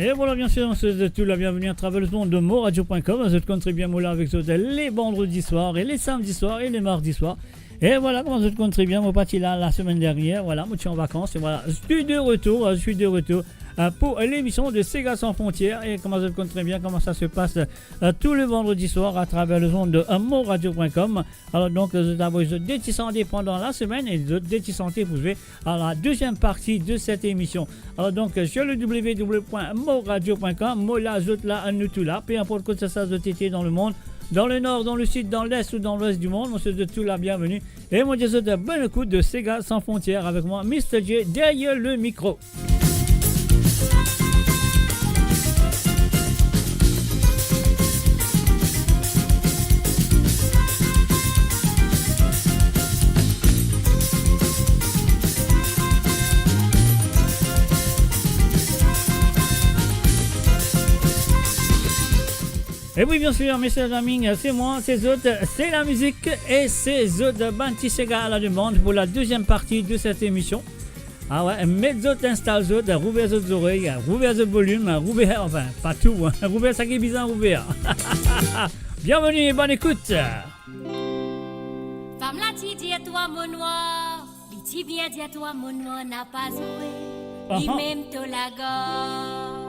Et voilà, bien sûr, c'est tout la bienvenue à travers le monde de moradio.com. Vous êtes très bien moula avec vous les vendredis soirs et les samedis soirs et les mardis soirs. Et voilà, comment vous êtes très bien. Mon parti là la semaine dernière. Voilà, moi je suis en vacances. Et voilà, je suis de retour pour l'émission de Sega sans frontières. Et comment vous êtes très bien, comment ça se passe tous les vendredis soirs à travers le monde de moradio.com. Alors donc, vous avez des petits santé pendant la semaine et des petits santé vous jouez à la deuxième partie de cette émission. Alors donc, sur le www.moradio.com, Mola, Zot là, nous tout là, peu importe que ça se tété dans le monde. Dans le nord, dans le sud, dans l'est ou dans l'ouest du monde, on se souhaite tout la bienvenue. Et moi, je vous souhaite de bonne écoute de Sega sans frontières avec moi, Mr. J, derrière le micro. Et oui, bien sûr, mes chers amis, c'est moi, c'est Zot, c'est la musique et c'est Zot Banti Sega à la demande pour la deuxième partie de cette émission. Ah ouais, mettez Zot, installe Zot, rouvez Zot oreilles, rouvez Zot volume, rouvez, enfin, pas tout, hein, rouvez ça qui est bizarre, rouvez. Bienvenue et bonne écoute. Femme la ti dis toi mon noir, ti bien dis toi mon noir n'a pas joué, ni même to la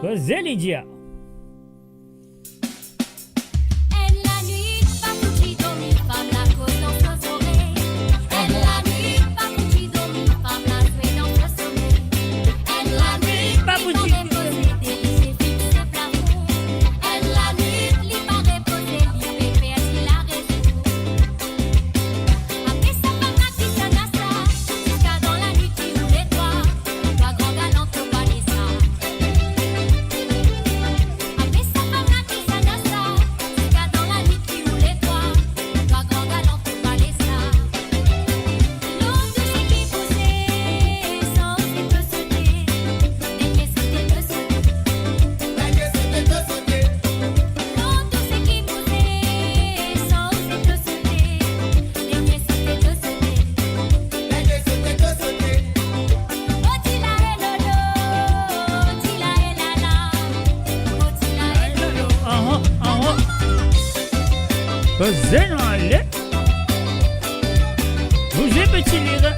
gorge. C'est Lydia. Femme la cause dans ses oreilles. Elle la nuit, pas foutu dormir. Femme la jouer dans ce sommeil. Elle la nuit, pas foutu dormir. Des lycées fixes au plafond. Elle la nuit, li pas reposé, li pépé, si la raison. Après ça, femme la qui s'en a ça. Jusqu'à dans la nuit qui roule les toits. Toi grand galant, faut pas les ça. Après ça, femme la qui s'en a ça. Jusqu'à dans la nuit qui roule les toits. Vous allez, bougez petit lire.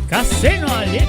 Cassez non allez.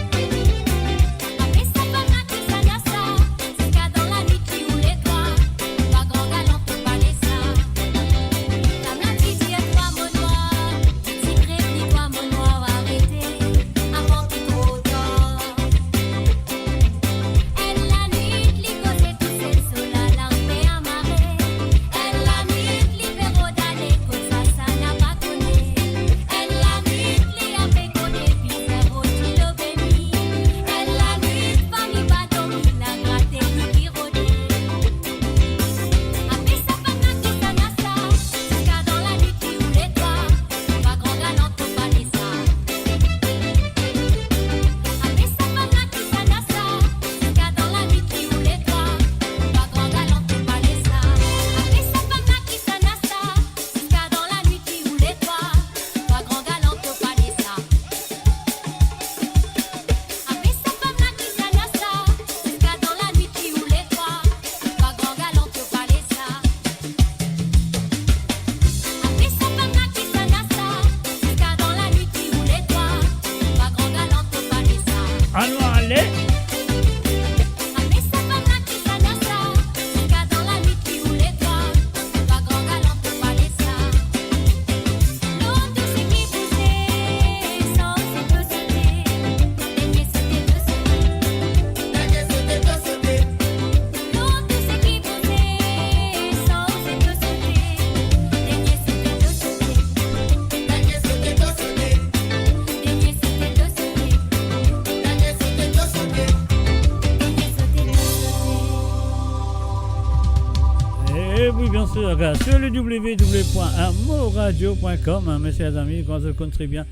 Sur le www.moradio.com, mes chers amis, quand je compte très bien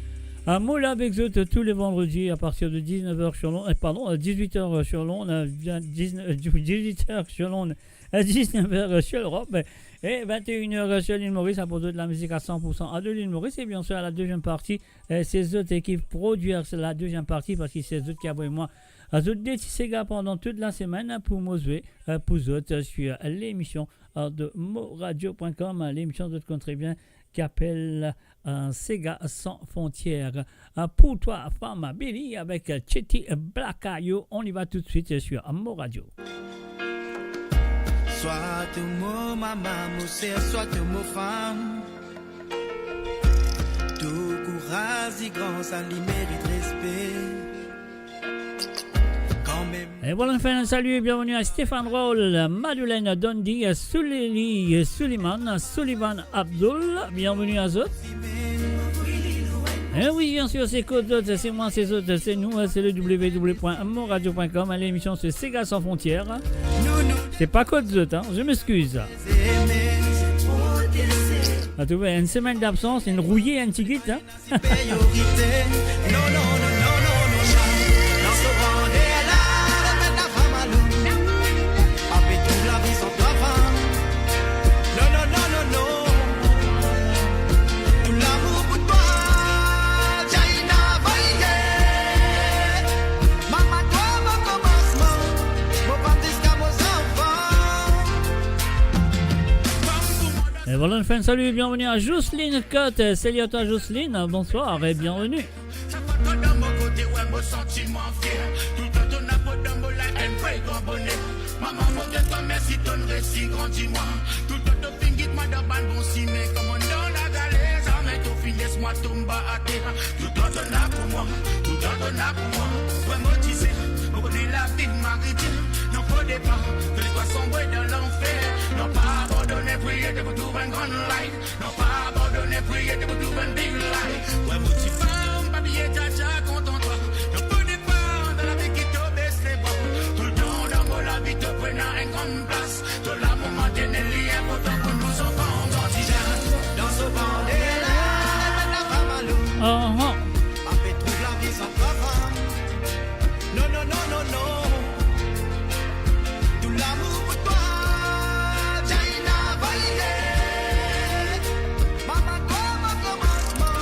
À Moula avec eux tous les vendredis à partir de 19h sur l'onde, 18h sur l'onde, 18h sur l'onde, 19h sur l'Europe et 21h sur l'île Maurice à produire de la musique à 100% à de l'île Maurice. Et bien sûr, à la deuxième partie, c'est eux qui produisent la deuxième partie parce que c'est eux qui avaient moi à eux des Sega pendant toute la semaine pour m'oser pour eux sur l'émission de moradio.com, l'émission de très bien qui appelle Sega sans frontières. Pour toi, femme Billy, avec Chetty Blackayo, on y va tout de suite sur Moradio. Soit tu mot maman, soit tu mot femme. Tout courage et grand, ça lui mérite respect. Et voilà, on fait un salut et bienvenue à Stéphane Roll, Madeleine Dondi, Souleli Suleiman, Sullivan Abdul, bienvenue à eux. Et oui, bien sûr, c'est Code, c'est moi, c'est eux, c'est nous, c'est le www.moradio.com, l'émission c'est Sega sans frontières. C'est pas Code Zot, hein, je m'excuse. Ah, tu vois, une semaine d'absence, une rouillée, un petit hein. Et voilà, on fait un salut et bienvenue à Jocelyne Cotte. Salut à toi Jocelyne, bonsoir et bienvenue. Que les poissons sombrer dans l'enfer. Non pas abandonner, prier de vous trouver un grand light. Non pas abandonner, prier de vous trouver un big light. Ouais, mon petit femme, papier, tcha, content-toi. Non pas départ dans la vie qui te baisse les bras. Tout le temps dans la vie te prenant une grande place. De la moment donné, lié, pourtant pour nous enfants, grandissant. Dans ce bandé-là, la femme à l'eau. Après trouve la vie sans ta femme. Non, non, non, non, non. L'amour pour toi, Jaina Bailey. Maman, comme un commencement,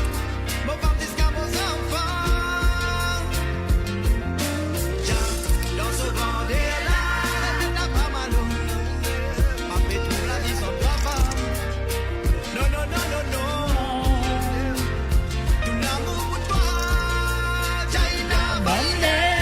mon père disque à vos enfants. Dans ce bandé-là, la femme à l'eau. Après tout, la vie sans toi, femme. Non, non, non, non, non. Tout l'amour pour toi, Jaina Bailey.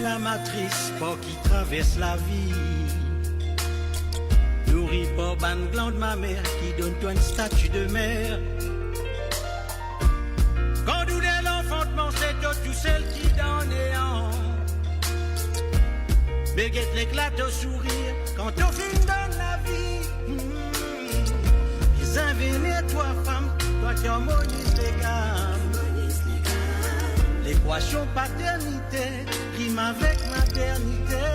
La matrice, pas qui traverse la vie. Nourri par ban gland de ma mère qui donne toi une statue de mère. Quand nous dès l'enfantement, c'est toi tout celle qui donne néant. Béguette l'éclate au sourire quand on fin donne la vie. Ils invenent toi femme, toi qui harmonises les gammes. L'équation paternité rime avec maternité.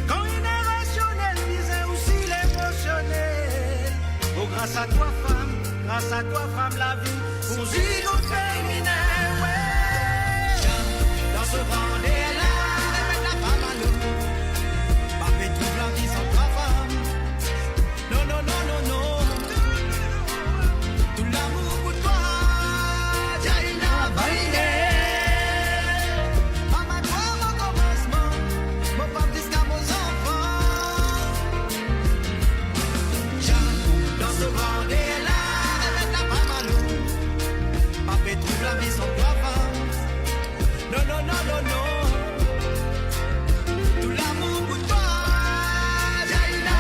Quand il est rationnel, disait aussi l'émotionnel. Oh, grâce à toi femme, la vie, on vit au féminin, ouais. Dans ce bandé-là, avec la femme à l'eau. Papé trouve la vie sans toi femme. Non, non, non, non, non. Tout l'amour pour toi. Maman, toi, mon commencement, mon papa disque à vos enfants. Dans ce bandé-là, avec la femme à l'eau. Papa trouve la vie sans toi, femme. Non, non, non, non, non. Tout l'amour pour toi, Jaina.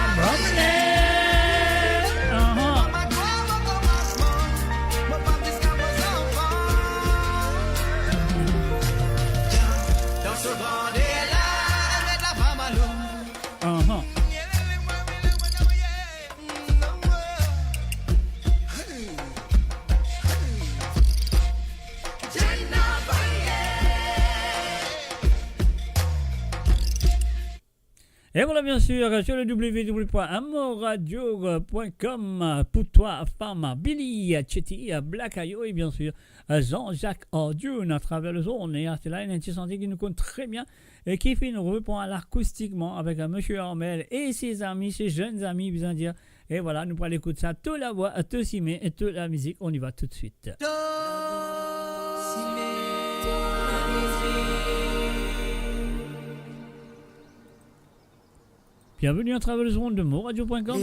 Et voilà, bien sûr, sur le www.amoradio.com, pour toi, femme, Billy, Chetty, Black Ayo et bien sûr Jean-Jacques Ordune à travers le zone. Et c'est là une santé qui nous compte très bien et qui fait nous répond à l'acoustiquement avec monsieur Armel et ses amis, ses jeunes amis, bien dire. Et voilà, nous pourrons écouter ça, toute la voix, tout cimé et toute la musique. On y va tout de suite. Bienvenue à travers le zone de moradio.com.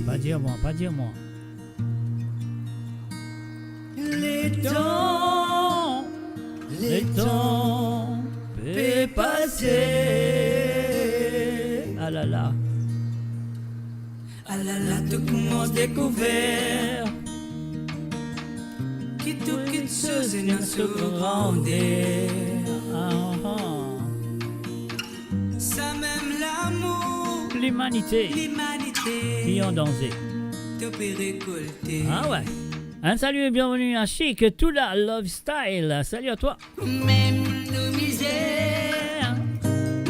Pas dire moi, pas dire moi. Les temps peut passer. Ah là là. Ah là là, tout commence découvert. Qui tout quitte chose et ne se grandeur. Ça même l'amour, L'humanité qui en danger. te peut récolter. Ah ouais. Un salut et bienvenue à Chic, tout la Love Style. Salut à toi. Même nos misères,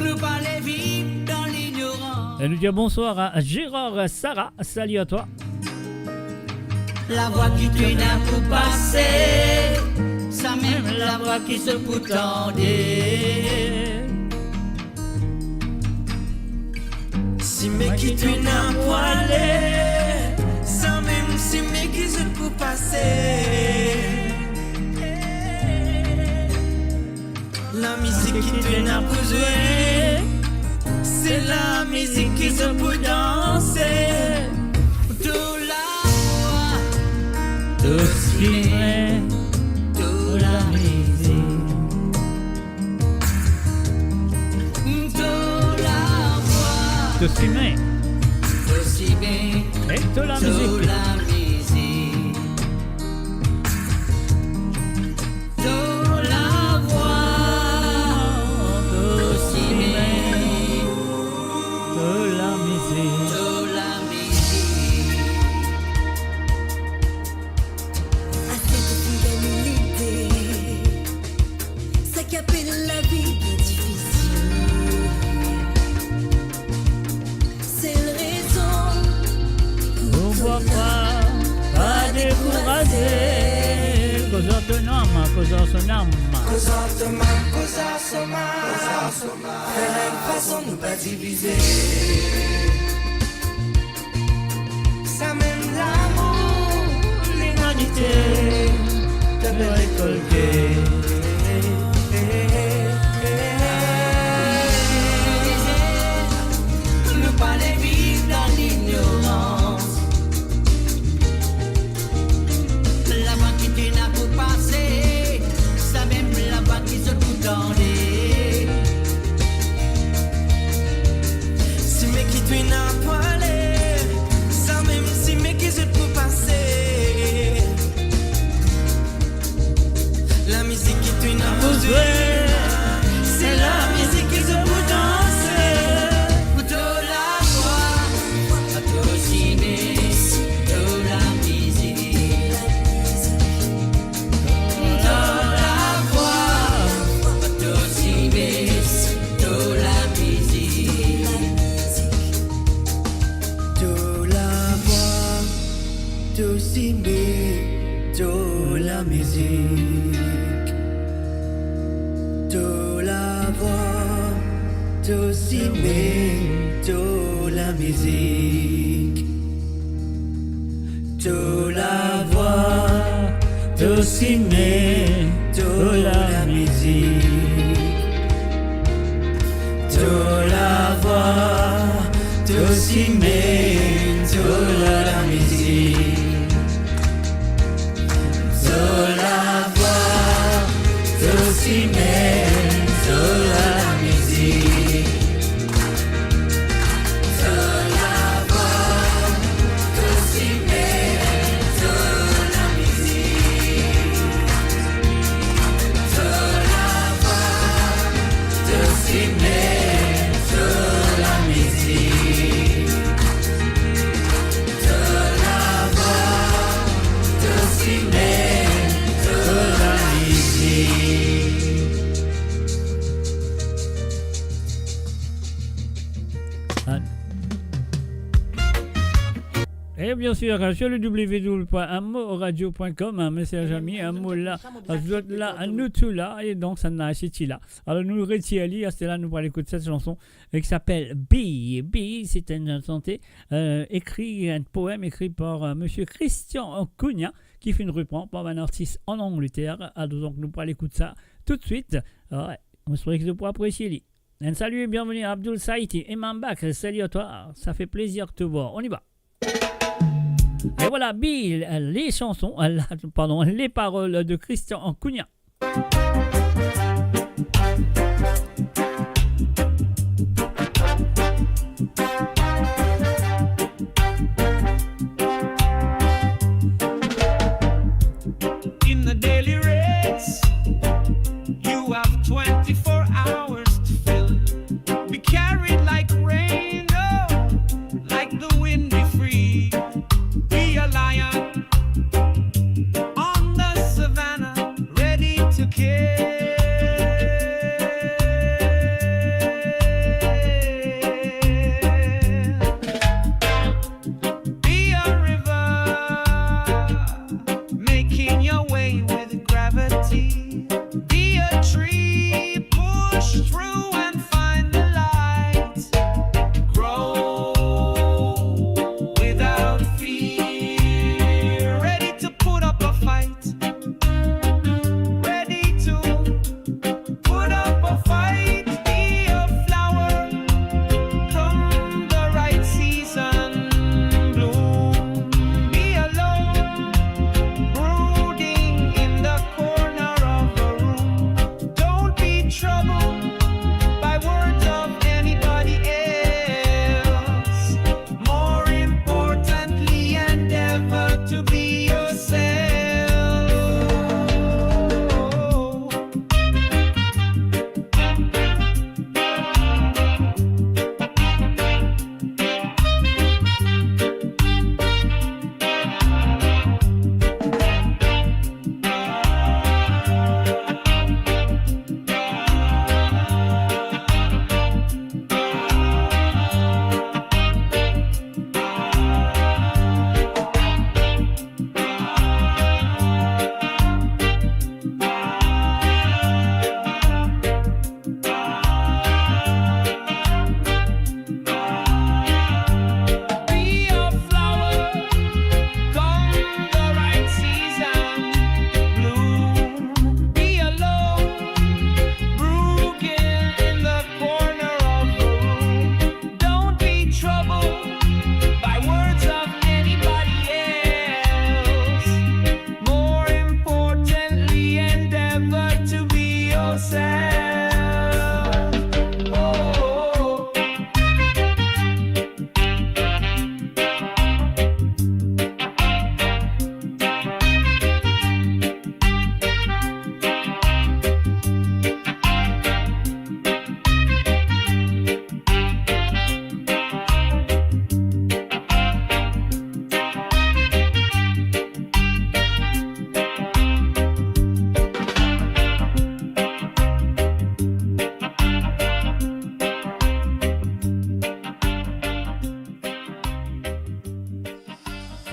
nous pas les vivre dans l'ignorance. Et nous disons bonsoir à Gérard Sarah. Salut à toi. La voix qui traîne pour passer, ça même la voix qui se pourtendait. Si mes qui traîne pour aller, ça même si mes qui se pour passer. La musique qui traîne pour jouer, c'est la musique qui se pour danser. Tout ce qui est de la musique. De la voix, Tout ce qui est aussi bien, et de la de musique. la musique. De la voix, aussi bien, De la musique. de la musique. À cette fidélité, ça qu'appelle la vie est difficile. C'est la raison Pourquoi pas décourager. Cause ton âme, cause son âme. Façon nous pas diviser. Ça même l'amour, l'humanité, te peut récolter. Nous pas les vivre dans l'ignorance. La voix qui traîne pour passer, ça même la voix qui se fout dans les. Si mes qui traîne à poiler, ça même si mes qui se pour passer. La musique qui traîne à pour jouer, c'est la musique qui se pour danser. De la voix, à tout ciné, de la musique. De la voix, à tout ciné, de la musique. De la voix, tout ciné, de la musique. De la voix, tout ciné, de la musique. De la voix, Tout cimé, de la musique. De la voix, tout cimé, de la musique. De la voix, tout cimé, de la musique. De la voix, tout cimé, de la musique. De la voix, tout cimé, de la musique. De la voix, tout cimé, de la Et bien sûr, sur le www.amoradio.com, un message ami, un mot là, un nous tout là, et donc ça n'a acheté là. Alors nous retiens à cela, nous allons écouter cette chanson qui s'appelle B. B, c'est une santé, écrit, un poème écrit par monsieur Christian Cugna, qui fait une reprendre par un artiste en Angleterre. Alors donc nous allons écouter ça tout de suite. Ouais, on espère que vous pourrez apprécier. Un salut et bienvenue à Abdul Saïti et Mambak, salut à toi, ça fait plaisir de te voir, on y va. Et voilà, Bill, les chansons, pardon, les paroles de Christian Cugna. In the daily race, you have 24 hours to fill. Be carried like rain, oh, like the wind be free. Be a lion on the savannah, ready to kill. Be a river, making your way with gravity. Be a tree, push through and find the light. Grow without fear, ready to put up a fight. Ready to put up a fight. Be a flower, come the right season, bloom. Be alone, brooding in the corner of a room. Don't be troubled by words of anybody else. More importantly, endeavor to be yourself. Be a flower, come the right season, bloom. Be alone, brooding in the corner of the room. Don't be troubled by words of anybody else. More importantly, endeavor to be yourself. Oh.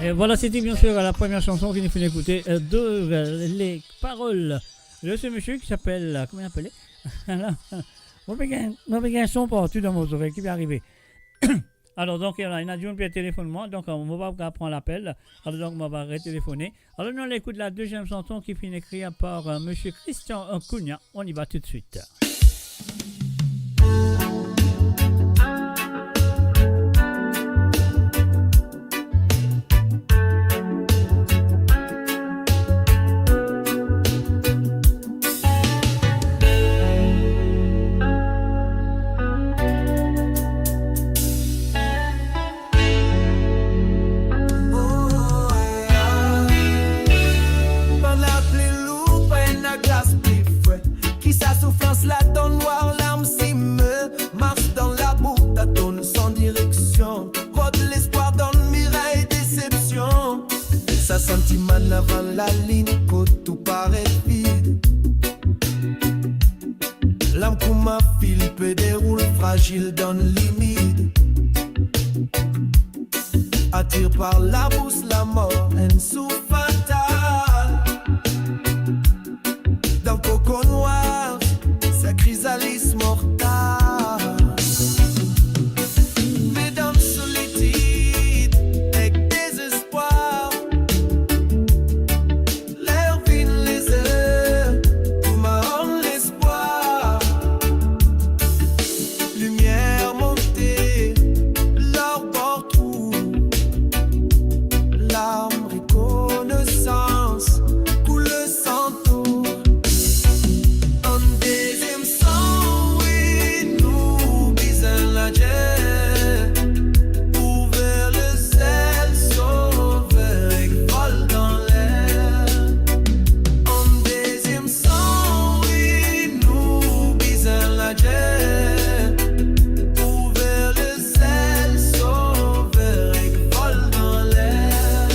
Et voilà, c'était bien sûr la première chanson qui nous fait écouter les paroles de ce monsieur qui s'appelle, comment il appelait? On va faire un son partout dans vos oreilles qui va arriver. Alors donc, il y a Dion qui téléphone moi, donc on va pas prendre l'appel. Alors donc, on va retéléphoner. Alors nous, on écoute la deuxième chanson qui finit écrite par monsieur Christian Cugna. On y va tout de suite. Par la pluie lourde, prenne la glace plus frais. Qui sa souffrance la donne noire, l'âme s'y meut. Marche dans la boue, tâtonne sans direction. Rôde l'espoir dans le mirail, déception. Sa sentiment avant la ligne, quand tout paraît vide. L'âme comme un fil peut dérouler fragile dans le limite. dire par la bouche la mort, une souffle fatale. Dans le coco noir, sa chrysalise mortale. Mais dans le solitude, avec désespoir, l'air vine les heures, pour m'en l'espoir. Lumière montée, l'or partout, larmes, reconnaissance, coule sans tour. Un deuxième sang, oui, nous bisons la guerre. Ouvert le ciel, sauveur et vol dans l'air. Un deuxième sang, oui, nous bisons la guerre. Ouvert le ciel, sauveur et vol dans l'air.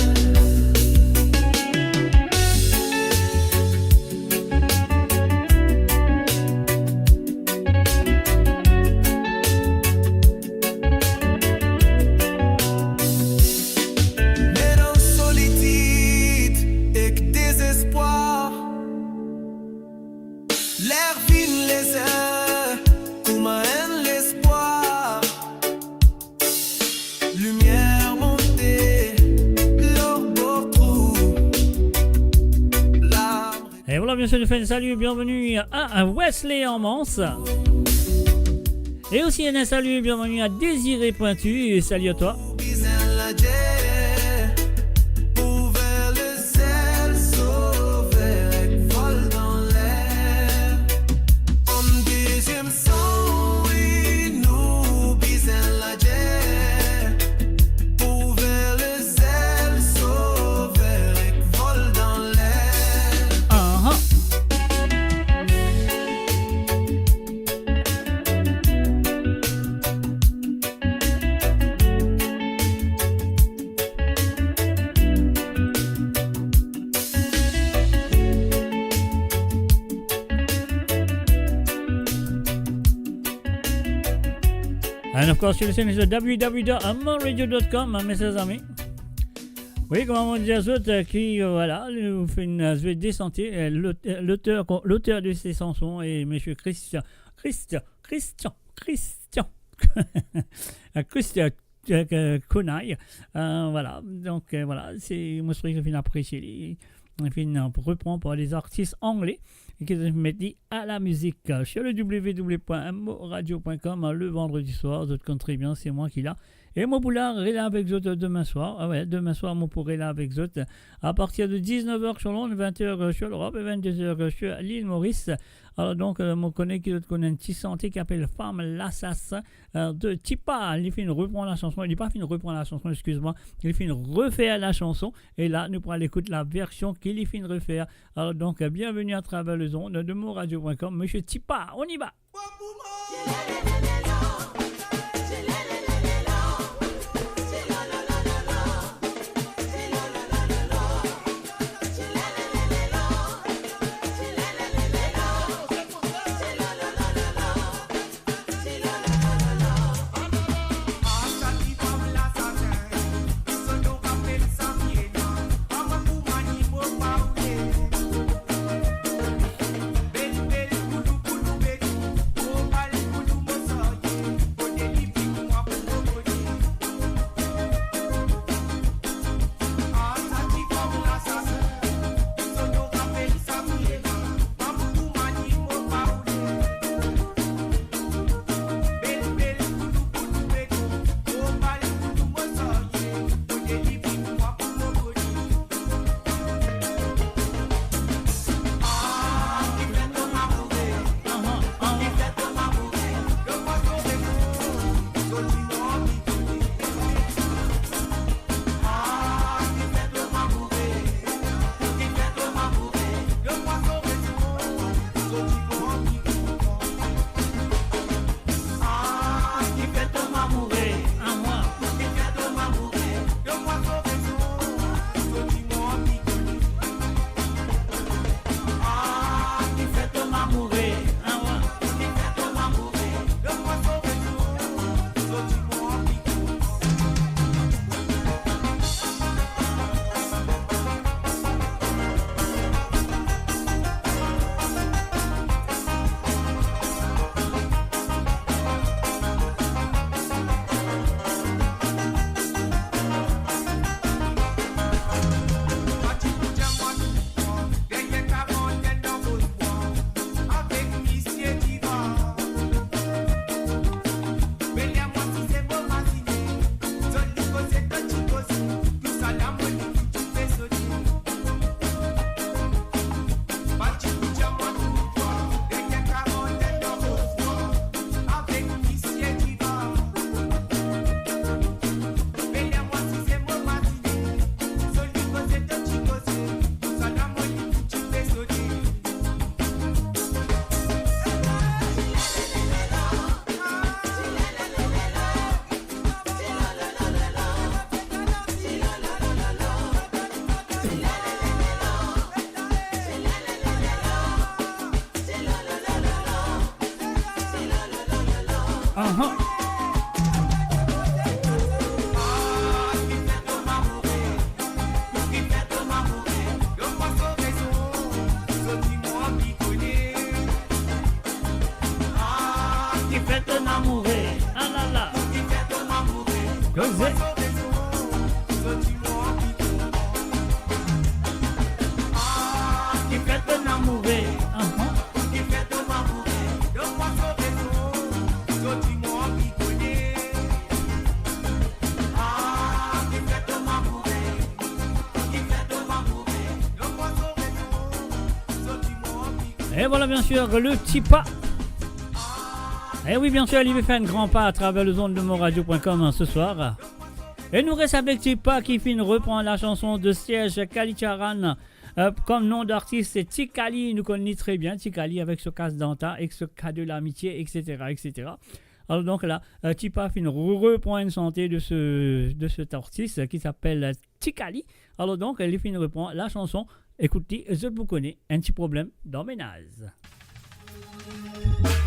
Mais dans solitude et que désespoir, l'air vine les heures, pour ma haine l'espoir. Lumière montée, l'or beau l'arbre. Et voilà, bien sûr, nous faisons un salut, bienvenue à Wesley en Mans. Et aussi un salut, bienvenue à Désiré Pointu. Salut à toi. Bisons la guerre, ouvert le ciel, sauveur et vol dans l'air. En deuxième sang, oui, nous bisons la guerre, ouvert le ciel, sauveur et vol dans l'air. Ah, ah. And of course, you're listening to www.amaradio.com, mes chers amis. Oui, comme on dit à autres, qui, voilà, nous fait une descente. L'auteur de ces chansons est M. Christian Konaï. Voilà, donc voilà, c'est moi je trouve que je apprécié. On reprend par les artistes anglais qui se mettent à la musique sur le www.moradio.com le vendredi soir. D'autres comptent très bien, c'est moi qui l'a. Et moi pour là avec vous demain soir. Ah ouais, demain soir, moi pourrai là avec vous à partir de 19h sur Londres, 20h sur l'Europe et 22h sur l'île Maurice. Alors donc, mon connaît qui connaît un petit santé qui appelle Femme l'assassin de Tipa. Il fait une reprend la chanson. Il n'est pas fait une reprend la chanson, excuse-moi. Il fait une refaire la chanson. Et là, nous pourrons écouter la version qu'il fait une refaire. Alors donc, bienvenue à travers les ondes de moradio.com. Monsieur Tipa, on y va. Qui fait ton amour, ah là là. Cosé. Qui fait ton amour, Et voilà bien sûr le petit pas. Et oui bien sûr il veut faire un grand pas à travers le zone de moradio.com ce soir. Et nous reste avec Tipa qui finit reprend la chanson de Siège Kalicharan. Comme nom d'artiste, c'est Tikali, nous connaissons très bien Tikali avec ce casse d'Anta, avec ce cas de l'amitié, etc., etc. Alors donc là, Tipa fin reprend une santé de cet artiste qui s'appelle Tikali. Alors donc, elle fin reprend la chanson. Écoutez, je vous connais, un petit problème dans mes nazes.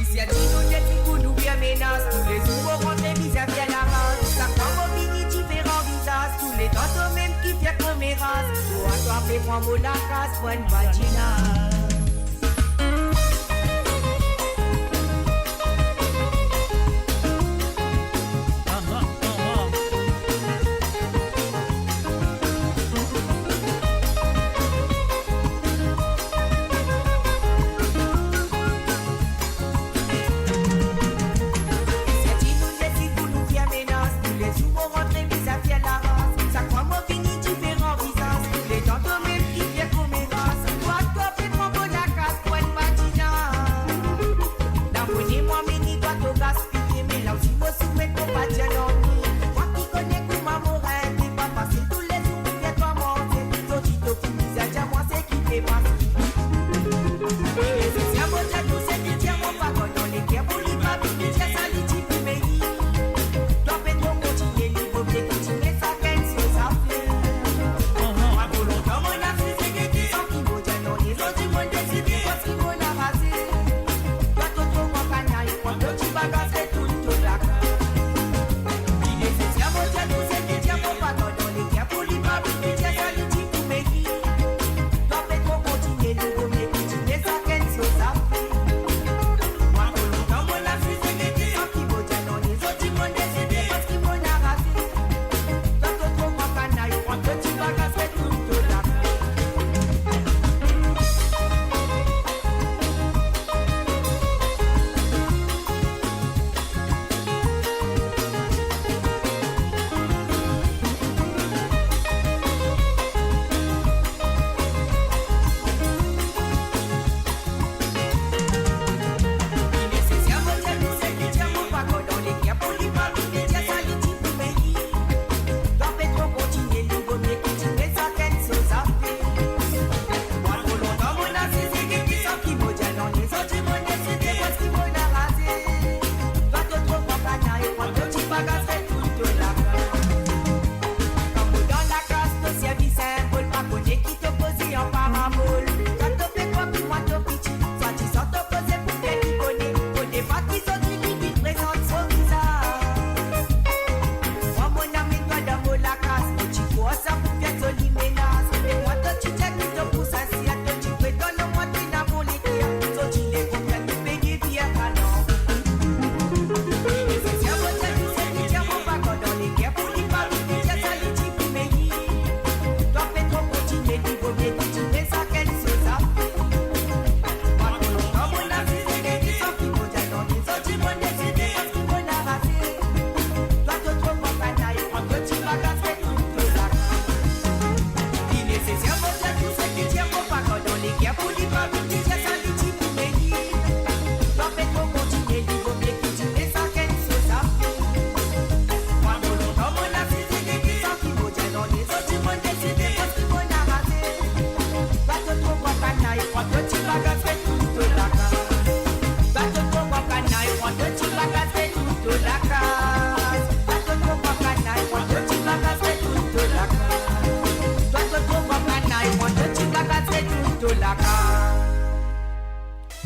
Ici à Tino, j'ai dit que nous bien menace. Tous les jours, on rentre les visages à la race. Ça prend vos mini différents visages. Tous les tantôt même qui fait comme mes races. Toi, toi, fais-moi mon la casse, moi une vagina. Moi,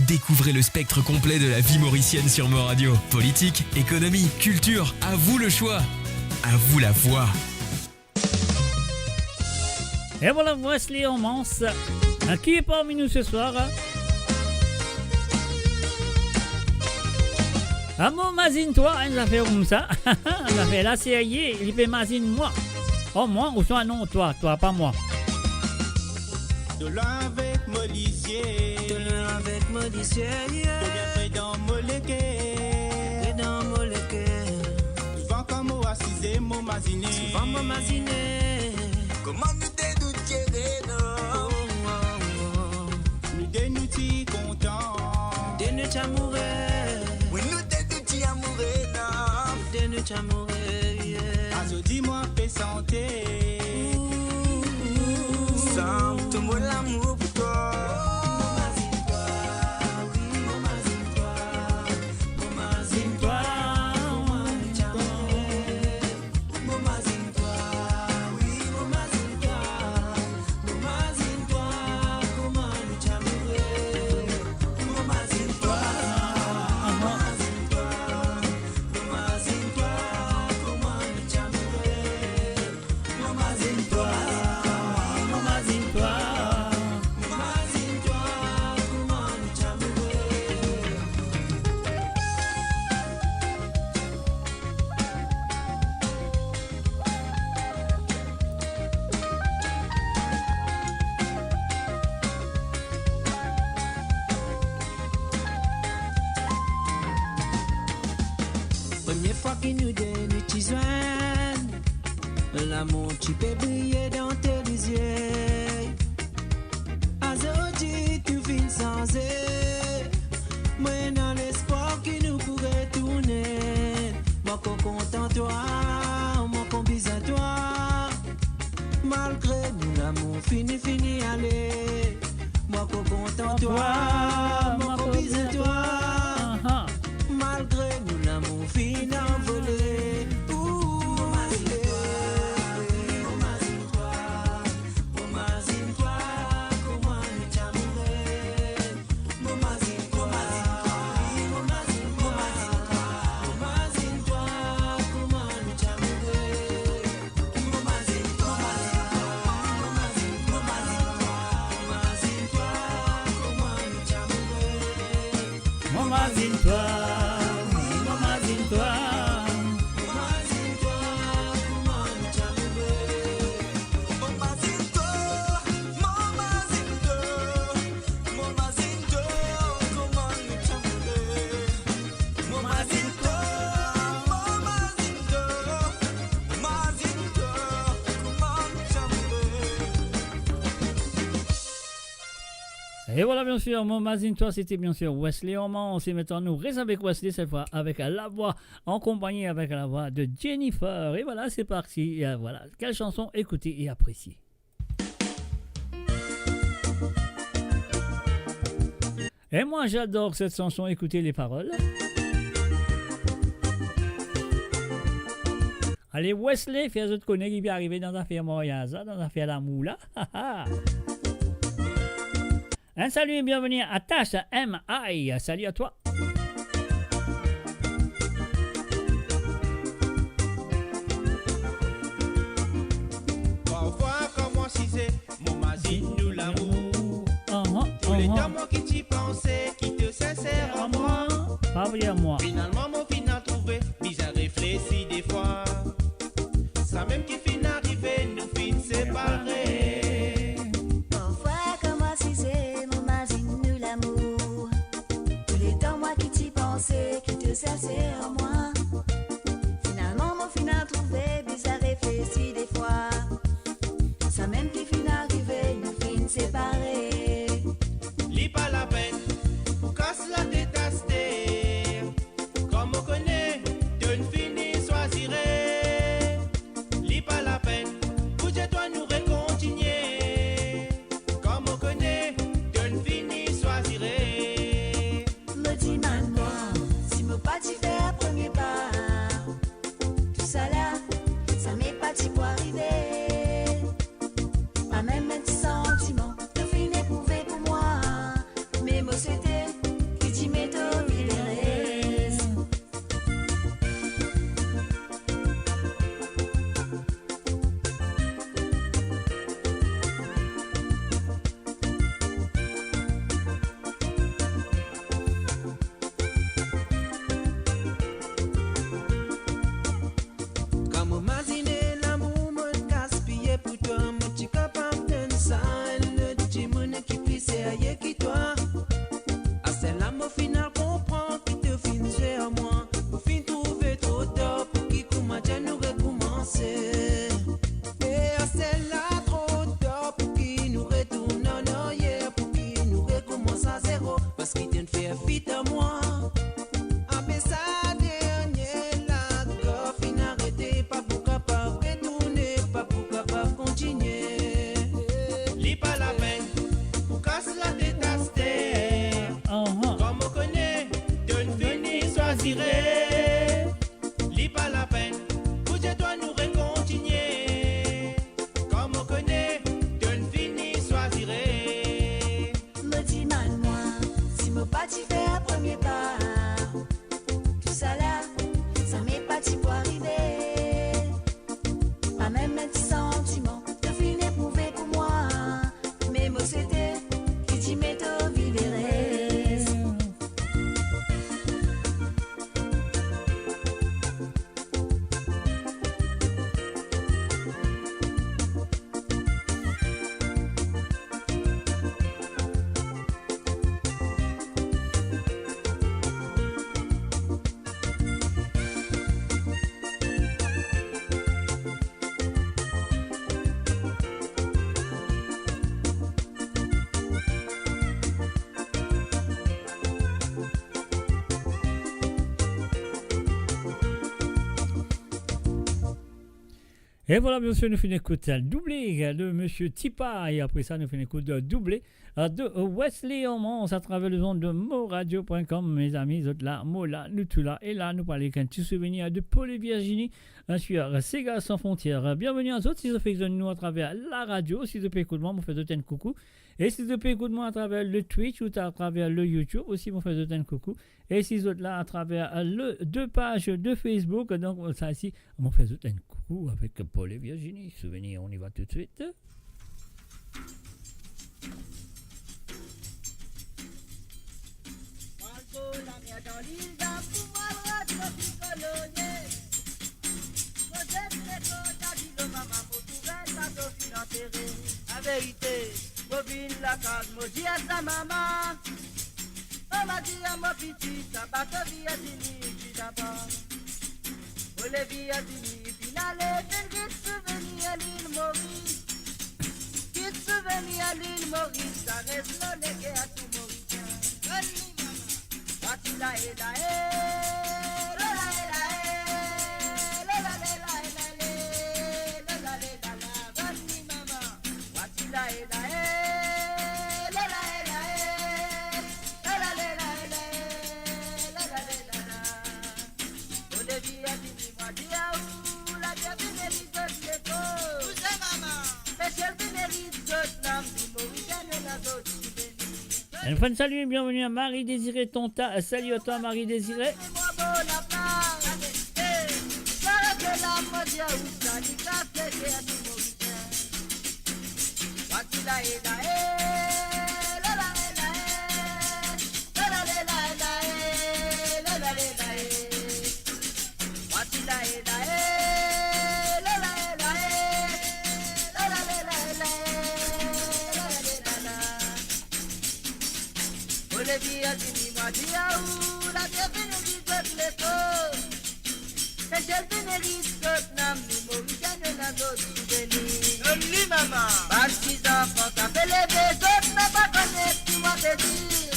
Découvrez le spectre complet de la vie mauricienne sur Mo Radio. Politique, économie, culture, à vous le choix. À vous la voix. Et voilà, voici on Mance. Qui est parmi nous ce soir? Ah mon mazine toi, on a fait comme ça. On a fait la série, il fait mazine moi. Oh moi ou soit non toi pas moi. De loin avec Molicier, De loin avec Molicier, de bien dans Moléké, et dans Moléké, souvent comme au assisé, mon maziné, souvent mon maziné. comment nous dédoutier, non, nous dénoutis contents, Dénouti amoureux, oui nous dénoutis amoureux, non, dénouti amoureux, azo dis-moi paix santé, sans tout mon amour pour toi. Première fois que nous dénoutisons, l'amour tu peux briller dans tes yeux. Azodi tu fins sans eux. Moi dans l'espoir que nous pourrait tourner. Moi qu'on content toi, moi qu'on bise à toi. Malgré nous l'amour fini aller. Moi qu'on content toi, moi qu'on bise à toi. Malgré nous l'amour fin envolé. Et voilà, bien sûr, mon mazine, toi, c'était bien sûr Wesley Ormond. On s'est maintenant, nous reste avec Wesley cette fois, avec la voix, en compagnie avec la voix de Jennifer. Et voilà, c'est parti. Et voilà, quelle chanson écoutez et appréciez. Et moi, j'adore cette chanson, écoutez les paroles. Allez, Wesley, fais autres connaître qui peut arriver dans l'affaire mariage, dans l'affaire d'amour là. Un salut et bienvenue à Tasha M.I. Salut à toi. Parfois, comment si c'est mon mazine, nous l'amour. Tous les temps, moi qui t'y pensais, qui te sincère en moi. Pas vrai à moi. Finalement, mon fin a trouvé, bizarre réfléchi des fois. Ça même qui fin arrivé, nous fin séparés. Parfois, comment si c'est mon mazine, nous l'amour. Tous les temps, moi qui t'y pensais, qui te sincère en moi. Finalement, mon fin a trouvé, bizarre réfléchi des fois. Ça même qui fin arrivé, nous fin séparés. Lis pas la peine, pour casse la détaster. Comme on connaît, d'une fini choisirait. Lis pas la peine, bouge-toi nous récontigner. Comme on connaît, d'une fini choisirait. Me dis maintenant, si me pas t'y faire, même mes sentiments, te fin éprouvé pour moi. Mais moi c'était, qui dit mais te vivrai. Et voilà, bien sûr, nous finissons écouter un doublé de Monsieur Tipa. Et après ça, nous finissons écouter un doublé de Wesley Homans à travers le ondes de moradio.com. Mes amis, autres là, Mola, nous tous là. Et là, nous parlons qu'un petit souvenir de Paul et Virginie sur Sega sans frontières. Bienvenue à tous. Si vous faites nous à travers la radio, si vous faites écouter moi, vous faites un coucou. Et si vous faites écouter moi à travers le Twitch ou à travers le YouTube, aussi, vous faites un coucou. Et si vous êtes là à travers les deux pages de Facebook, donc ça ici, on fait un coucou avec Paul et Virginie. Souvenir, on y va tout de suite. La vérité, bobine la case, moi dis à sa maman. On m'a dit à mon petit, ça va te vie à dîner, puis d'abord. On les vit à dîner, puis n'allez, t'es souvenir à l'île Maurice. Qui souvenir à l'île Maurice, ça reste le légué à tout Mauricien. Donne-lui, maman. Voici la et la et, la et la et, la la la la la la la la la. Donne-lui, maman. Voici la et la et, la la et la et, la la la la la la la la. Olivia dit moi dia ou la dia bineri de l'écho. Vous êtes maman. Spécial bineri de l'âme du Mauricien et la d'autres. Une fois de salut et bienvenue à Marie Désirée Tonta. Salut à toi Marie Désirée. Olivia di Madia u la dia benedi tot leto. Se gel benedi tot nam ni Mauricien na dot beni. Only mama. Partisa quand appelle les autres n'a pas connaître qui m'a dit.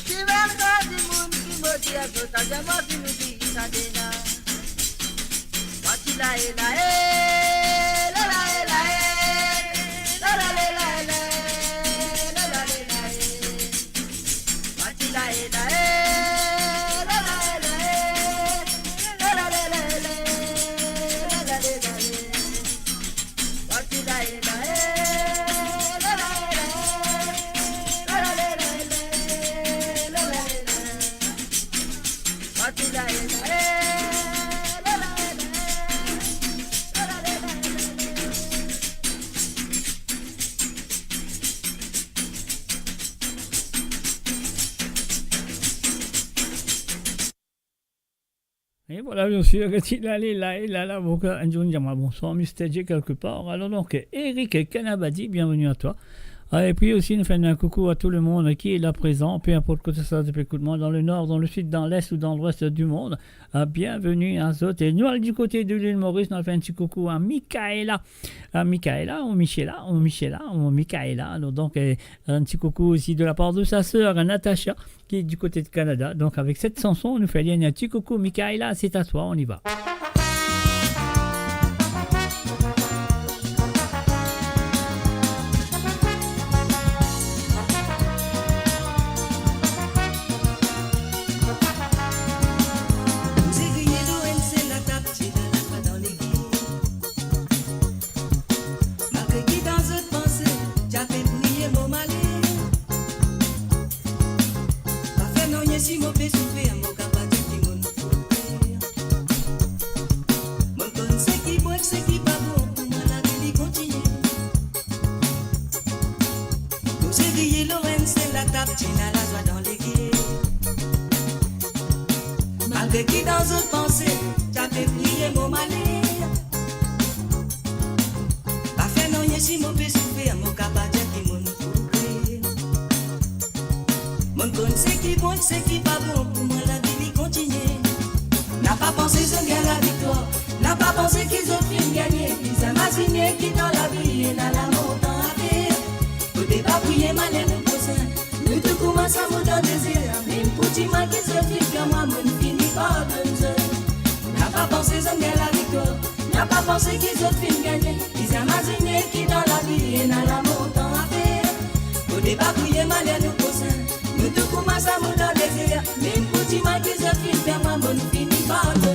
Si verga di mun qui me dit à tout à jamais qui nous dit ça dena. Voici la et la et la la et la et la la la la la. Et voilà, bien sûr, il allait là, il a là, un jour, bonsoir, Mr. J quelque part. Alors donc, Eric Kanabadi, bienvenue à toi. Et puis aussi, nous faisons un coucou à tout le monde qui est là présent, peu importe que ce soit depuis dans le nord, dans le sud, dans l'est ou dans l'ouest du monde. Bienvenue à Zot. Et nous, du côté de l'île Maurice, nous avons fait un petit coucou à Michaela. Michaela, ou Michela, ou Michela, ou Michaela. Alors, donc, un petit coucou aussi de la part de sa sœur, Natacha, qui est du côté de Canada. Donc, avec cette chanson, on nous fait un petit coucou. Michaela, c'est à toi, on y va. Si mon père souffre, mon capable de mon capitaine à la joie dans les guiers. Malgré qui dans une pensée, j'avais prié mon malais. Pas fait non, y'a si mon peu souffrir, mon capable qui mon couper. Mon con c'est qui bon, c'est qui pas bon, pour moi la vie continue. N'a pas pensé ce gain la victoire, n'a pas pensé qu'ils ont fini gagner. Ils imaginaient qui dans la vie et dans la mort dans la vie. Au départ, prier malais mon cousin, nous te commence à me donner désir. Même petit mal qu'ils ont fait que moi, mon fini par donner. N'a pas pensé ce gain la victoire, n'a pas pensé qu'ils ont fini gagner. Ils imaginaient qui dans la vie et dans la mort dans la vie. Au départ, prier malais mon cousin, nous te commence à me donner désir. Même petit mal qu'ils ont fait que moi, mon fini par donner.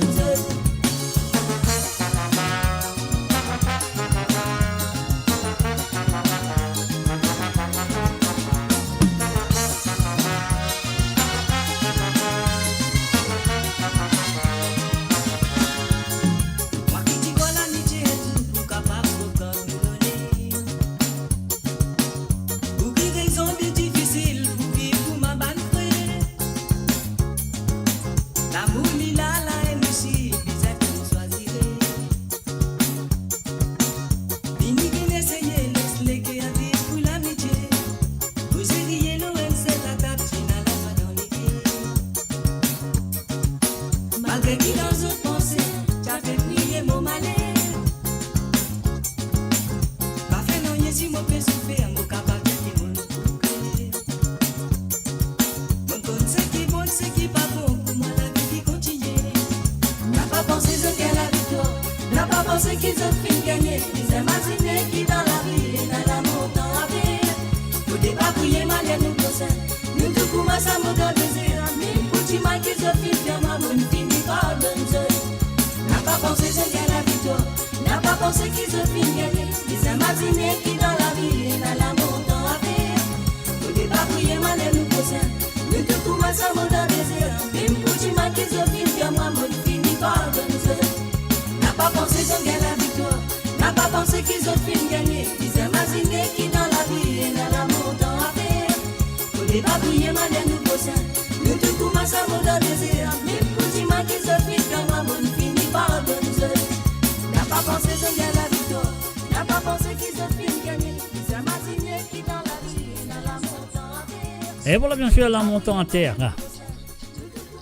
Et voilà bien sûr la montée en terre.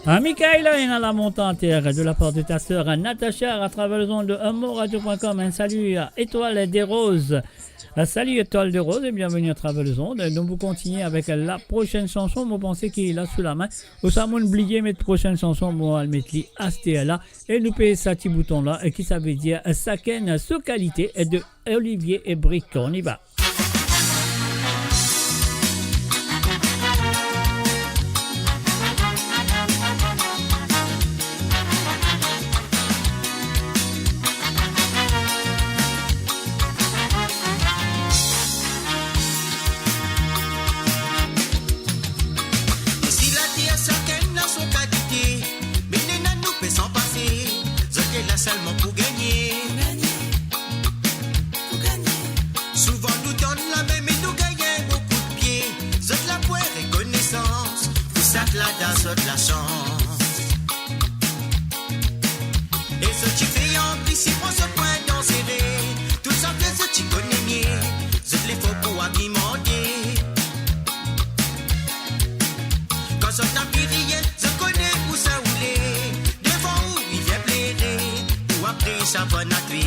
Michaela est dans la montée en terre de la part de ta sœur Natacha à travers le nom de unmoradio.com. Un salut à Étoile des Roses. Salut Étoile des Roses et bienvenue à travers le monde. Donc vous continuez avec la prochaine chanson. Vous pensez qu'il est là sous la main. Vous savez oublier mettre prochaine chanson. Moi je mettre là et nous payer ça petit bouton là qui ça veut dire Saken sous qualité de Olivier et Brick. On y va. Seulement pour gagner. Souvent nous donne la même et nous gagnons beaucoup de pieds. Zot la poire et connaissance, vous sac la da, zot la chance. Et ce qui fait en plus, si prend ce point dans serré. Tout ça fait ce qui connaît mieux. Zot les faux pour argumenter. Quand zot a pirié, je connais où ça roulait. Devant où il vient plaider. Après ça va natuer.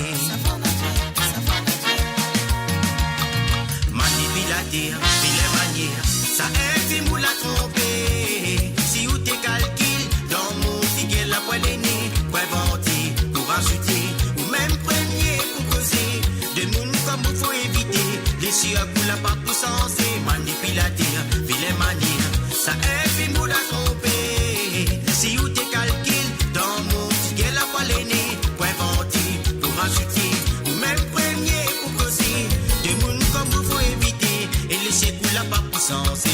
Manipulateur, les manières, ça aide ou la tromper. Si ou t'es calcul, dans mon figuier la poêle aînée, pour inventer, pour rajouter, ou même premier pour causer. De monde comme il faut éviter, les chiens pour la part pour sensé. Manipulateur, les manières, ça aide ou la tromper. Si ou t'es calcul, dans mon figuier la poêle aînée. Ou même premier pour causer. Des monde comme vous faut éviter. Et laisser pour la part puissance.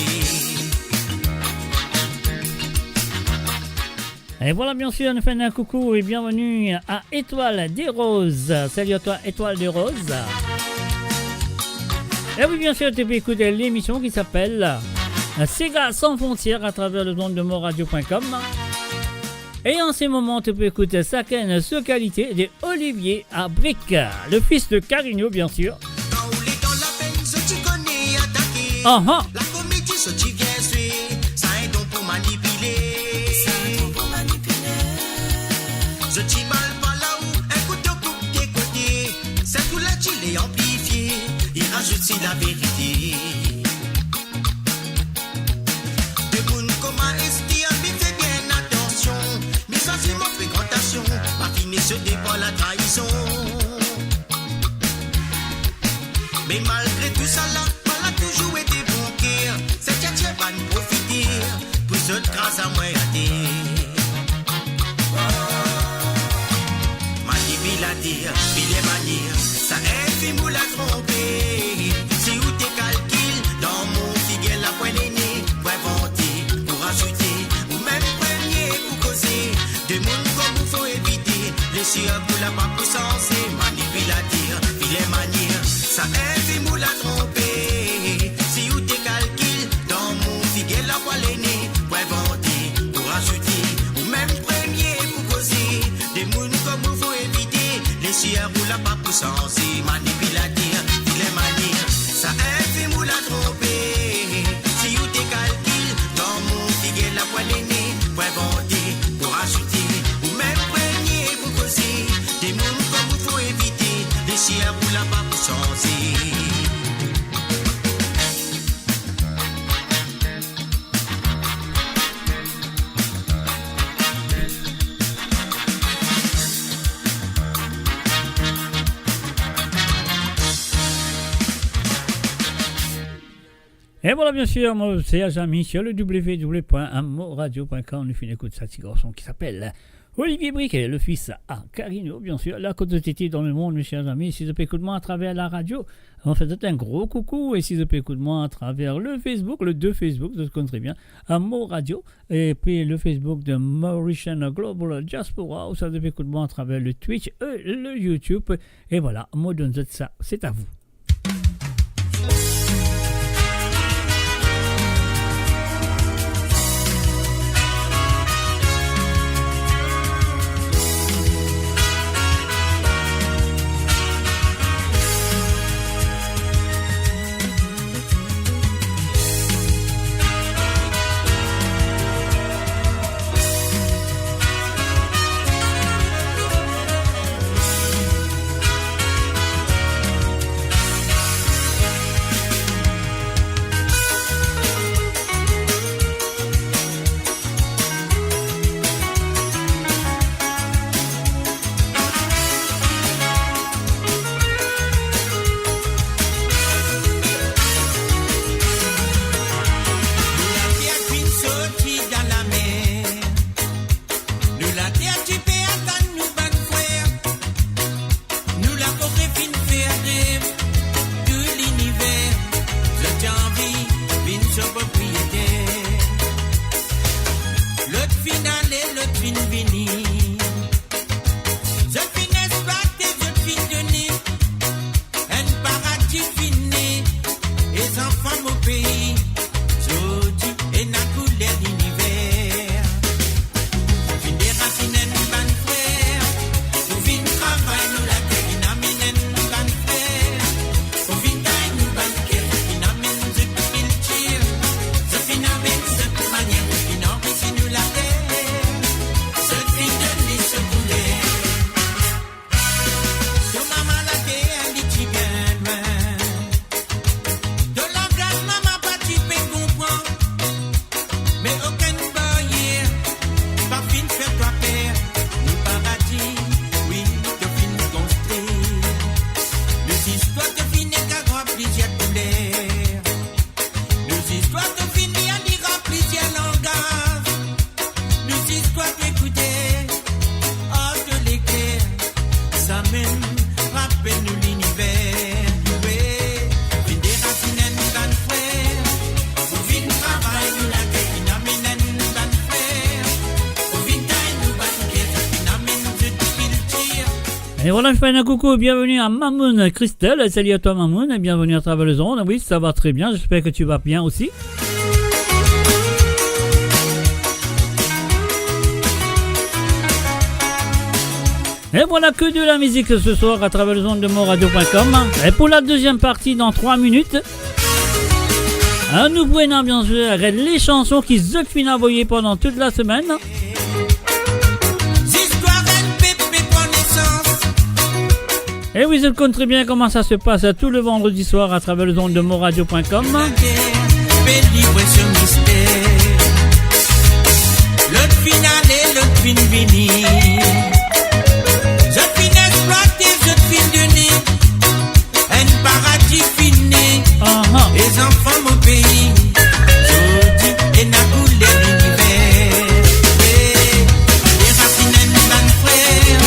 Et voilà bien sûr, on fait un coucou et bienvenue à Étoile des Roses. Salut à toi Étoile des Roses. Et oui bien sûr tu peux écouter l'émission qui s'appelle Sega sans frontières à travers le monde de moradio.com. Et en ces moments, tu peux écouter Saken sous qualité de Olivier à Brick, le fils de Carigno, bien sûr. Ah ah. La comédie, ce qui vient suer, ça est donc pour manipuler. Je t'y mal pas là où un couteau coupe des côtés. C'est tout là qu'il est amplifié. Il rajoute si la vérité. De monde comme Estia, mais fais bien attention. Mais ça c'est mon fréquentation. Ma finition dépend la trahison. Mais malgré tout ça là, voilà toujours été bon cœur. C'est tchatcha va nous profiter. Pour ce grâce à moi à dire, puis les manières, ça infime ou la tromper. Si ou tes calculs, dans mon figuel la poêle aînée, pour inventer, pour ajouter, ou même premier pour causer. Des mondes comme il faut éviter, les chiens pour la pas puissance, manipulateur, puis les manières, ça infime ou la tromper. Si ou tes calculs, dans mon figuel la poêle aînée, pour inventer, pour ajouter, ou même premier pour causer. Des mondes comme il faut éviter. Les chiens roulent la pas pour changer, manipulateur, il est manière, ça infime ou la tromper. Si vous te calcules, dans mon figuel la poêle aînée, pour inventer, pour ajouter, ou même premier pour causer. Des mondes comme il faut éviter, les chiens roulent la pas pour changer. Et voilà, bien sûr, moi, c'est Ajami sur le www.amoradio.com. On fait une écoute de ce petit garçon qui s'appelle Olivier Briquet, le fils à Carigno, bien sûr. La côte de Titi dans le monde, mes chers amis. Si vous écoutez moi à travers la radio, on fait un gros coucou. Et si vous écoutez moi à travers le Facebook, le 2 Facebook, vous connaissez bien, Amour Radio. Et puis le Facebook de Mauritian Global Diaspora. Ou ça vous écoutez moi à travers le Twitch et le YouTube. Et voilà, moi, donne ça, c'est à vous. Et voilà, je fais un coucou, bienvenue à Mamoun Christelle. Salut à toi Mamoun, et bienvenue à travers les ondes. Oui, ça va très bien, j'espère que tu vas bien aussi. Et voilà que de la musique ce soir à travers les ondes de moradio.com. Et pour la deuxième partie dans 3 minutes, nous prenons bien sûr les chansons qui se finissent envoyées pendant toute la semaine. Et oui, je connais très bien comment ça se passe tout le vendredi soir à travers les ondes de moradio.com. L'autre finale et l'autre fin vini. Je fin exploité, je fin donné. Un paradis fini. Les enfants mon pays. Jodi et n'a coulé l'univers. Les racines nous dan frère.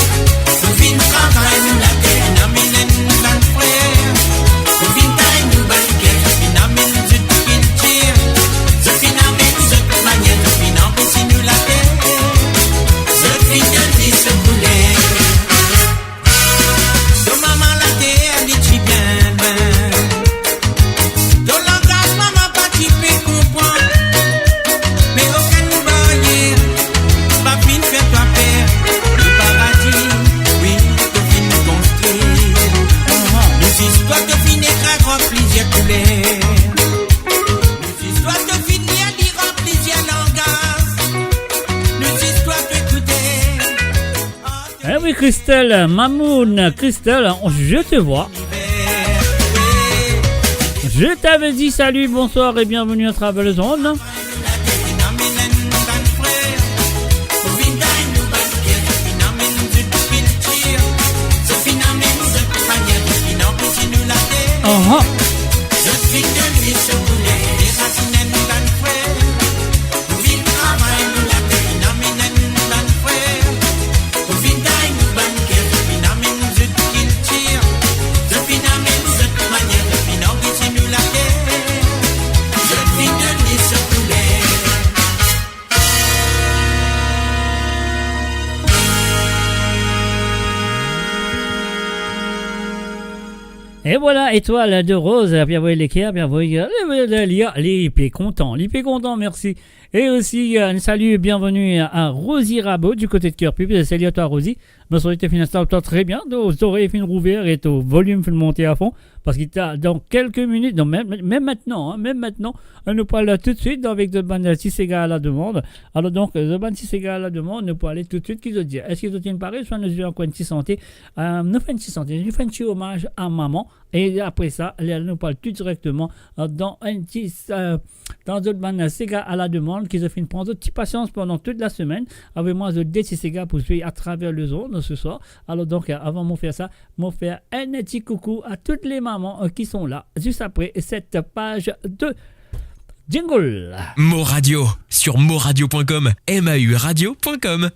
Nous fin travail nous la terre. N'amène nous dan frère. Nous fin taille nous baliquer. Je fin amène je te culture. Je fin amène je te manière. Je fin empêcher nous la terre. Je fin de vie se couler. Ton maman la terre dit tu bien ben. Ton langage maman pas tu peux comprendre. Mais aucun barrière. Pas fin fait toi peur. Le paradis, oui, te fin construire. Nous histoires te fin écrire en plusieurs couleurs. Nous histoires te fin lire en plusieurs langages. Nous histoires t'écouter. Eh oui, Christelle, Mamoun, Christelle, je te vois. Je t'avais dit salut, bonsoir et bienvenue à travers les ondes. Et voilà, étoile de rose, bien voyez l'équerre, bien voyez l'IP content, merci. Et aussi, un salut et bienvenue à Rosie Rabot du côté de Cœur-Pub. Salut à toi Rosie, notre solité financière toi très bien, nos oreilles fin rouvert et ton volume fin monter à fond, parce qu'il t'a dans quelques minutes, non, même maintenant, on nous parle tout de suite avec The Band Sisega à la demande. Alors donc, The Band Sisega à la demande, nous parle tout de suite qui veut dire, est-ce qu'ils ont parlé, soit nous avons une santé, nous faisons une santé, nous faisons un petit hommage à maman, et après ça, elle nous parle tout directement dans un petit, dans The Band Sisega à la demande, qui se fait prendre petite patience pendant toute la semaine, avec moi, The Dead Sisega pour suivre à travers le zone ce soir. Alors donc, avant de faire ça, je vais faire un petit coucou à toutes les mamans qui sont là, juste après cette page de jingle. Moradio sur moradio.com, mauradio.com.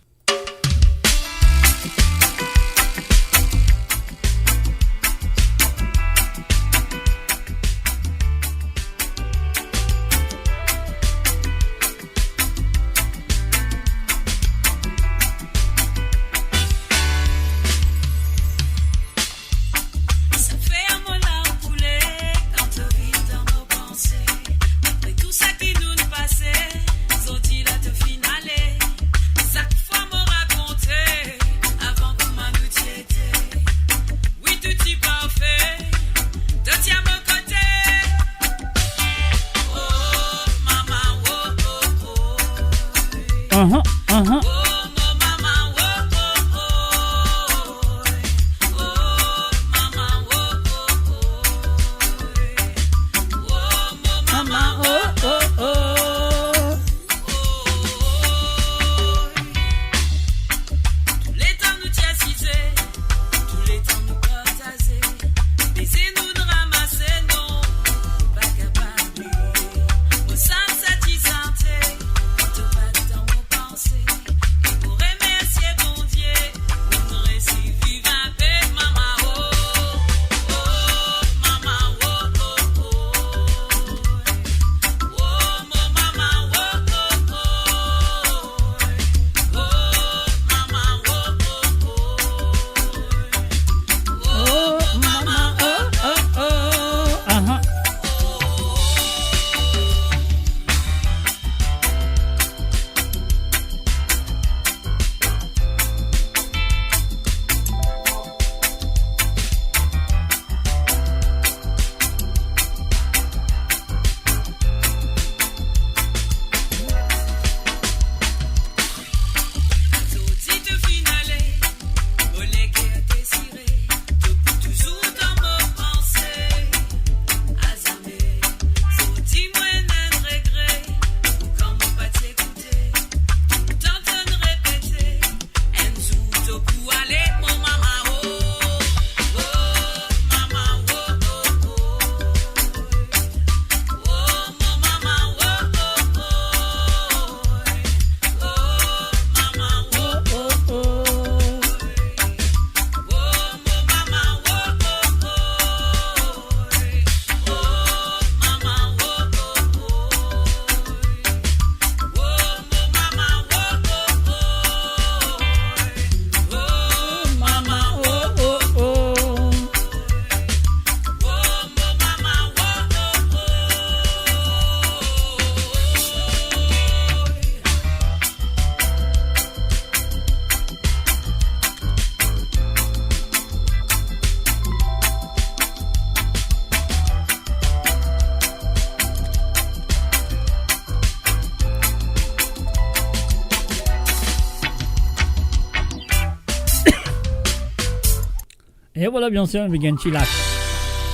Et voilà, bien sûr, on peut gagner un chilat.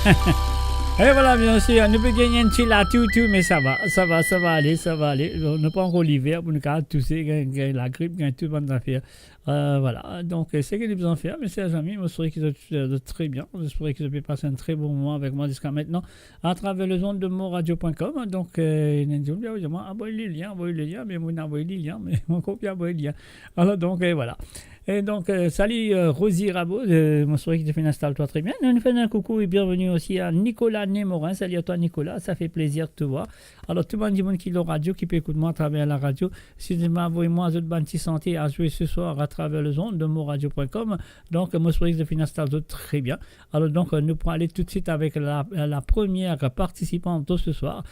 Et voilà, bien sûr, on peut gagner un chilat tout, mais ça va aller. On n'a pas encore l'hiver pour nous faire tousser, gagner la grippe, gagner tout bonne affaire. Voilà, donc c'est ce qu'ils ont fait, mes chers amis. Je souhaite qu'ils ont très bien. Je souhaite qu'ils aient passé un très bon moment avec moi jusqu'à maintenant à travers les ondes de moradio.com. Donc, ils ont dit, envoyez le lien, mais moi, envoyé le lien, mais mon copie a envoyé le lien. Alors, donc, voilà. Et donc, salut Rosie Rabot, mon souhait qui te fait installe-toi très bien. Nous faisons un coucou et bienvenue aussi à Nicolas Némorin. Salut à toi Nicolas, ça fait plaisir de te voir. Alors, tout le monde dit qui est radio, qui peut écouter moi à travers la radio. Si vous m'envoyez-moi un autre banti santé à jouer ce soir à travers les ondes de moradio.com. Donc, mon souhait qui te fait installe-toi très bien. Alors, donc, nous pourrons aller tout de suite avec la première participante de ce soir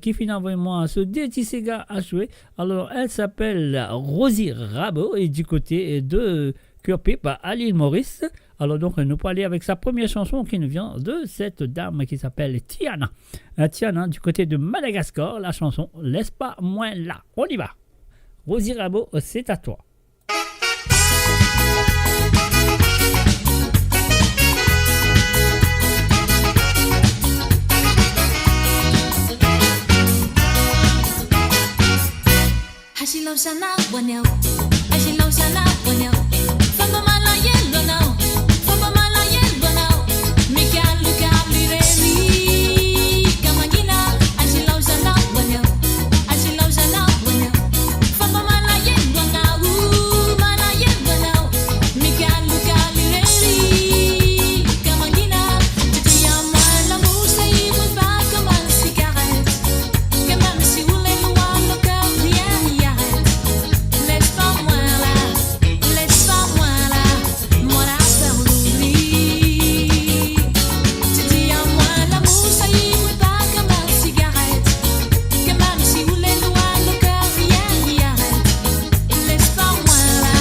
qui finit envoyer-moi ce DTCGA à jouer. Alors, elle s'appelle Rosie Rabot et du côté de Curpip à l'île Maurice. Alors donc nous pourrons aller avec sa première chanson qui nous vient de cette dame qui s'appelle Tiana. Tiana du côté de Madagascar, la chanson Laisse pas moins là. On y va. Rosie Rabot, c'est à toi. Hashilo sana wanyo, hashilo sana wanyo. Famba mala yelo now, famba mala yelo now. Mika luka lireri, kamangina. Hashilo sana wanyo, hashilo sana wanyo. Famba mala yelo now, mala yelo now. Mika luka lireri, kamangina. Titi ya mala musa ibu ba kaman cigarette. Kamam si ule luwa loka rien. Laisse pas moi là, moi la peur d'oubli. Tu dis à moi l'amour ça y est pas comme la cigarette. Que même si vous les loin le cœur rien n'y arrête. Laisse pas moi là,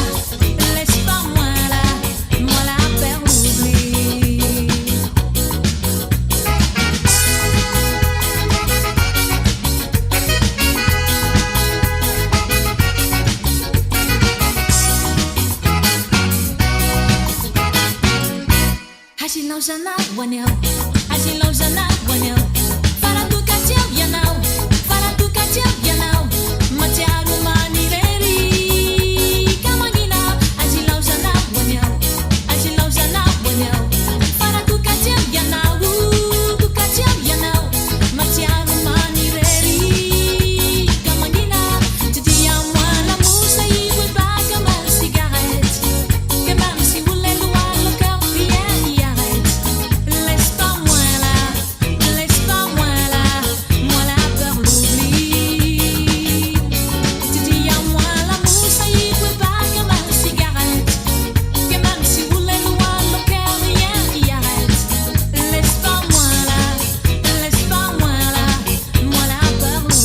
moi la peur d'oubli. Hashilo sana wanyo, hashilo sana wanyo. Fala tu kachia yanao, fala tu kachia yanao. Matiaru manireri, kamangina. Hashilo sana wanyo, hashilo sana wanyo. Fala tu kachia yanao, tu kachia yanao. Matiaru manireri, kamangina. Tu dis à moi l'amour ça y est pas comme la cigarette. Que même si vous les loin le cœur rien n'y arrête. Laisse pas moi là, moi la peur l'oubli. Tu dis à moi l'amour ça y est pas comme la cigarette. Que même si vous les loin le cœur rien n'y arrête. Laisse pas moi là, moi la peur l'oubli. Dis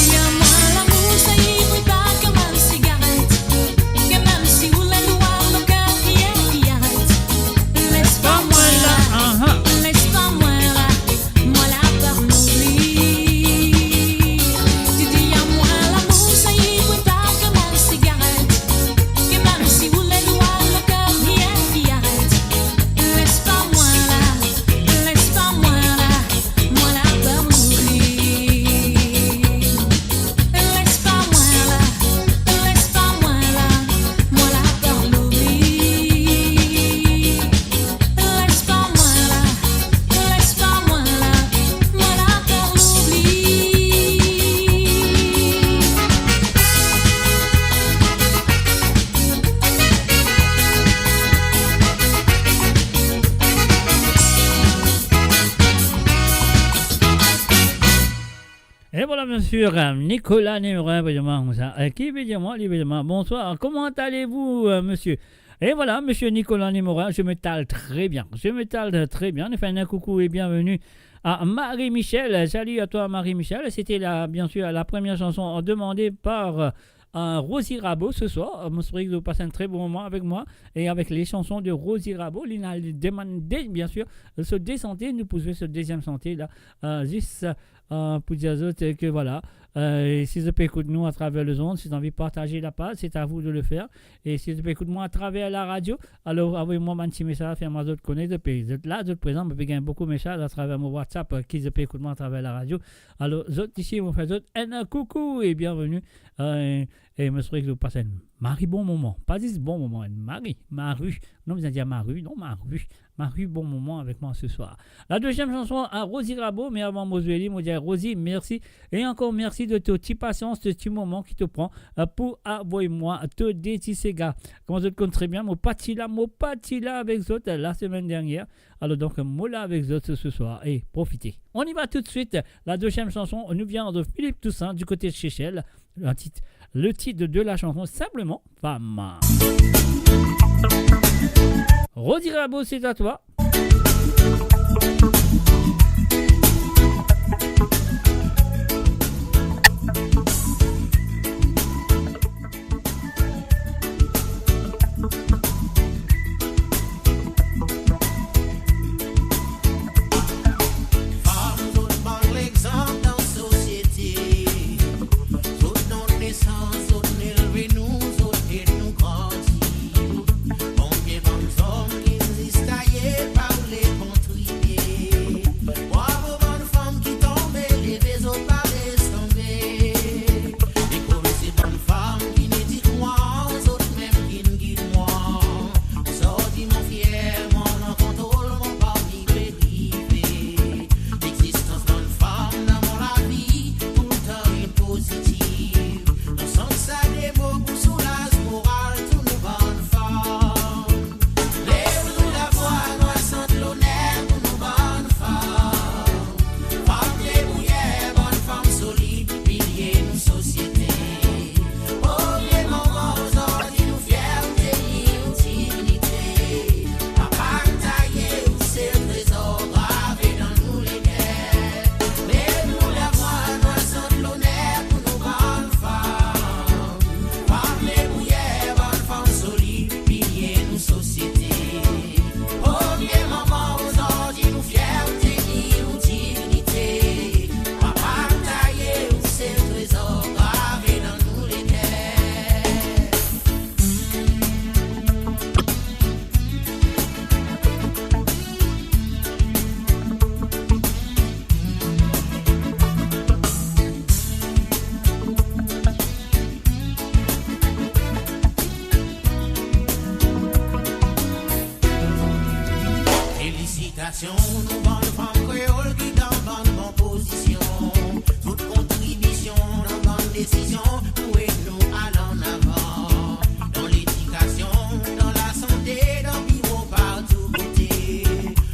à moi l'amour ça y est pas comme la cigarette. Que même si vous les loin le cœur rien n'y arrête. Laisse pas moi là, moi la peur l'oubli. Tu dis à moi l'amour ça y est pas comme la cigarette. Que même si vous les loin le cœur rien n'y arrête. Laisse pas moi là, moi la peur l'oubli. Laisse pas moi là, moi la peur l'oubli. Laisse pas moi là, moi la peur l'oubli. Et voilà, bien sûr, Nicolas Némorin, évidemment, qui évidemment, bonsoir, comment allez-vous, monsieur? Et voilà, monsieur Nicolas Némorin, je me tale très bien, Enfin, un coucou et bienvenue à Marie-Michel. Salut à toi Marie-Michel. C'était bien sûr la première chanson demandée par Rosie Rabot ce soir. Je souhaite que vous passez un très bon moment avec moi et avec les chansons de Rosie Rabot. Lina a demandé bien sûr se descendre. Nous pouvons ce deuxième santé là. Juste pour dire aux autres que voilà. Si vous pouvez écouter nous à travers le zone, si vous avez envie de partager la page, c'est à vous de le faire. Et si vous pouvez écouter moi à travers la radio, alors envoyez-moi un petit message, faites-moi d'autres connaître. Vous êtes là, d'autres présents, vous pouvez gagner beaucoup de messages à travers mon WhatsApp qui vous pouvez écouter moi à travers la radio. Alors, autres ici, vous faites un coucou et bienvenue. Et je me souhaite que vous passez un Marie bon moment. Pas dit bon moment, Marie. Non, vous allez dire Marie, non, Marie, bon moment avec moi ce soir. La deuxième chanson à Rosie Rabot, mais avant Mosueli, je dis Rosie, merci. Et encore merci de ta petite patience, de ce petit moment qui te prend pour envoyer moi te détisser gars. Comment je te compte très bien, mon parti là avec vous autres la semaine dernière. Alors donc, moi là avec vous autres ce soir. Et profitez. On y va tout de suite. La deuxième chanson nous vient de Philippe Toussaint du côté de Chechel. Le titre de la chanson, simplement Femme. Rosie Rabot, c'est à toi. Nous bonnes femmes créoles qui dans bonne position. Toute contribution dans bonne décision. Pour nous aller en avant. Dans l'éducation, dans la santé, dans le bureau, partout côté.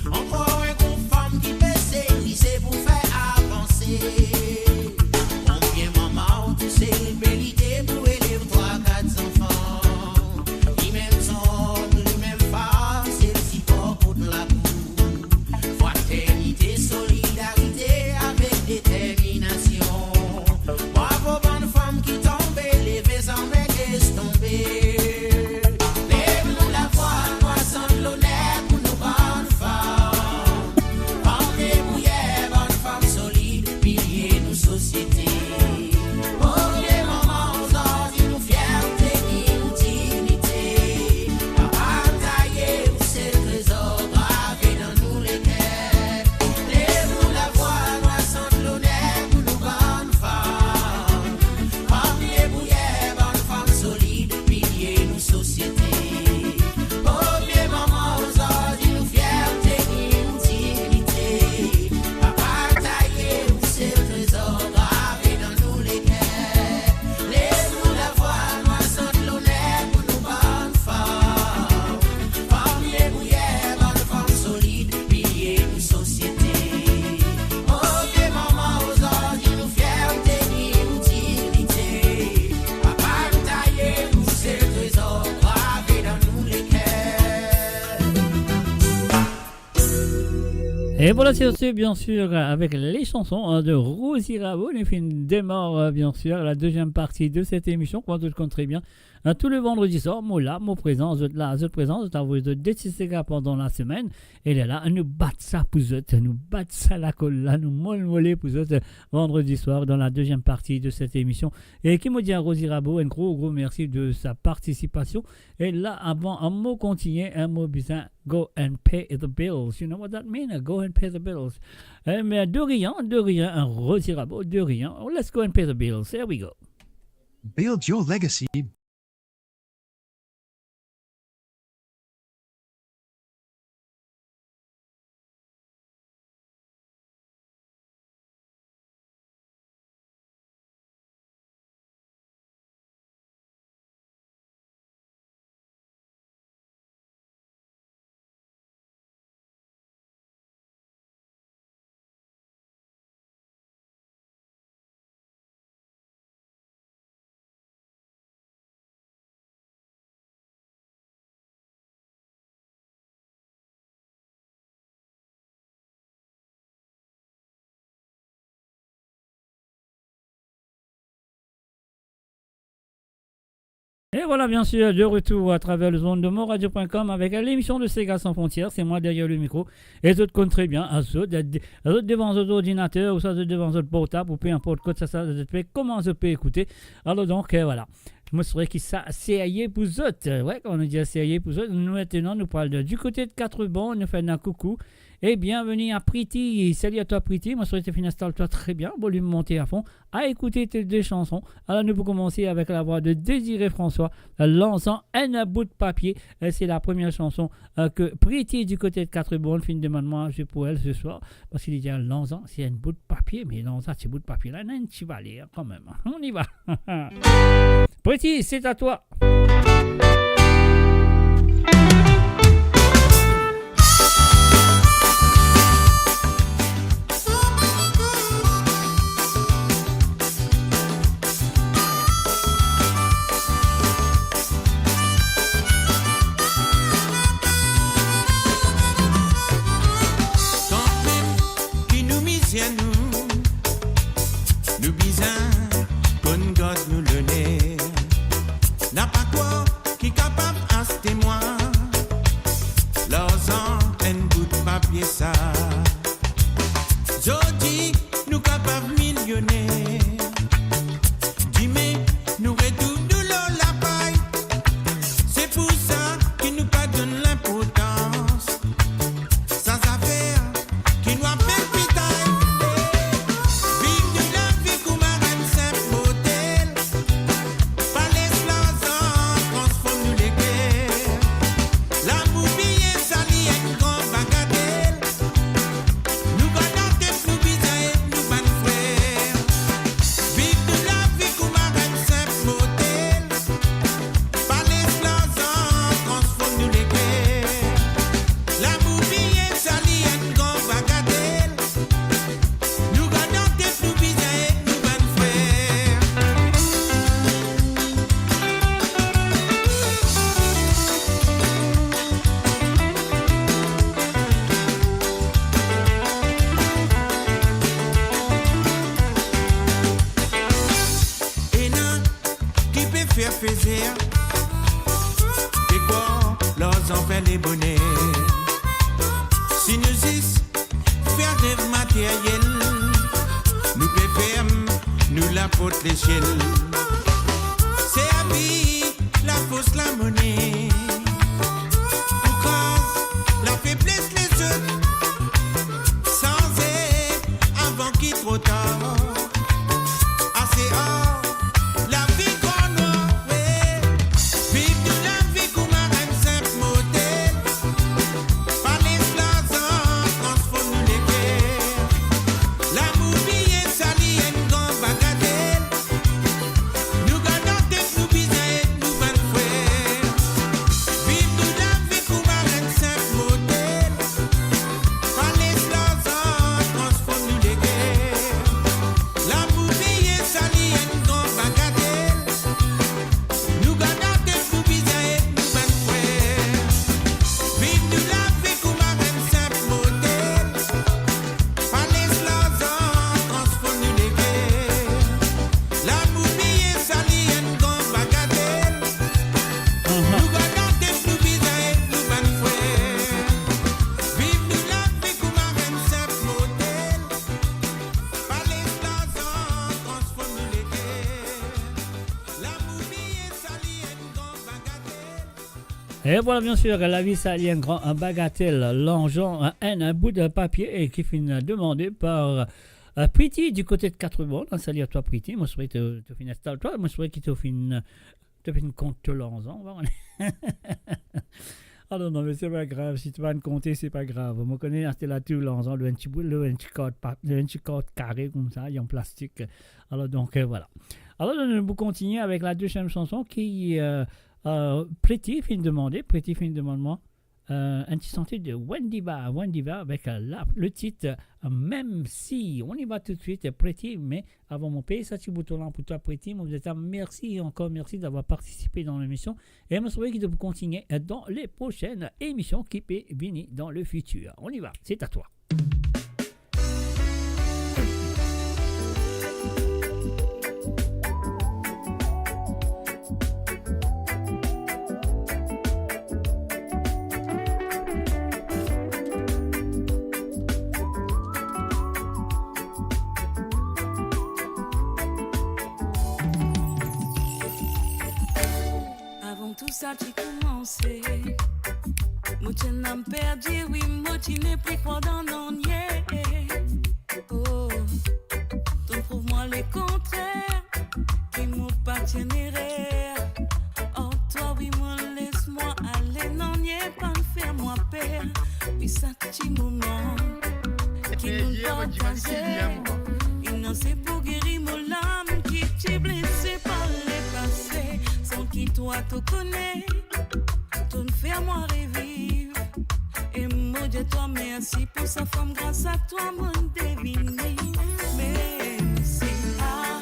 Encore un groupe de femmes qui peut c'est pour faire avancer. Combien maman, tu sais, bellité pour élever 3-4 enfants. Lui-même son, lui-même femme, c'est le support pour de la solidarité avec détermination. Bravo bonne femme qui Et voilà, c'est bien sûr avec les chansons de Rosie Rabo, les films démarre bien sûr la deuxième partie de cette émission, quand tout compte très bien. Tous les vendredis soirs, moi là, moi présent, je là, je présent, je vous de décider pendant la semaine. Et là, nous battons ça pour eux, nous battons ça la colle là, nous molles pour eux vendredi soir dans la deuxième partie de cette émission. Et qui me dit à Rosie Rabo, un gros merci de sa participation. Et là, avant un mot continuer, un mot bizarre, go and pay the bills. You know what that means? Go and pay the bills. Mais de rien, un Rosie Rabo, de rien. Let's go and pay the bills. Here we go. Build your legacy. Et voilà, bien sûr, de retour à travers le zone de moradio.com avec l'émission de Sega sans frontières. C'est moi derrière le micro. Et tout compte très bien. À ceux devant votre ordinateur ou ça devant votre portable ou peu importe quoi, comment je peux écouter. Alors donc, voilà. Je me souviens que ça, c'est pour eux. Ouais, quand on dit c'est pour eux. Nous, maintenant, nous parlons du côté de 4 bons. Nous faisons un coucou. Et bienvenue à Priti. Salut à toi, Priti. Moi, je souhaite que tu installes-toi très bien. Volume monté à fond. À écouter tes deux chansons. Alors, nous pouvons commencer avec la voix de Désiré François, lançant un bout de papier. C'est la première chanson que Priti, du côté de 4 bonnes, fin de moi, je pour elle ce soir. Parce qu'il dit lançant, c'est un bout de papier. Mais lançant, c'est un bout de papier là, non, tu vas aller quand même. On y va. Priti, c'est à toi. Nous bisons, qu'on God nous le nez. N'a pas quoi qui capable à ce témoin. L'argent, un bout de papier ça. Jodi, nous capables millionnaires. Dis-moi, nous retournons de l'eau la paille. C'est pour ça qu'il nous pas donne l'importance. Sans affaire, qui nous appelle. Et voilà, bien sûr, la vie, ça lie un bagatelle, l'argent, un bout de papier et qui finit demandé par Pretty du côté de 4 bords. Salut à toi, Pretty. Moi, je souhaite te finir toi. Moi, je souhaite qu'il te finisse compte l'argent. Ah non, mais c'est pas grave. Si tu vas me compter, c'est pas grave. Moi, je connais là tout l'argent, le petit code carré comme ça, il est en plastique. Alors, donc, voilà. Alors, nous allons continuer avec la deuxième chanson qui Pretty fin demande-moi un petit sentier de Wendiva avec le titre Même si. On y va tout de suite, Pretty, mais avant mon pays, ça, petit bouton là pour toi, Pretty. Vous êtes merci d'avoir participé dans l'émission. Et je me souviens que vous continuer dans les prochaines émissions qui peuvent venir dans le futur. On y va, c'est à toi. Tout ça j'ai commencé. Moi tu n'as perdu, oui, moi tu n'es plus quoi dans l'onier. Oh, donc prouve-moi le contraire, qui m'appartiendrait. Oh, toi, oui, moi laisse-moi aller, non, n'y pas me faire moi peur. Oui, ça petit moment qui nous partageait. Il n'en sait pour guérir mon âme qui t'est blessé par le passé. Sans qui toi te connais, tu me fais moi revivre. Et moi de toi merci pour sa femme, grâce à toi mon deviné. Mais c'est à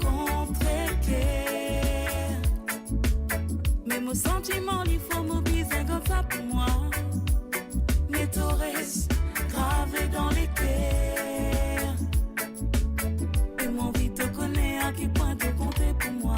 contre-cœur. Mais mon sentiment, il faut mobiliser comme ça pour moi. Mais tu restes gravé dans les cœurs. Et mon vie te connaît, à qui point te compter pour moi.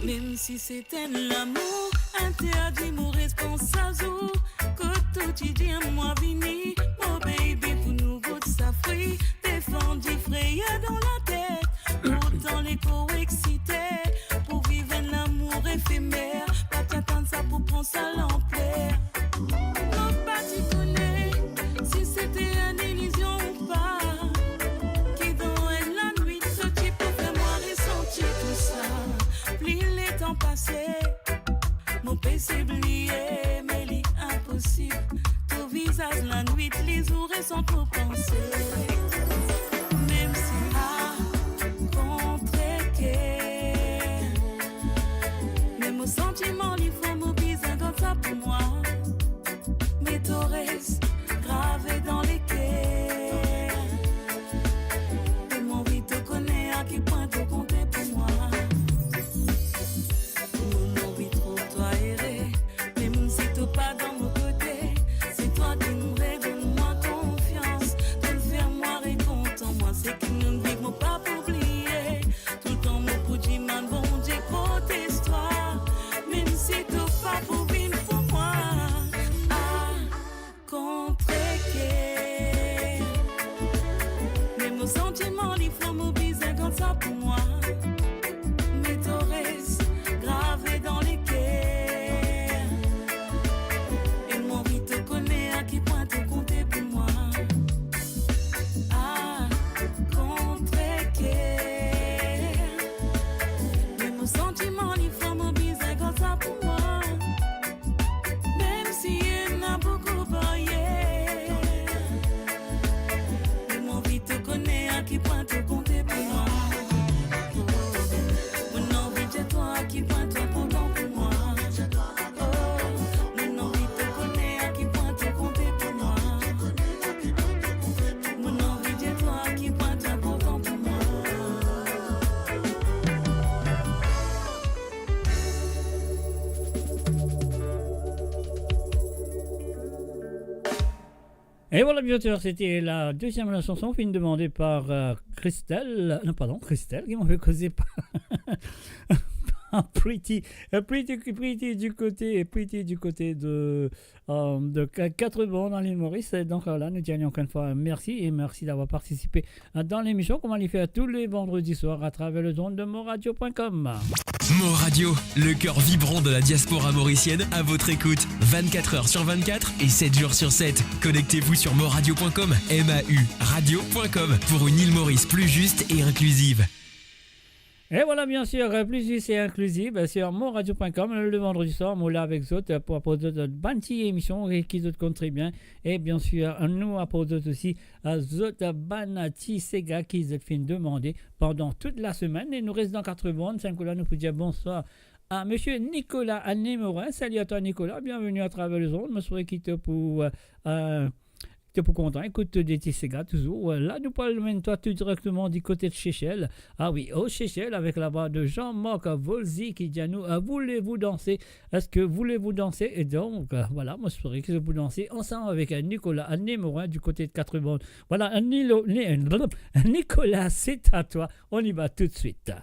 Même si c'était l'amour, interdit mon responsable. Que tout tu dis à moi vini, mon baby pour nous goûter sa fruit. Défendu frayé dans la tête, autant les co-excités. Pour vivre un amour éphémère, pas t'attendre ça pour prendre sa l'ampleur. Non pas tu connais, si c'était une illusion ou pas. Qui dans la nuit, ce type fait moi ressentir tout ça. Plie les temps passés, mon PC oublié, mais l'est impossible. Ton visage la nuit, les jours sont pour penser. Même si à contre-cœur, même au sentiment, il faut mobiliser comme ça pour moi. Mais tu restes gravé dans les cœurs. Et mon vie te connaît, à qui point te compter pour moi. Mon envie trop toi errer, même si tu pas dans mon côté. C'est toi qui nous donne-moi confiance, de me faire moi et content. Moi c'est qui nous vivons pas pour oublier. Tout le temps mon coup du man, bon Dieu, côté histoire. Même si tu pas pour vivre pour moi. À contre-cœur, même nos sentiments, il faut mobiliser comme ça pour moi. Mais tu restes gravé dans les cœurs. Et mon vie te connaît, à qui point te compter pour moi. À contre-cœur, même nos sentiments, il faut mobiliser comme ça pour moi. Même si il n'a beaucoup baillé. Et mon vie te connaît, à qui point te compter pour moi. Mon envie de toi, à qui point te content pour moi. Mon envie te connaît, à qui point te compter pour moi. Mon envie de toi, à qui point te content pour moi. Et voilà, bien sûr, c'était la deuxième chanson, film demandée par Christelle. Non, pardon, Christelle, qui m'en fait causer par Pretty du côté de 4 bandes dans l'île Maurice. Donc là, nous disons encore une fois merci et merci d'avoir participé dans l'émission. Comme on le fait tous les vendredis soirs à travers le zone de moradio.com. Mot Radio, le cœur vibrant de la diaspora mauricienne à votre écoute. 24 heures sur 24 et 7 jours sur 7. Connectez-vous sur moradio.com, MAU radio.com pour une île Maurice plus juste et inclusive. Et voilà, bien sûr, plus juste et inclusive sur moradio.com le vendredi soir, moi là avec Zot pour apporter de bonnes émissions qui vous comptent très bien. Et bien sûr, nous apportons aussi Zot Banati Sega qui vous fait demander pendant toute la semaine. Et nous restons dans 80. 5 là, nous pouvons dire bonsoir à monsieur Nicolas Annemorin. Salut à toi, Nicolas. Bienvenue à travers le zone. Je serai quitté pour. T'es pas content, écoute des Sega toujours. Là, nous parlons maintenant tout directement du côté de Seychelles. Ah oui, au Seychelles, avec la voix de Jean-Marc Volzy qui dit à nous voulez-vous danser? Est-ce que voulez-vous danser? Et donc, voilà, moi je ferai que vous danser ensemble avec Nicolas Annemorin du côté de 80. Voilà, Nicolas, c'est à toi. On y va tout de suite.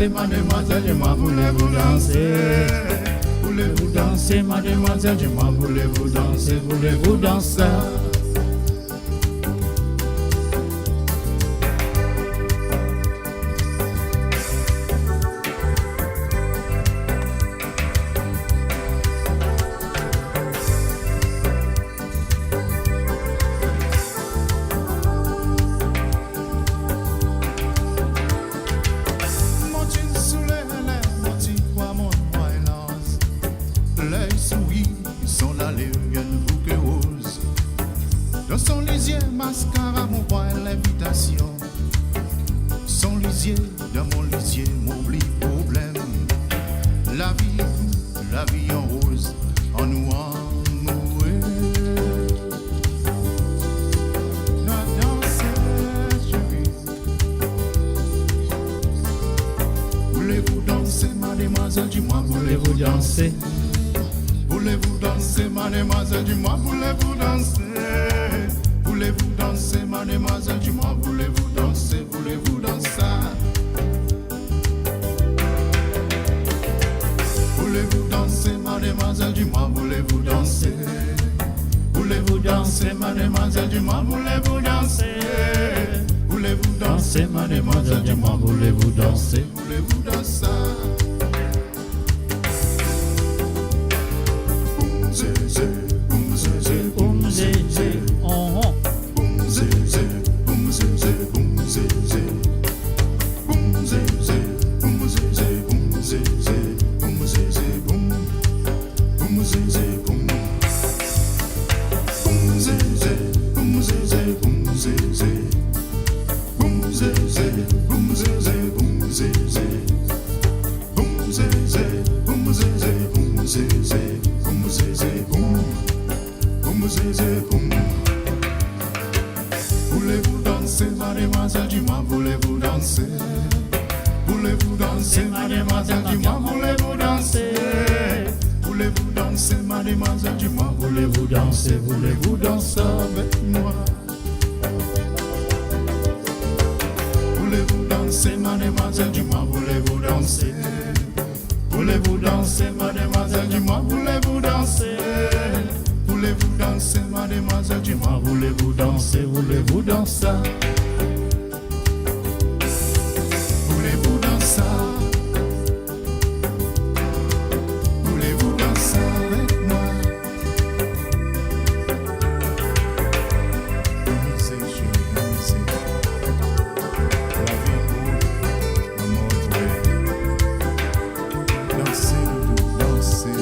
Mademoiselle, dis-moi, voulez-vous danser? Voulez-vous danser, mademoiselle, dis-moi, voulez-vous danser? Voulez-vous danser? Voulez-vous danser, mademoiselle, dis-moi, voulez-vous danser avec moi? Voulez-vous danser, mademoiselle, dis-moi, voulez-vous danser? Voulez-vous danser, mademoiselle, dis-moi, voulez-vous danser? Voulez-vous danser, mademoiselle, dis-moi, voulez-vous danser, voulez-vous danser? Voulez-vous danser? Voulez-vous danser avec moi? Dansez, chérie, dansez. La vie pour l'amour vrai. Dansez, dansez.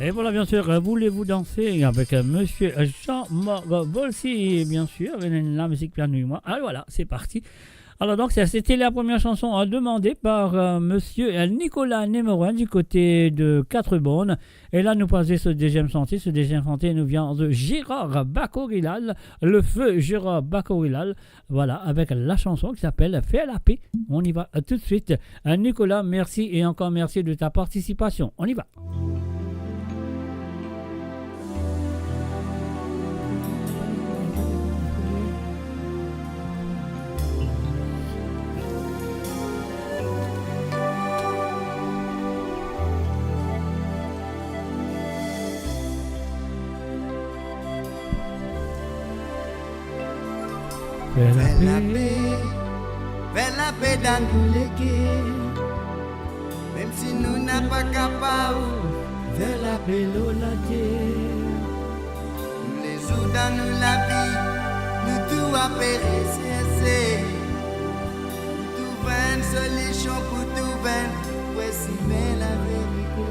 Et voilà, bien sûr, voulez-vous danser avec monsieur Jean Bolsi, bien sûr, la musique piano et moi. Alors voilà, c'est parti. Alors donc, c'était la première chanson demandée par monsieur Nicolas Némeroin du côté de Quatre-Bornes. Et là, nous passons ce deuxième chantier. Ce deuxième chantier nous vient de Gérard Bacorilal, le feu Gérard Bacorilal. Voilà, avec la chanson qui s'appelle Fais la paix. On y va tout de suite. Nicolas, merci et encore merci de ta participation. On y va. Fais la paix dans nous les quais. Même si nous n'avons pas capable, fais la paix la terre. Nous les jours dans nous la vie, nous tout à périr, tout vain, solution pour tout vain, voici mais la vérité.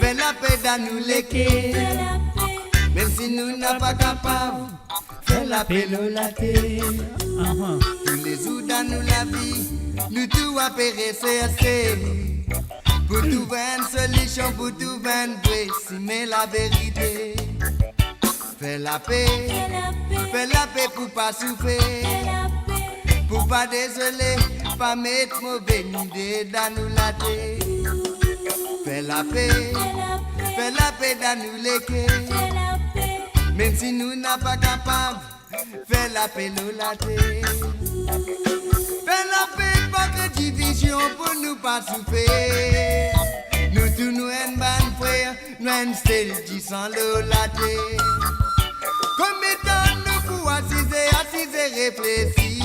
Fais la paix dans nous les quais. Même si nous n'avons pas capable, fais la paix la terre. Tous les jours dans nous la vie, nous tout à périr, pour tout une solution, pour tout voici mais la vérité. Fais la paix pour pas souffrir, pour pas désoler, pas mettre mauvaise idée dans nous la terre. Fais la paix dans nous les quais. Même si nous n'avons pas capable, fais la paix la terre. Fais la paix, pas que division pour nous pas souffrir. Nous tous nous en bonne frère, nous en style qui sans l'eau la terre. Comme étant nous pour assiser, réfléchir.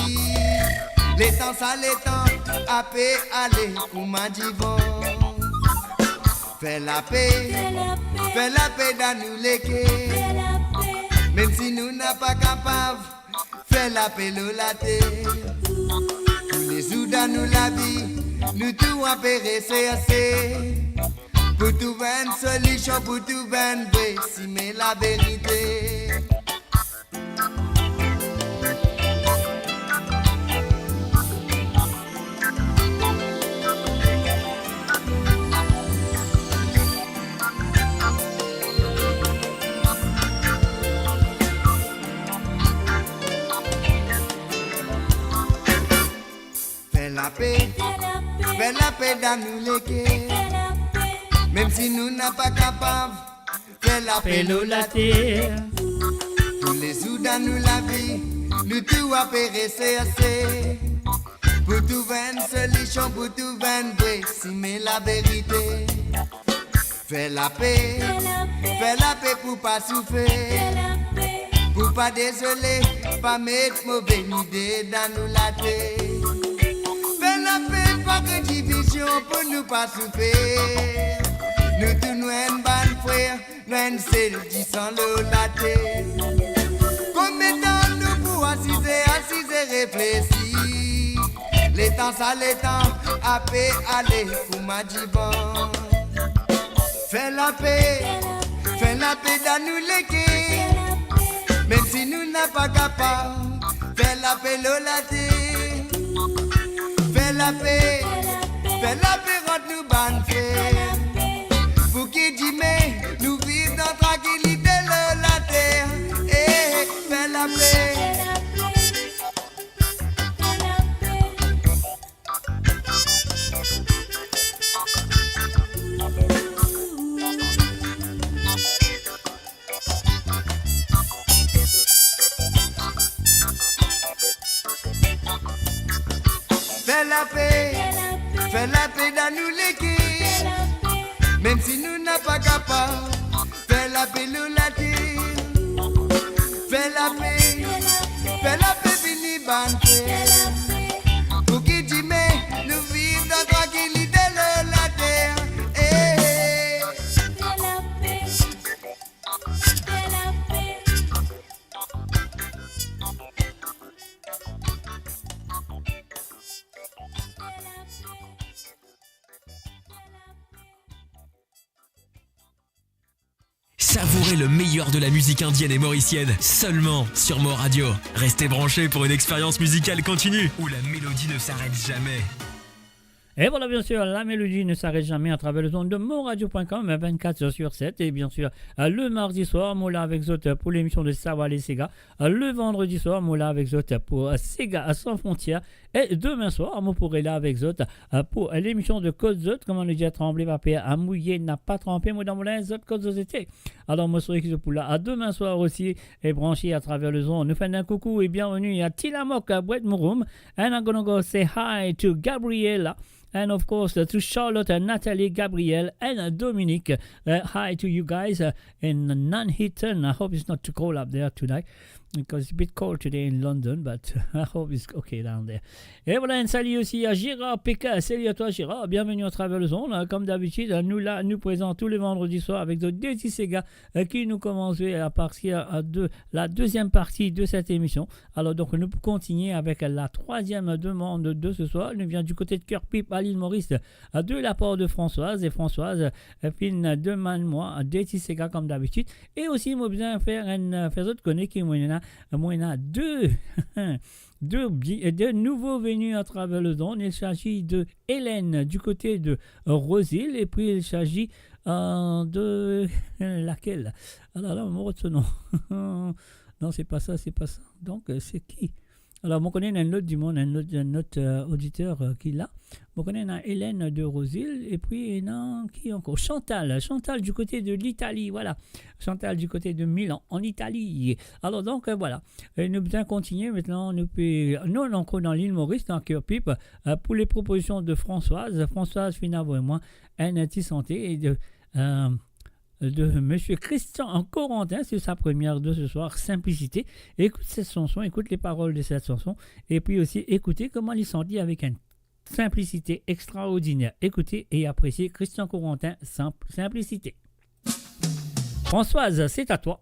Les temps ça les temps, à paix aller, pour ma divan. Fais la paix dans nous les quais. Même si nous n'avons pas capable, fais la paix la terre. Tous les jours dans nous la vie, nous tout à périr, pour tout une solution, pour tout voici mais la vérité. Fais la paix dans nous les quais. Même si nous n'avons pas capable, fais la paix la terre. Tous les jours dans nous la vie, nous tout à périr, pour tout une solution, pour tout voici mais la vérité. Fais la paix pour pas souffrir, pour pas désoler, pas mettre mauvaise idée dans nous la terre. Fais la paix, pas que division pour nous pas souffrir. Nous tous nous en bonne frère, nous en celle qui sans l'eau la terre. Comme étant nous réfléchis. Les temps ça les temps, à paix aller pour ma divan. Fais la paix dans nous les quais. Même si nous n'a pas capable, fais la paix l'olaté. Fais la paix, rentre nous ban fait. Pour qui dit mais, nous vivons dans tranquillité la terre. Eh, fais la paix. Fais la paix dans nous les quais. Même si nous n'a pas capable, fais la paix nous la terre. Fais la paix fini banque. Pour qui dit mais, nous vivons dans tranquillité la terre. Eh. Savourez le meilleur de la musique indienne et mauricienne seulement sur Mo Radio. Restez branchés pour une expérience musicale continue où la mélodie ne s'arrête jamais. Et voilà, bien sûr, la mélodie ne s'arrête jamais à travers le son de moradio.com 24h/7. Et bien sûr, le mardi soir, Mola avec Zot pour l'émission de Savoir les Sega. Le vendredi soir, Mola avec Zot pour Sega sans frontières. Et demain soir, moi pourrai là avec Zot pour l'émission de Code Zot. Comme on a dit, à trembler, papier, à mouiller, n'a pas trempé. Moi, dans mon linge, Zot, Code Zot était. Alors, moi, sur l'équipe pour là, à demain soir aussi, et branché à travers le son. Nous faisons un coucou et bienvenue à Tilamok à Bouet Mouroum. And I'm gonna go say hi to Gabriela. And of course, to Charlotte and Natalie, Gabrielle, and Dominique. Hi to you guys in Nuneaton. I hope it's not too cold up there tonight, because it's a bit cold today in London, but I hope it's okay down there. Et voilà, un salut aussi à Gérard Pékin. Salut à toi, Gérard. Bienvenue à travers le son. Comme d'habitude, nous présentons tous les vendredis soirs avec The Daisy Sega qui nous commence à partir de la deuxième partie de cette émission. Alors, donc, nous continuons avec la troisième demande de ce soir. Elle nous vient du côté de Cœur-Pipe à l'île Maurice, de la part de Françoise. Et Françoise, fin demande-moi Daisy Sega comme d'habitude. Et aussi, moi, besoin de faire autre connaître qui moi, deux nouveaux venus à travers le don. Il s'agit de Hélène du côté de Rosil et puis il s'agit de laquelle? Alors là, on me retient ce nom. Non, c'est pas ça. Donc, c'est qui? Alors, on connaît un autre du monde, un autre auditeur qui l'a. On connaît Hélène de Rosil et puis qui encore? Chantal du côté de l'Italie, voilà. Chantal du côté de Milan, en Italie. Alors donc, voilà. Et nous allons continuer maintenant. Nous, encore dans l'île Maurice, dans Cœur-Pipe, pour les propositions de Françoise. Françoise Finavo et moi, un petit santé et de M. Christian Corentin, c'est sa première de ce soir, Simplicité. Écoute cette chanson, écoute les paroles de cette chanson, et puis aussi écoutez comment il s'en dit avec une simplicité extraordinaire. Écoutez et appréciez Christian Corentin, Simplicité. Françoise, c'est à toi.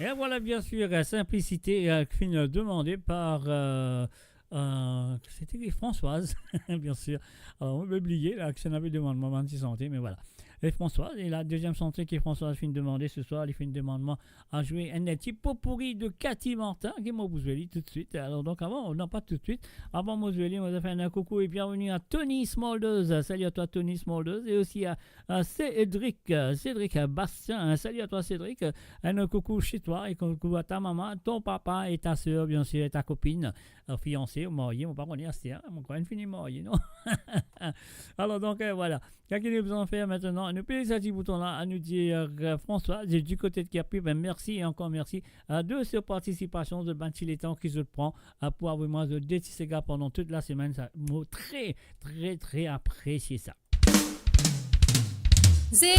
Et voilà, bien sûr, simplicité fine demandée par c'était Françoise, bien sûr. Alors, on va oublier là, que ça n'avait demandé moment de santé, mais voilà. Et Françoise, et la deuxième santé qui est Françoise fin demandée ce soir, il fait une demandement à jouer un petit pot pourri de Cathy Martin, qui m'a besoin tout de suite. Alors, donc, avant, non, pas tout de suite. Avant, moi, je vais faire un coucou et bienvenue à Tony Smoldeuse. Salut à toi, Tony Smoldeuse. Et aussi à Cédric Bastien. Salut à toi, Cédric. Un coucou chez toi et coucou à ta maman, ton papa et ta soeur, bien sûr, et ta copine, fiancée ou mariée. On va pas connaître, c'est mon coin fini marié, non? Alors, donc, voilà. Qu'est-ce qu'il nous en faire maintenant? Nous payons ce petit bouton-là à nous dire François, du côté de Capi, ben merci et encore merci de cette participation de Bantiletan qui se prend pour vraiment de détisser pendant toute la semaine. Ça m'a très, très, très apprécié ça. Hey!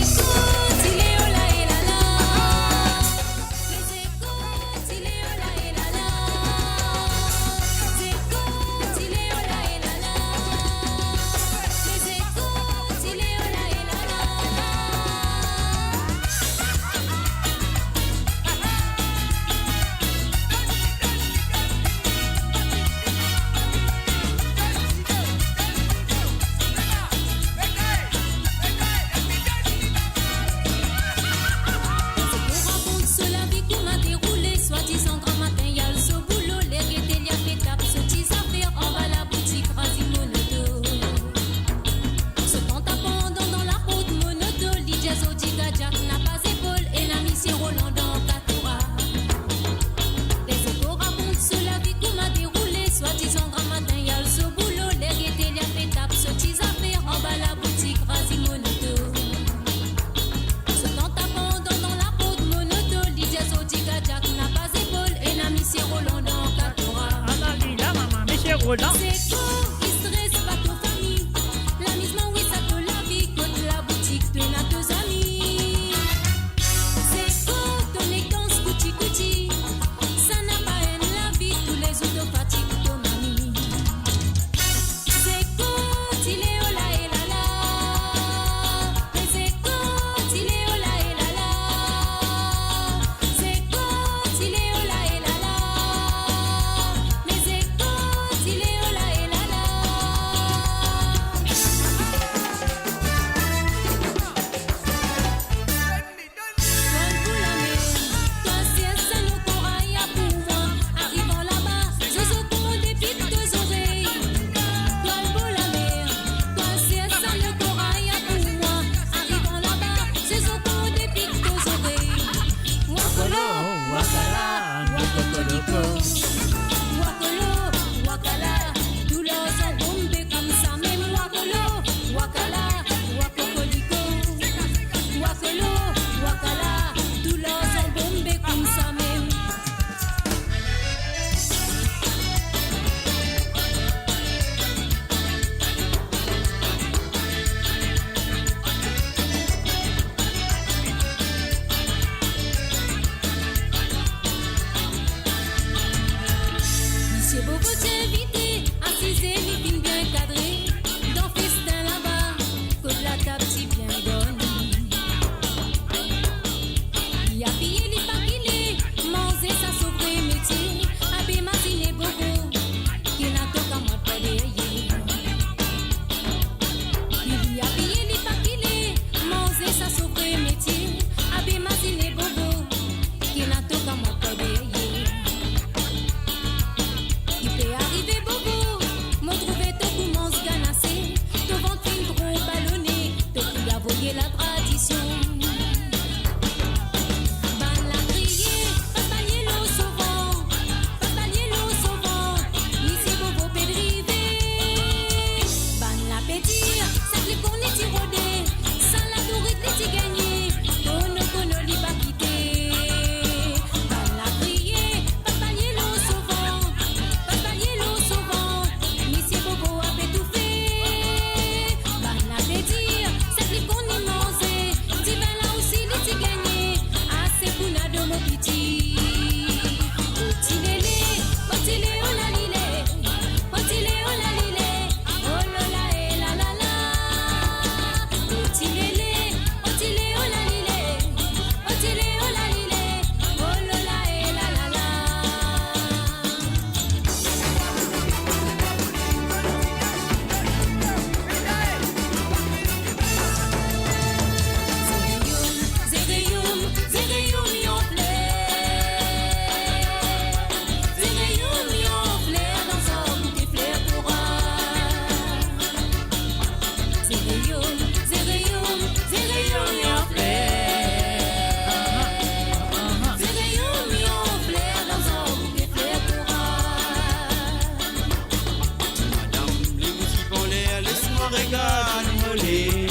regarde mollet.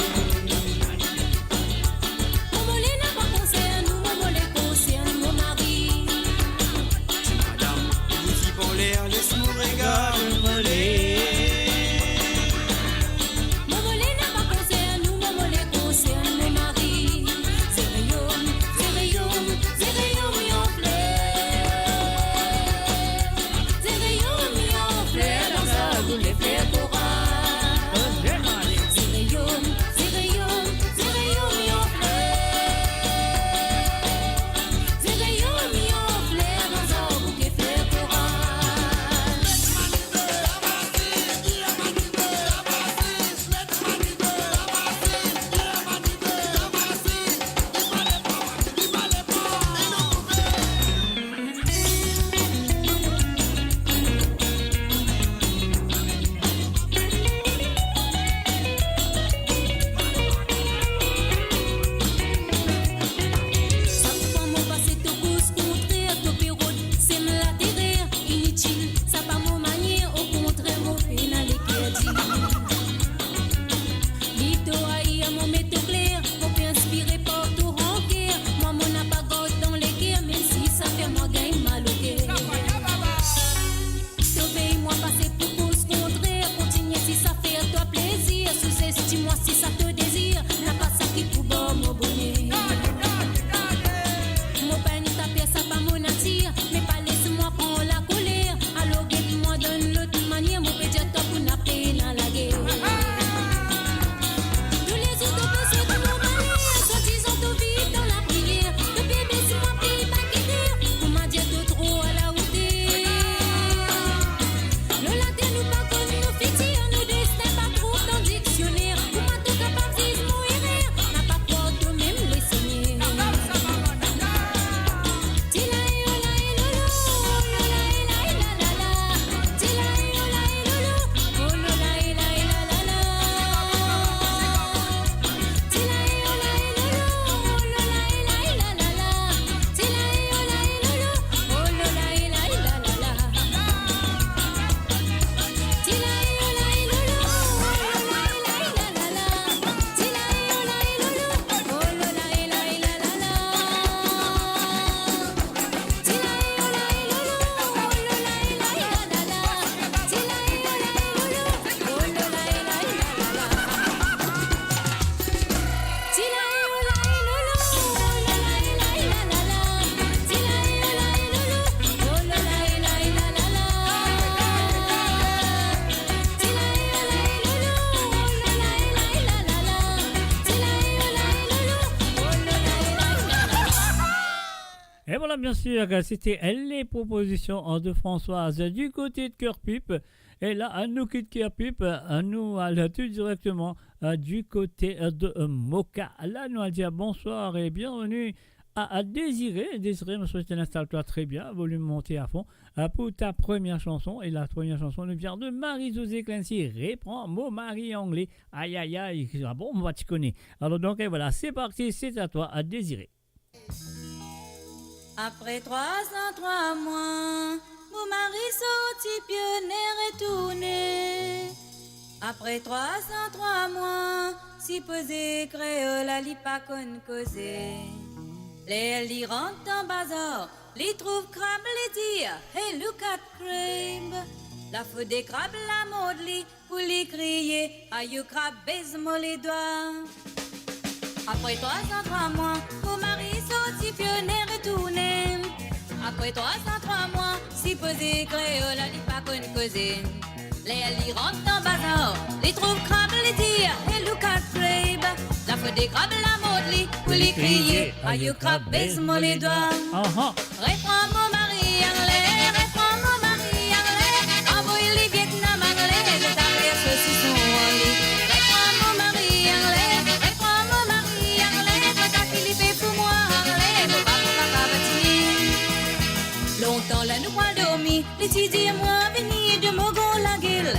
Mon mollet n'a pas concerne nous, mon mollet concerne mon mari. Madame, vous y bon l'air, laisse-moi regarder mollet. Mon mollet n'a pas concerne nous, mon mollet concerne mon mari. C'est rayons, mi en fleurs. C'est rayons, mi en fleurs, dans sa boule les fleurs courant. C'est rayons, mi en fleurs. C'est rayons, mi en fleurs, dans sa bouquet fleurs courant. Chaque fois mon passé te cause contraire, te pérode, c'est me la terreur, inutile, ça pas mon manière, au contraire, mon pénal est crédit. Lito aïe à mon métaux clair, faut bien inspirer par tout ranquer. Moi, mon apagode dans les guerres, même si ça fait moi gagne mal au cœur. Surveille-moi passer pour cause contraire, continue si ça fait à toi plaisir, sous-estime-moi si ça te désire, n'a pas ça qui pour bon mon bonnet. Mon pain ta pièce, ça pas mon attire, mais pas laisse-moi prendre la colère. Alors guette-moi donne l'autre manière, mon pédia top ou n'a peine à la guerre. Tous les autres pensées de mon manière, soi-disant tout vite dans la prière. Le bébé c'est moi pays pas quitter, pour m'a dit de trop à la hauteur. Le latin nous pas connu, nous fétire, nous destin pas trop dans le dictionnaire. Pour m'a tout capable de mon erreur, n'a pas peur de même les saigner. Et voilà, bien sûr, c'était les propositions de Françoise du côté de Cœur Pipe. Et là, à nous quitte Cœur Pipe, à nous allons tout directement du côté de Moka. Là, nous allons dire bonsoir et bienvenue à Désiré. Désiré, me souhaite installe-toi très bien, volume monté à fond, pour ta première chanson. Et la première chanson nous vient de Marie-Josée Clancy. Reprends mon mari anglais. Aïe, aïe, aïe. Ah bon, moi, tu connais. Alors, donc, et voilà, c'est parti, c'est à toi, à Désiré. Après 3 ans, 3 mois, mon mari sorti pionnier et tourné. Après 3 ans, 3 mois, si posé créole, la li pas conne causer. Les li rentrent en bazar, li trouve crabe, li dire, hey look at crabe. La faute des crabes, la mode li, pour li crier, aïe crabe, baise-moi les doigts. Après 3 ans, 3 mois, mon mari sorti pionnier et tourné. Après 3 ans, 3 mois, si posé créole, la li pas conne causer. Les li rentrent en bazar, les trouve crabe, les dire, hey look at crabe. La faute des crabes, la mode li, pour les crier, aïe crabe, baise-moi les doigts. Reprends mon mari anglais, reprends mon mari anglais. Envoie les Vietnam anglais, je t'arrive saucisson en lit. Reprends mon mari anglais, reprends mon mari anglais. Toi t'as Philippe pour moi anglais, mon papa va bâtir. Longtemps là nous pas dormi, les tidis et moi venir de Mogon la gueule.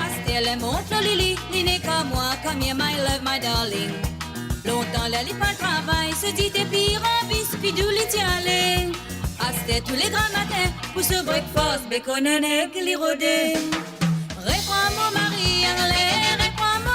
Astelle montre Lily, li n'est qu'à moi, come here my love my darling. Longtemps là li pas travail, se dit et puis remplis, puis d'où li tient les. Astelle tous les grands matins, pour ce breakfast, bacon and egg li rodé. Reprends mon mari anglais, reprends mon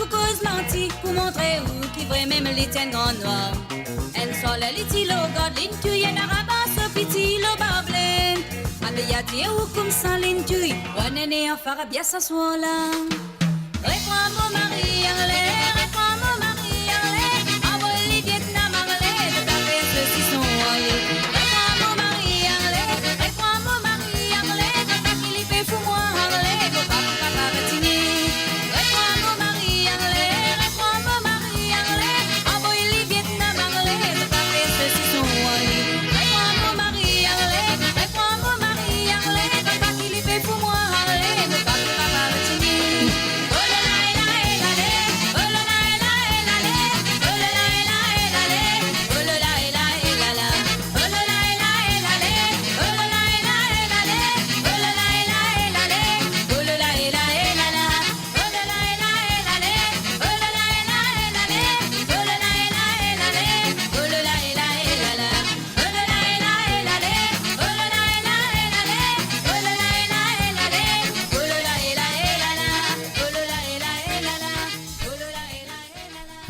pour cause menti, pour montrer où qui vrai même les tiennes grand noir. En sol les tilo god l'intuye n'araba so piti lo bable. Abeyati ou comme ça l'intuye, wanene en fara bien s'asseoir là. Réclame mon mari arlé, réclame mon mari arlé, envoie les Vietnam arlé, de ta fête ceci sont royaux. Réclame mon mari arlé, réclame mon mari arlé, de ta qu'il y fait fou moi arlé, faut pas pour papa patiner. Réclame mon mari arlé, réclame mon mari arlé, envoie les Vietnam arlé, de ta fête ceci sont royaux. Réclame mon mari arlé, réclame mon mari arlé, de ta qu'il y fait fou moi arlé, faut pas pour papa patiner.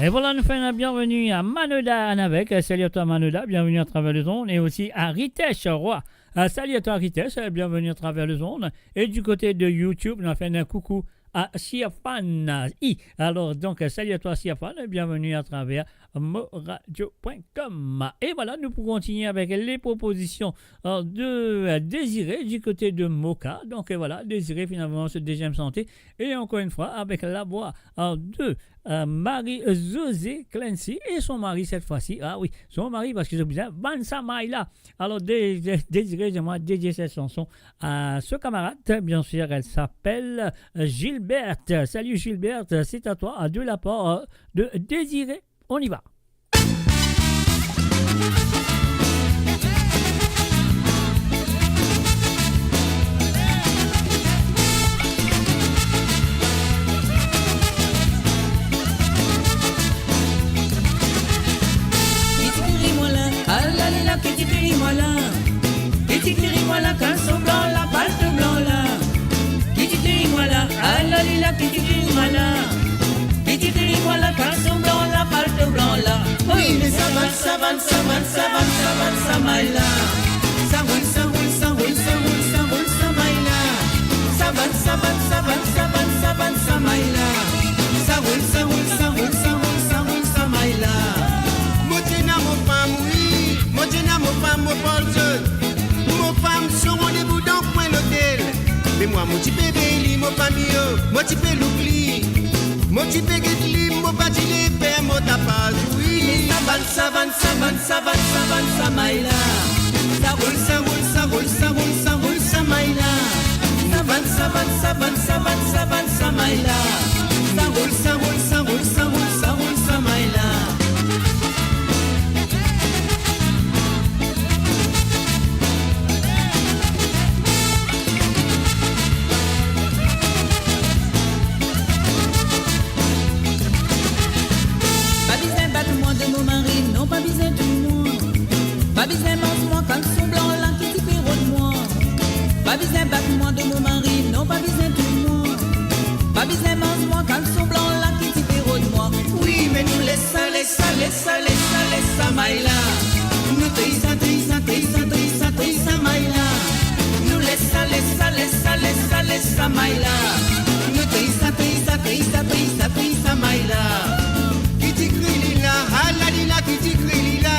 Et voilà, nous faisons la bienvenue à Manoda Anavek. Salut à toi Manoda, bienvenue à travers les ondes. Et aussi à Ritesh Roy. Salut à toi Ritesh, bienvenue à travers les ondes. Et du côté de YouTube, nous faisons un coucou à Siafan I. Alors donc, salut à toi Siafan, bienvenue à travers moradio.com. Et voilà, nous pourrons continuer avec les propositions de Désiré du côté de Moka. Donc voilà, Désiré finalement ce deuxième santé. Et encore une fois, avec la voix de Marie-Josée Clancy et son mari cette fois-ci. Ah oui, son mari parce que j'ai besoin Vanessa Maïla. Alors Désiré, j'aimerais dédier cette chanson à ce camarade. Bien sûr, elle s'appelle Gilberte. Salut Gilberte, c'est à toi, de la part de Désiré. On y va. Moi la canson blanc, la palte blanc là. Moi la, alalila, moi la. Moi la canson blanc, la palte blanc là. Oui, mais ça va, ça va, ça va, ça va, ça va, ça va là. Ça roule, ça roule, ça roule, ça roule, ça roule, ça va là. Ça va, ça va, ça va, ça va, ça va, ça va là. Ça roule, ça roule, ça roule, ça roule, ça roule, ça va là. Motina mon femme, oui, Motina mon femme, mon polson. Femme sont rendez-vous dans le coin l'hôtel. Mais moi, mon petit bébé, mon famille, mon petit peu l'oubli. Mon petit peu guetli, mon bâti les pères, mon tapage, oui. Ça va, ça va, ça va, ça va, ça maïla. Ça roule, ça roule, ça roule, ça roule, ça roule, ça maïla. Ça va, ça va, ça va, ça va, ça va, ça maïla. Ça roule, ça roule, ça roule, ça roule, ça roule, ça maïla. Pas besoin mange-moi quand son blanc là qui t'y fait de moi. Pas besoin battre-moi de mon mari, non pas besoin de moi. Pas besoin mange-moi quand son blanc là qui t'y fait de moi. Oui, mais nous laisse ça, laisse ça, laisse ça, laisse ça, laisse ça, maïla. Nous trisa, trisa, trisa, trisa, trisa, maïla. Nous laisse ça, laisse ça, laisse ça, laisse ça, laisse ça, maïla. Nous trisa, trisa, trisa, trisa, trisa, maïla. Qui t'écrit lila, halalila, qui t'écrit lila.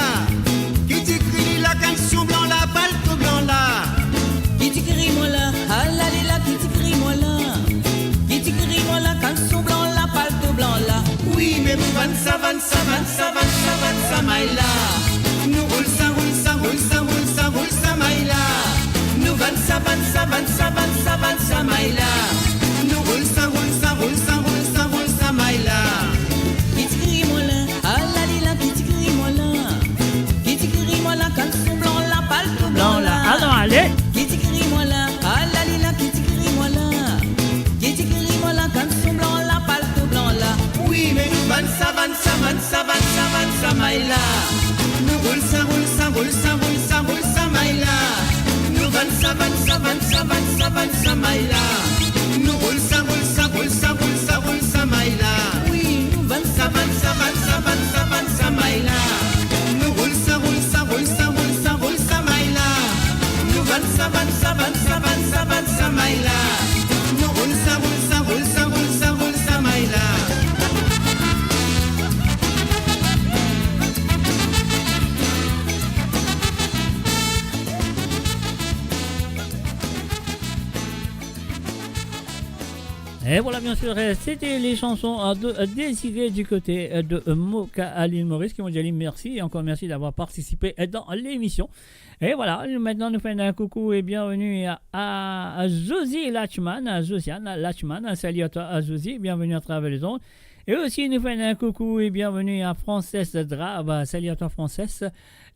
La canson blanc, la palte blanc là. Qui t'écrit moi là, alalila, qui t'écrit moi là. Qui t'écrit moi là, canson blanc, la palte blanc là. Oui, mais vous van ça, van ça, van ça, van ça, van ça, maïla. Nous roule ça, roule ça, roule ça, roule ça, roule ça, maïla. Nous van ça, van ça, van ça, van ça, van ça, maïla. Nous roule ça, roule ça, roule ça, roule ça, roule ça, maïla. Qui t'écrit moi là, alalila, qui t'écrit moi là. La canson blanc, la palte blanc là. Alors allez. Qui t'écrit moi là, alalila, qui t'écrit moi là. Qui t'écrit moi la canson blanc, la palte blanc là. Oui, mais nous van ça, van ça, van ça, van ça, van ça, maïla. Nous roule ça, roule ça, roule ça, roule ça, roule ça, maïla. Nous van ça, van ça, van ça, van ça, van ça, maïla. Nous roule ça, roule ça, roule ça, roule ça, roule ça, maïla. Oui, Et voilà, bien sûr, c'était les chansons de Désiré du côté de Moka à l'île Maurice qui m'ont dit merci et encore merci d'avoir participé dans l'émission. Et voilà, maintenant nous faisons un coucou et bienvenue à Josie Lachman, Josiane Lachman. Salut à toi, Josie, bienvenue à travers les ondes. Et aussi nous faisons un coucou et bienvenue à Frances Drab. Salut à toi, Frances.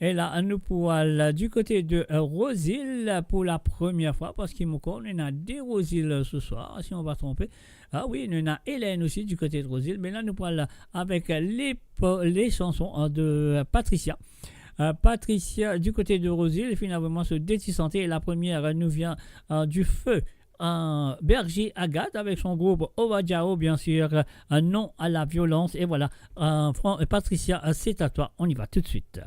Et là, nous pour du côté de Rosil pour la première fois parce qu'il me connaît, on a des Rosil ce soir, si on va tromper. Ah oui, on a Hélène aussi du côté de Rosil. Mais là, nous parlons avec les chansons de Patricia. Patricia du côté de Rosil, finalement se détissanter. Et la première nous vient du feu. Berger Agathe avec son groupe Ovadiao, bien sûr, non à la violence. Et voilà, Patricia, c'est à toi. On y va tout de suite.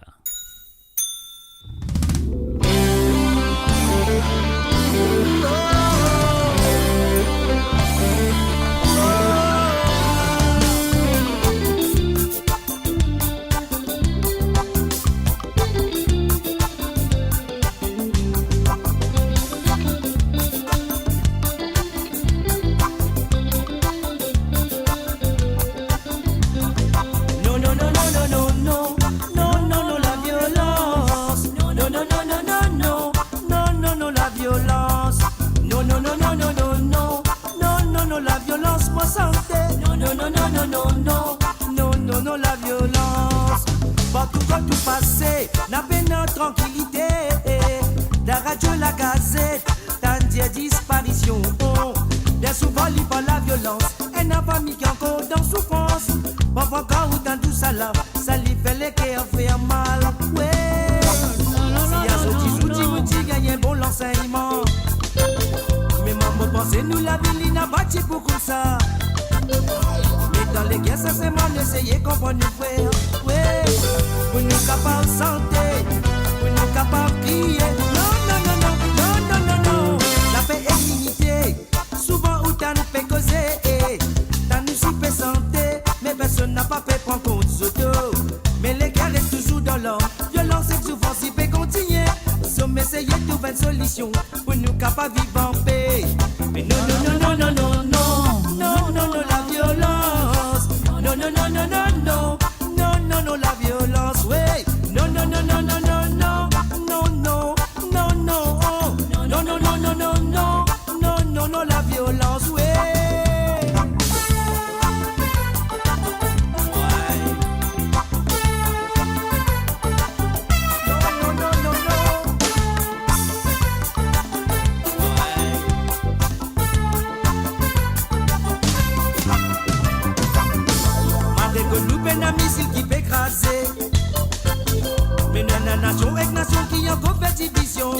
Non, la violence. Partout quand tout passé, n'a pas notre tranquillité. La radio, la gazette, t'as dit disparition. Bien souvent, il par la violence. Et n'a pas mis encore dans souffrance. Parfois, quand ou dans tout ça là, ça lui fait les cœurs faire mal. Ouais, si y'a ce petit outil, gagne un bon l'enseignement. Mais maman, pensez nous la ville, n'a pas dit beaucoup ça. Dans les guerres, ça c'est mal, essayez de comprendre nos frères. Ouais, pour nous capables de santé, pour nous capables de prier. Non, non, non, non, non, non, non, non. La paix et l'unité, souvent où t'as nous fait causer. T'as nous si fait santé, mais personne n'a pas fait prendre compte de tout. Mais les guerres restent toujours dans l'ordre. Violence et souvent si peut continuer. Sommes essayés de trouver une solution pour nous capables de vivre en paix. Mais non, non, non, non, non, non, non, non, non, non, la violence. Non, non, non, non, non, non, non, non, non, la violence, ouais. Non, non, non, non, non, non, non, non, non, non, non, oh. Non, non, non, non, non, non, non, non, non, la violence, ouais. Mais nation avec nation qui en compétition.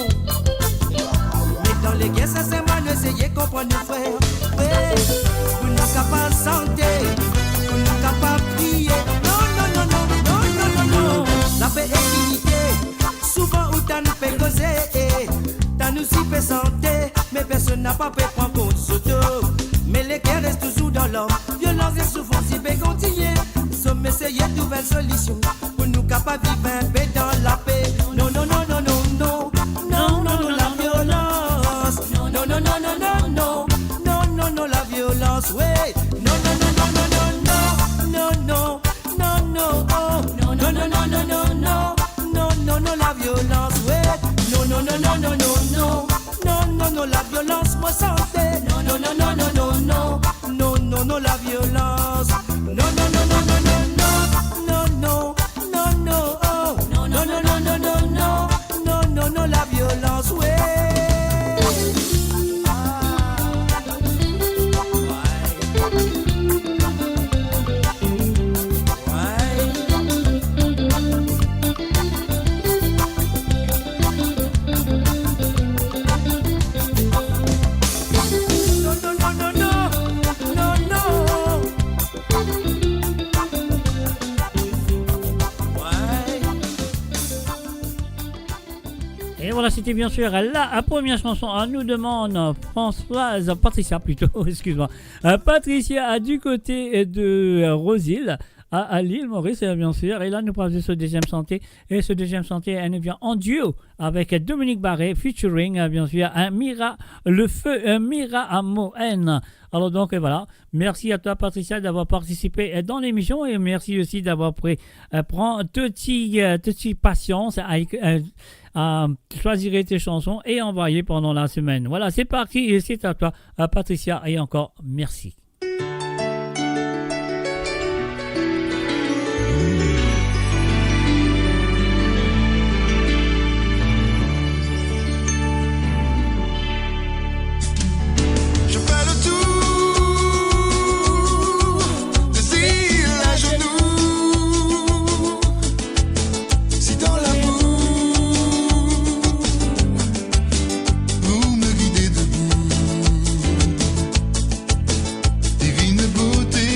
Mais dans les guerres, ça c'est mal, essayez de comprendre nos frères. Ouais, pour nous capables de santé, pour nous capables de prier. Non, non, non, non, non, non, non, non. La paix et l'unité, souvent où t'as nous fait causer. T'as nous si fait santé, mais personne n'a pas fait prendre compte surtout. Mais les guerres restent toujours dans l'homme. Violence et souffrance, si peut continuer. Sommes essayés de trouver une solution pour nous capables de vivre un peu dans la paix. Non, non, non, non, non, non, non, non, non, la violence. Non, non, non, non, non, non, non, non, non, la violence, ouais. Non, non, non, non, non, non, non, non, non, non, oh. Non, non, non, non, non, non, non, non, non, la violence, ouais. Non, non, non, non, non, non, non, non, non, la violence, moi santé. Non, non, non, non, non, non, non, non, non, non, la violence. Non, non, non, non, non, non. La violence, ouais. Voilà, c'était bien sûr la première chanson. Nous demande Patricia plutôt, excuse-moi. Patricia du côté de Rosil. à l'île Maurice, bien sûr. Et là, nous parlons de ce deuxième santé. Et ce deuxième santé, elle nous vient en duo avec Dominique Barré, featuring, bien sûr, le feu Mira Amoen. Alors donc, voilà. Merci à toi, Patricia, d'avoir participé dans l'émission. Et merci aussi d'avoir pris toute patience à choisir tes chansons et envoyer pendant la semaine. Voilà, c'est parti et c'est à toi, Patricia, et encore merci. Je fais le tour des îles à genoux. Si dans l'amour vous me guidez debout, divine beauté,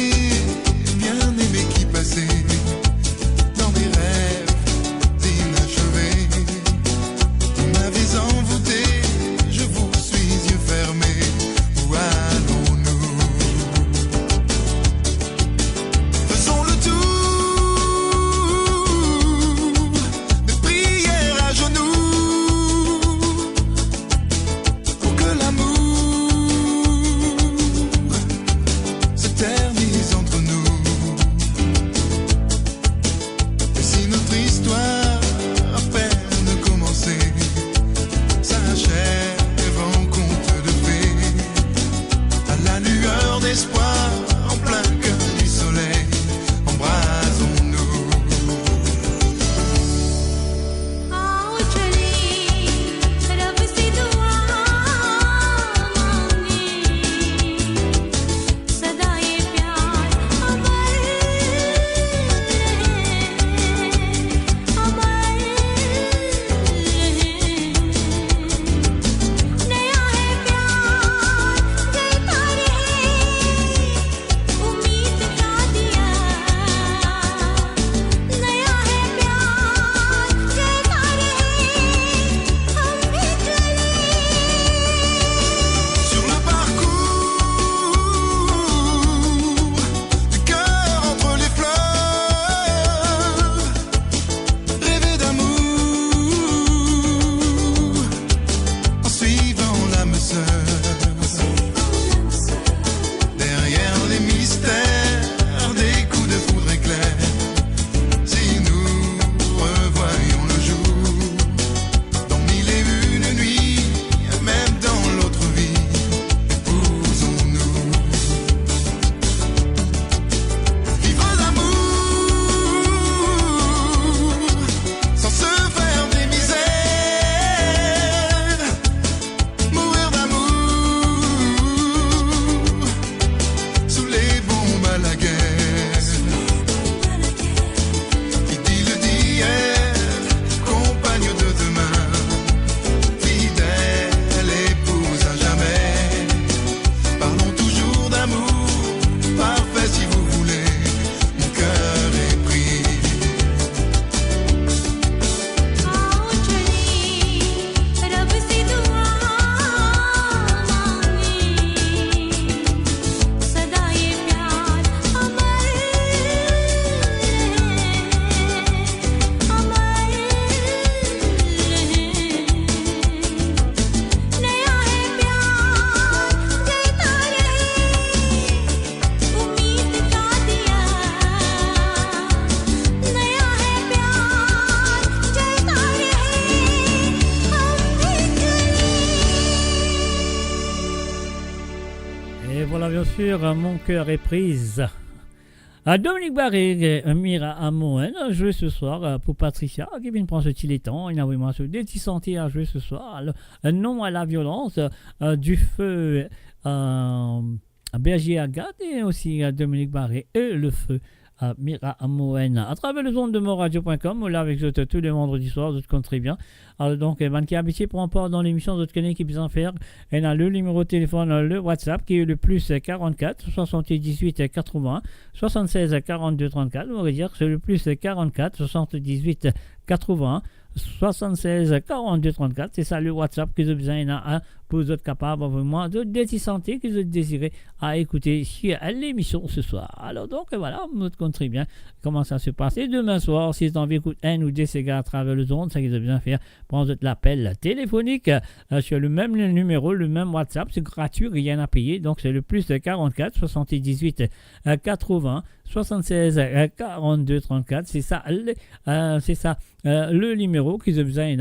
bien aimé qui passait dans mes rêves inachevés. Vous m'avez envoûté, je vous suis yeux fermés. Où allons-nous? Faisons le tour des prières à genoux pour que l'amour s'éternise entre nous. Et si notre histoire à peine commencée s'achève en conte de fées, à la lueur d'espoir, en plein cœur du soleil, embrasons-nous. Sur le parcours du cœur entre les fleurs, rêver d'amour en suivant l'âme sœur. Derrière les mystères des coups de foudre éclairs, si nous revoyons le jour dans mille et une nuits, même dans l'autre vie, épousons-nous. Vivre d'amour sans se faire des misères, mourir d'amour sous les bombes à la guerre. Idylle d'hier, compagne de demain, fidèle épouse à jamais. Parlons toujours d'amour, parfait si vous voulez, mon cœur est pris. Et voilà, bien sûr, mon cœur est prise. À Dominique Barré, Mira Amoen, a joué ce soir pour Patricia, qui vient de prendre ce petit temps. Il a vraiment des petits sentiers à jouer ce soir. Non à la violence, du feu à Berger Agathe et aussi à Dominique Barré et le feu à Mira Amoen. À travers le zone de moradio.com, on l'a avec vous tous les vendredis soirs, vous comptez très bien. Alors donc, qui est habitué pour un part dans l'émission, d'autres connaissez qui besoin faire. Elle a le numéro de téléphone, le WhatsApp qui est le plus 44 78 80 76 42 34. On va dire que c'est le plus 44 78 80 76 42 34. C'est ça le WhatsApp que vous avez besoin pour vous être capable vraiment de décider que vous désirez à écouter sur l'émission ce soir. Alors donc voilà, vous comprenez bien comment ça se passe. Et demain soir, si vous avez envie d'écouter un ou des cigares à travers le zone, ça qu'ils ont bien faire, prendre l'appel téléphonique sur le même numéro, le même WhatsApp, c'est gratuit, rien à payer. Donc c'est le plus de 44 78 80 76 42 34. C'est ça, le numéro qu'ils ont besoin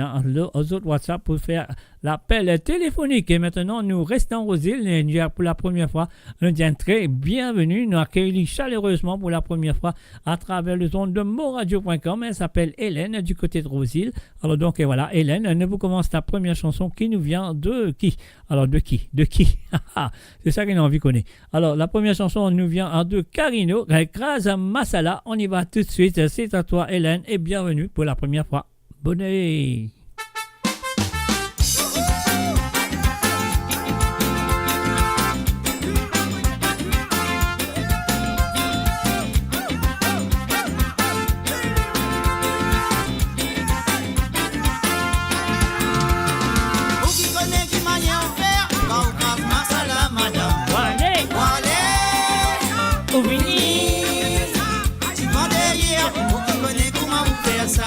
aux autres WhatsApp pour faire l'appel téléphonique. Et maintenant, nous restons aux îles. Pour la première fois, nous disons très bienvenue. Nous accueillons chaleureusement pour la première fois à travers le zone de moradio.com. Elle s'appelle Hélène du côté de Rosille. Alors donc, et voilà, Hélène, nous vous commence la première chanson qui nous vient de qui? Alors de qui? C'est ça qu'on a envie de connaître. Alors la première chanson nous vient de Carino, Grâce à Masala. On y va tout de suite. C'est à toi, Hélène, et bienvenue pour la première fois. Bonne nuit. Tu vas derrière, pour qui connaît comment vous faire ça.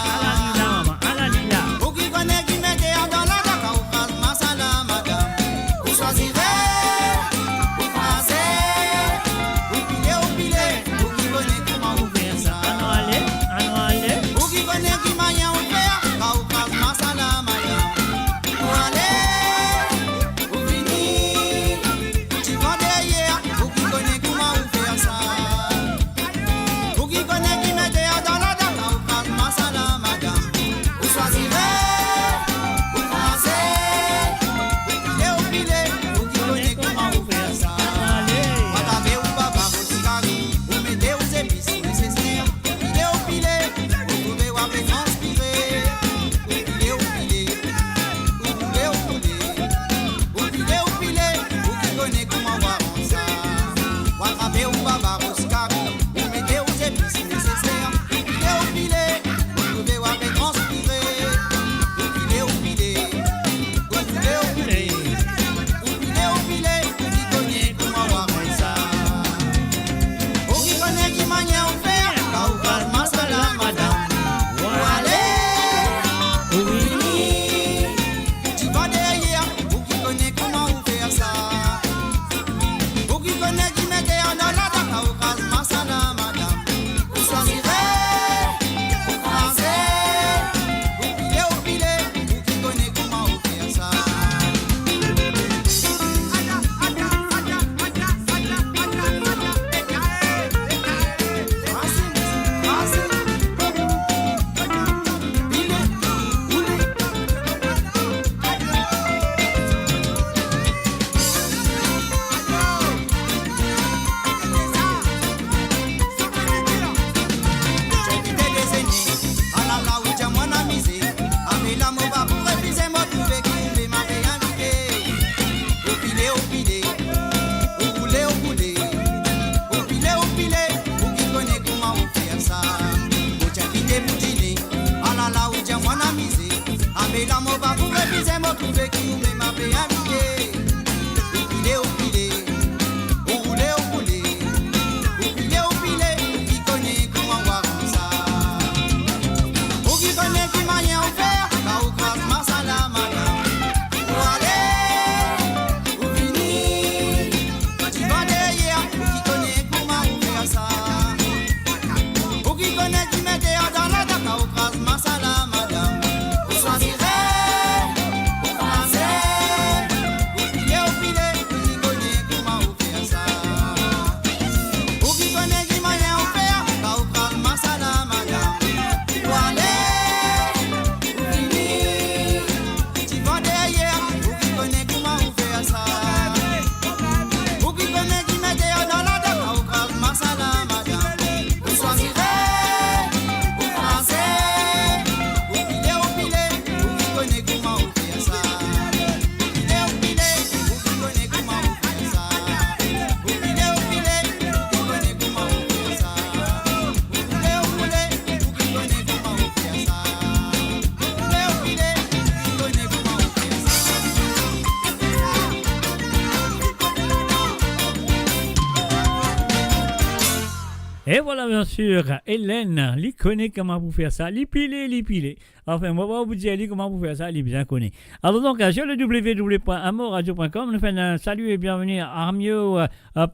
Et voilà, bien sûr, Hélène, elle connaît comment vous faire ça, l'ipilé. Enfin, moi, je vous dire comment vous faire ça, elle bien connaît. Alors, donc, sur le www.amoradio.com, nous faisons un salut et bienvenue à Armio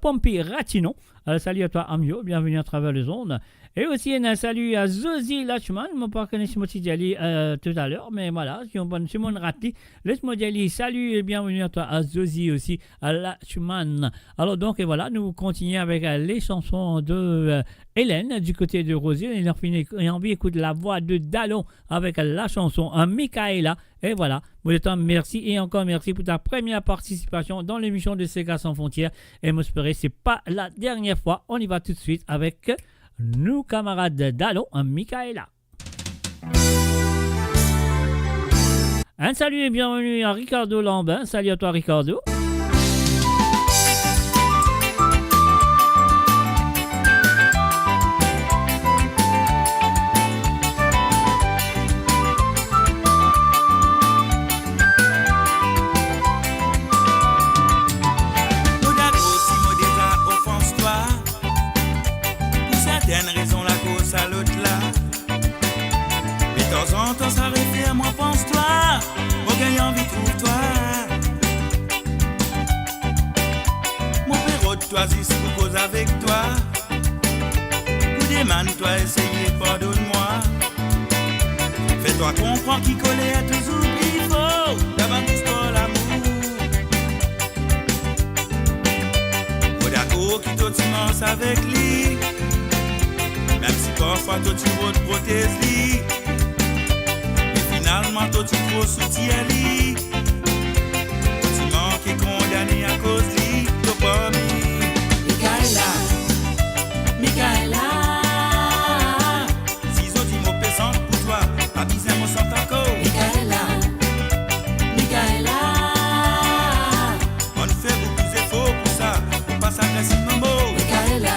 Pompi Ratinon. Salut à toi, Armio, bienvenue à travers les ondes. Et aussi, un salut à Zozi Lachman, je ne pas connais ce mot tout à l'heure, mais voilà, si on prend Simon Ratti, laisse-moi dire salut et bienvenue à toi, à Zozi aussi, à Lachman. Alors donc, et voilà, nous continuons avec les chansons de Hélène, du côté de Rosier, et on a envie d'écouter la voix de Dallon avec la chanson Michaela. Et voilà, vous êtes un merci et encore merci pour ta première participation dans l'émission de Sega Sans Frontières. Et j'espère que ce n'est pas la dernière fois. On y va tout de suite avec nous, camarades Dallon, Michaela. Un salut et bienvenue à Ricardo Lambin. Salut à toi, Ricardo. Raison la cause à l'autre là. Mais de temps en temps ça réfère, moi pense-toi. Moi gagne envie trouve-toi. Mon père de toi si pour cause avec toi. Ou demande-toi essayer pardonne-moi. Fais-toi comprendre qui collait à toujours plus faux. D'avant l'histoire l'amour. Moi d'accord qui t'as immense avec lui. Même si parfois toi tu veux te protéger, mais finalement toi tu trop soutien-li. Tu manques et condamné à cause li, toi pas mi. Michaela, si zo dis mots pesant pour toi, pas besoin mon sang encore. Michaela, on fait beaucoup d'efforts pour ça, pour pas s'agresser mon mot. Michaela.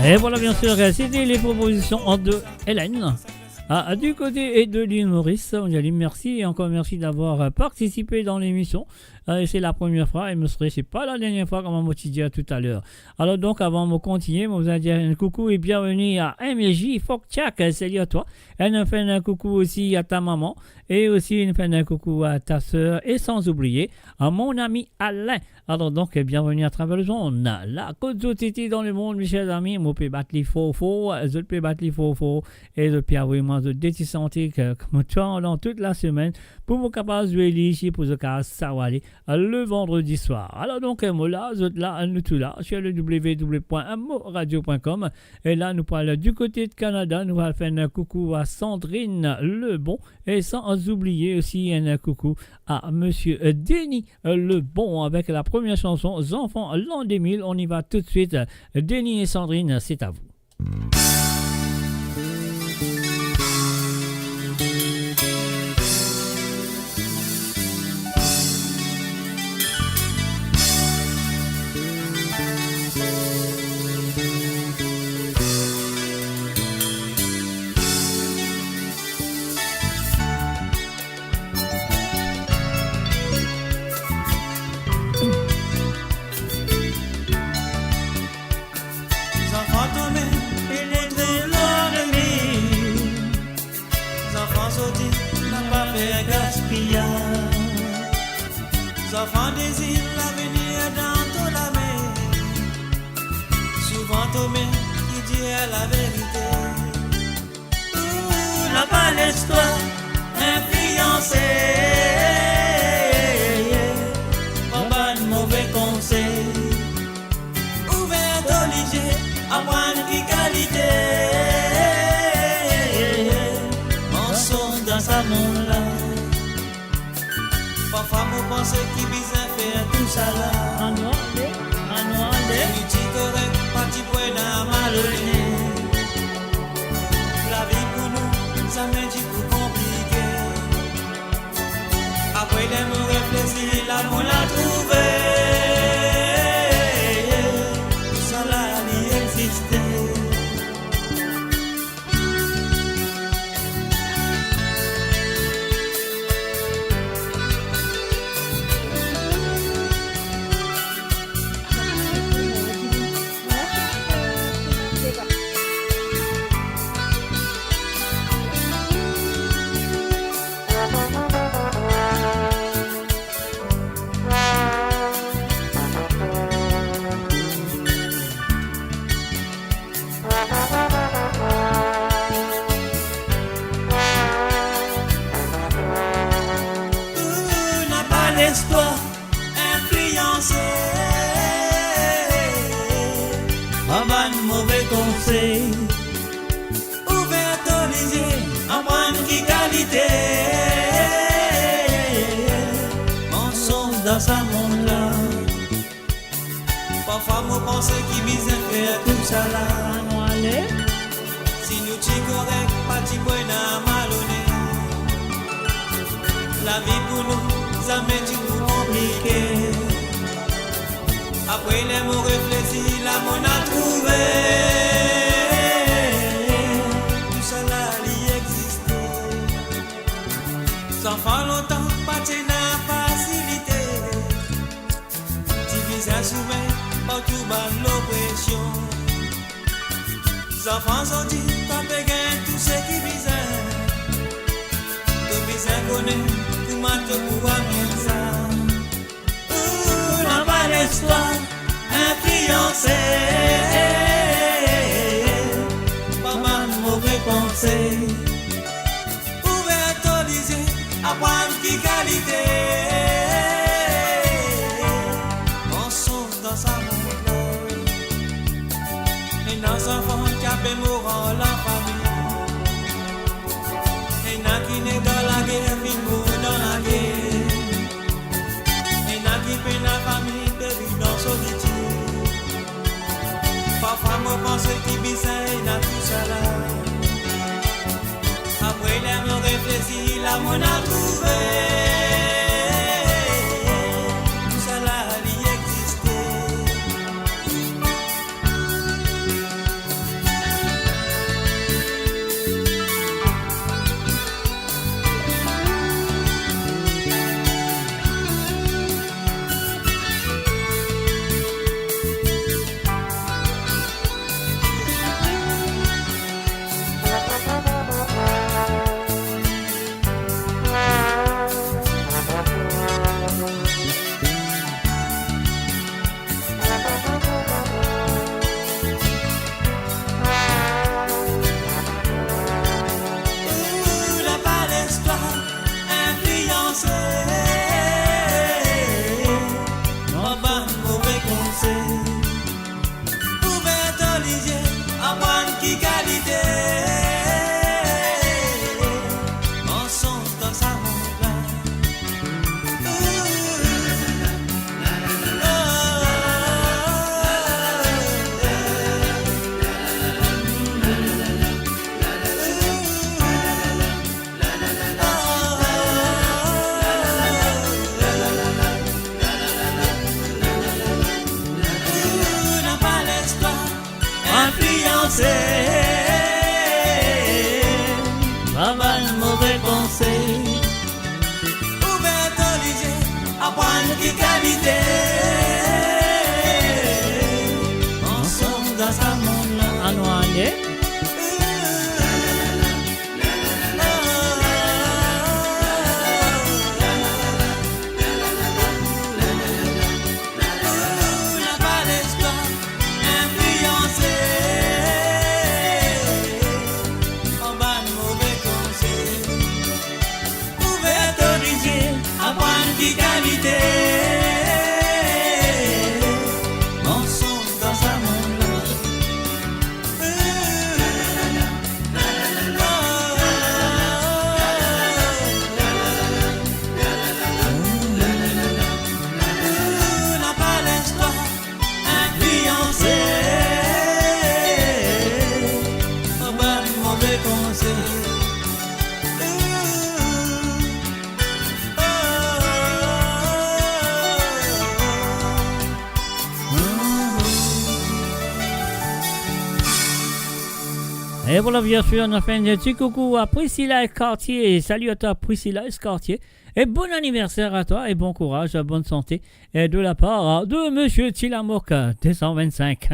Et voilà, bien sûr, c'était les propositions de Hélène. Du côté de l'île Maurice, on dit merci et encore merci d'avoir participé dans l'émission. C'est la première fois et c'est pas la dernière fois comme on m'a dit tout à l'heure. Alors donc avant de continuer, je vous dire un coucou et bienvenue à MJ Fokchak, salut à toi. Et nous fait un coucou aussi à ta maman et aussi nous fait un coucou à ta soeur et sans oublier à mon ami Alain. Alors donc bienvenue à travers le monde. La côte société dans le monde, mes chers amis, moi peux battre les faux, je peux battre les faux et je peux vraiment de détissanter comme toi dans toute la semaine pour vous capable de jouer ici pour ce cas Sawali le vendredi soir. Alors donc moi là, nous tout là sur le www.moradio.com et là nous parlons du côté de Canada, nous allons faire un coucou à Sandrine Lebon et sans oublier aussi un coucou à monsieur Denis Lebon avec la première chanson Enfants l'an 2000. On y va tout de suite. Denis et Sandrine, c'est à vous. Enfants désirent l'avenir dans toute la mer. Souvent Tomé qui dit la vérité. N'a pas l'histoire influencé. Pas de mauvais conseil. Ouvert d'olivier, apprendre qui qualité. On sort dans sa monde là. Parfois, vous pensez qu'il bizarre faire tout ça là. Un noir, Tu dis correct, pas tu peux n'a malheureusé. La vie pour nous, ça m'a dit pour compliqué. Après les mots réfléchis, là, on l'a trouvé. Tout ça là, il existait. L'histoire influencée. Pas de mauvais conseil. Ouvert les yeux, apprendre qui qualité. On sommes dans ce monde-là. Parfois, moi pense qu'il vise faire tout ça là. Si nous t'y correct, pas t'y bonne malhonnête. La vie pour nous. Ça m'est du coup compliqué. Après les mots réfléchis, là on a trouvé. Tout ça là, il existe. Sans faire longtemps, pas de facilité. Divise à soumettre, pas tout bas l'oppression. Les enfants ont dit, quand tu gagnes tout ce qui bizarre. Tout bizarre connaît. N'a pas l'histoire influencée. Pas mal mauvais conseil. Ouvert ton lycée, apprendre qui qualité. On sauve dans sa monde. Et nos enfants qui appellent mourant la famille. Et n'a qui n'est dans la guerre, puis dans la guerre. Et n'a qui fait la famille de vivre dans solitude. Parfois, moi pense qu'il bizarre, il a tout ça là. apprendre qui qualité. Ensemble dans sa monde là. À nous aller. Et voilà, bien sûr, on a fait un petit coucou à Priscilla Escartier. Salut à toi, Priscilla Escartier. Et bon anniversaire à toi et bon courage, bonne santé. Et de la part de Monsieur Tilamoc 225.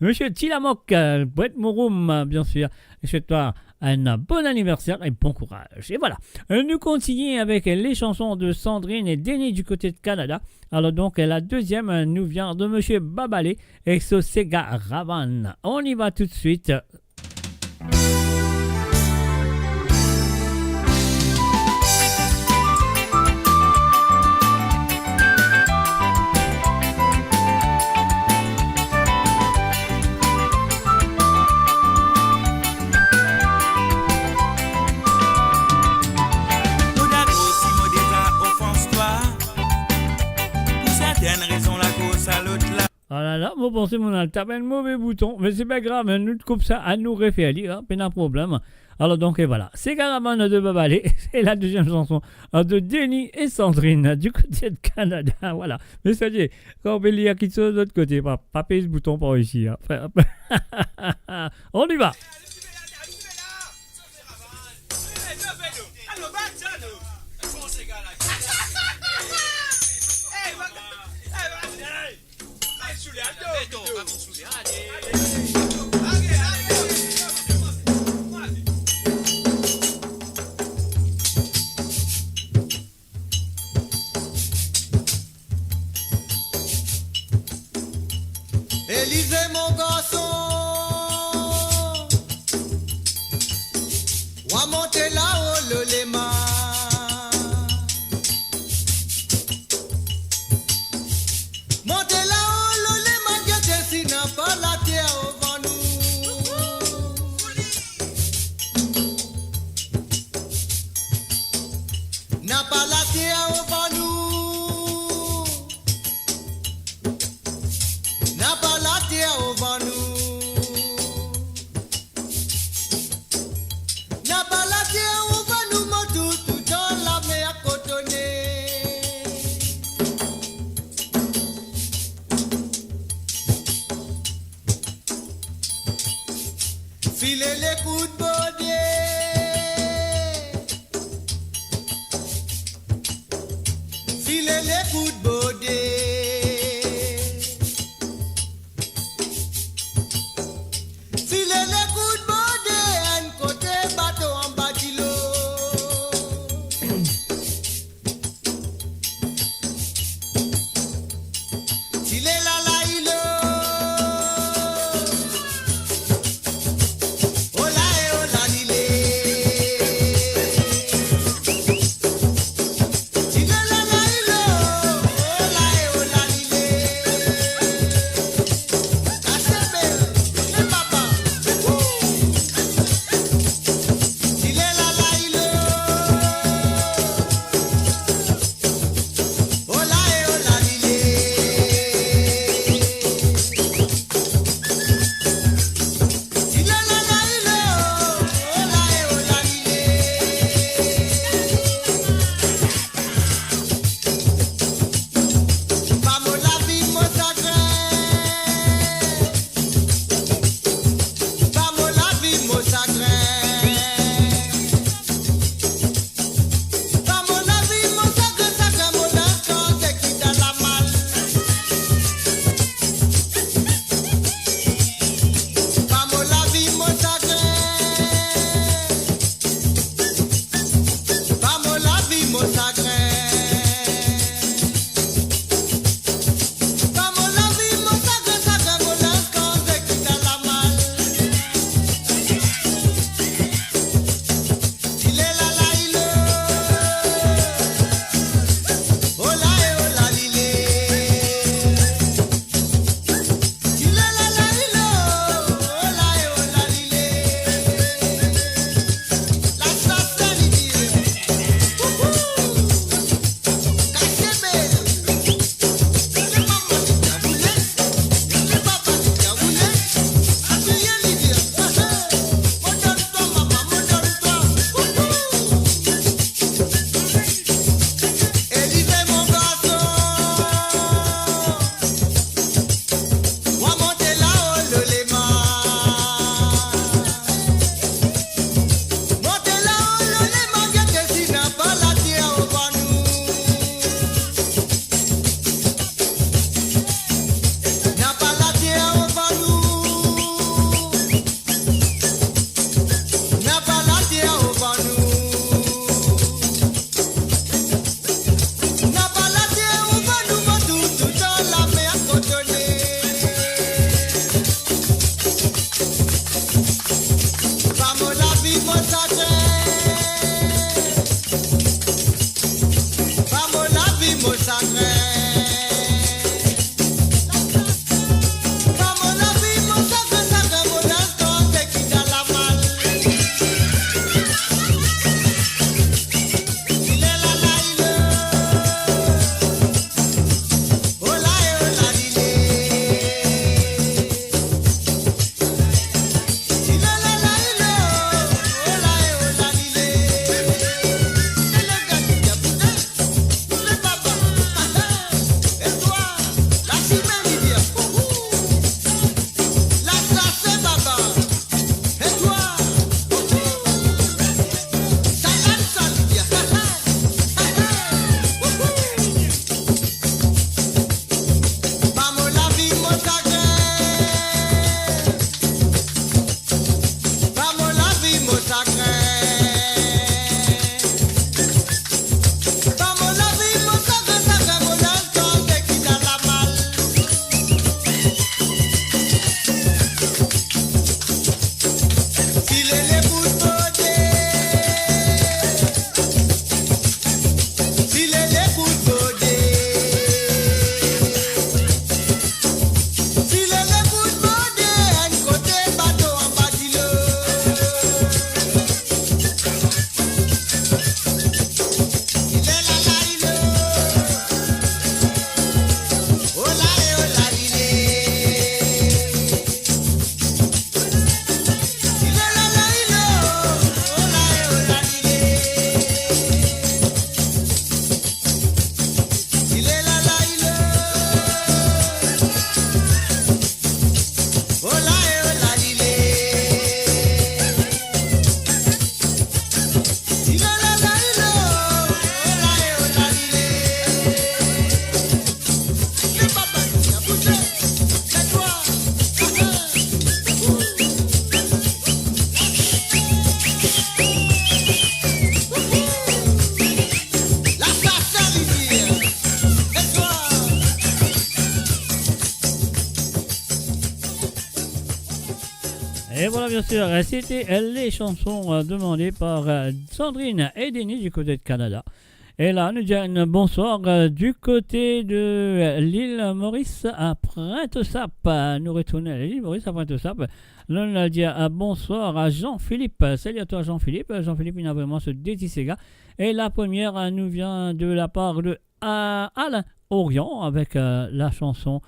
Monsieur Tilamoc, Brett Mouroum, bien sûr. Et chez toi, un bon anniversaire et bon courage. Et voilà, nous continuons avec les chansons de Sandrine et Denis du côté de Canada. Alors donc, la deuxième nous vient de Monsieur Babalé et Sosega Ravan. On y va tout de suite. Oh là là, vous pensez mon alta, ben mauvais bouton, mais c'est pas grave, nous comme ça à nous référer, hein, pas de problème. Alors donc et voilà, c'est Caravane de Babalé, c'est la deuxième chanson de Denis et Sandrine du côté de Canada, voilà. Mais ça y est, quand on peut lire qui sont de l'autre côté, pas payer ce bouton par ici, hein. On y va. Élisée mon garçon, on va monter là-haut le léma. Montez là-haut le léma, Dieu dessine pas la terre au vent nous. N'a pas la terre au vent nous. Au vent nous, n'a pas la terre au vent nous, mon tout dans la mer cotonnée. Filez les coups de baudier, filez les coups de baudier. Oh Et voilà, bien sûr, c'était les chansons demandées par Sandrine et Denis du côté de Canada. Et là, nous disons bonsoir du côté de l'île Maurice à Pointe-Sap. Nous retournons à l'île Maurice à Pointe-Sap. Là, on a dit bonsoir à Jean-Philippe. Salut à toi, Jean-Philippe. Jean-Philippe, il a vraiment ce détissé gars. Et la première nous vient de la part de Alain Orion avec la chanson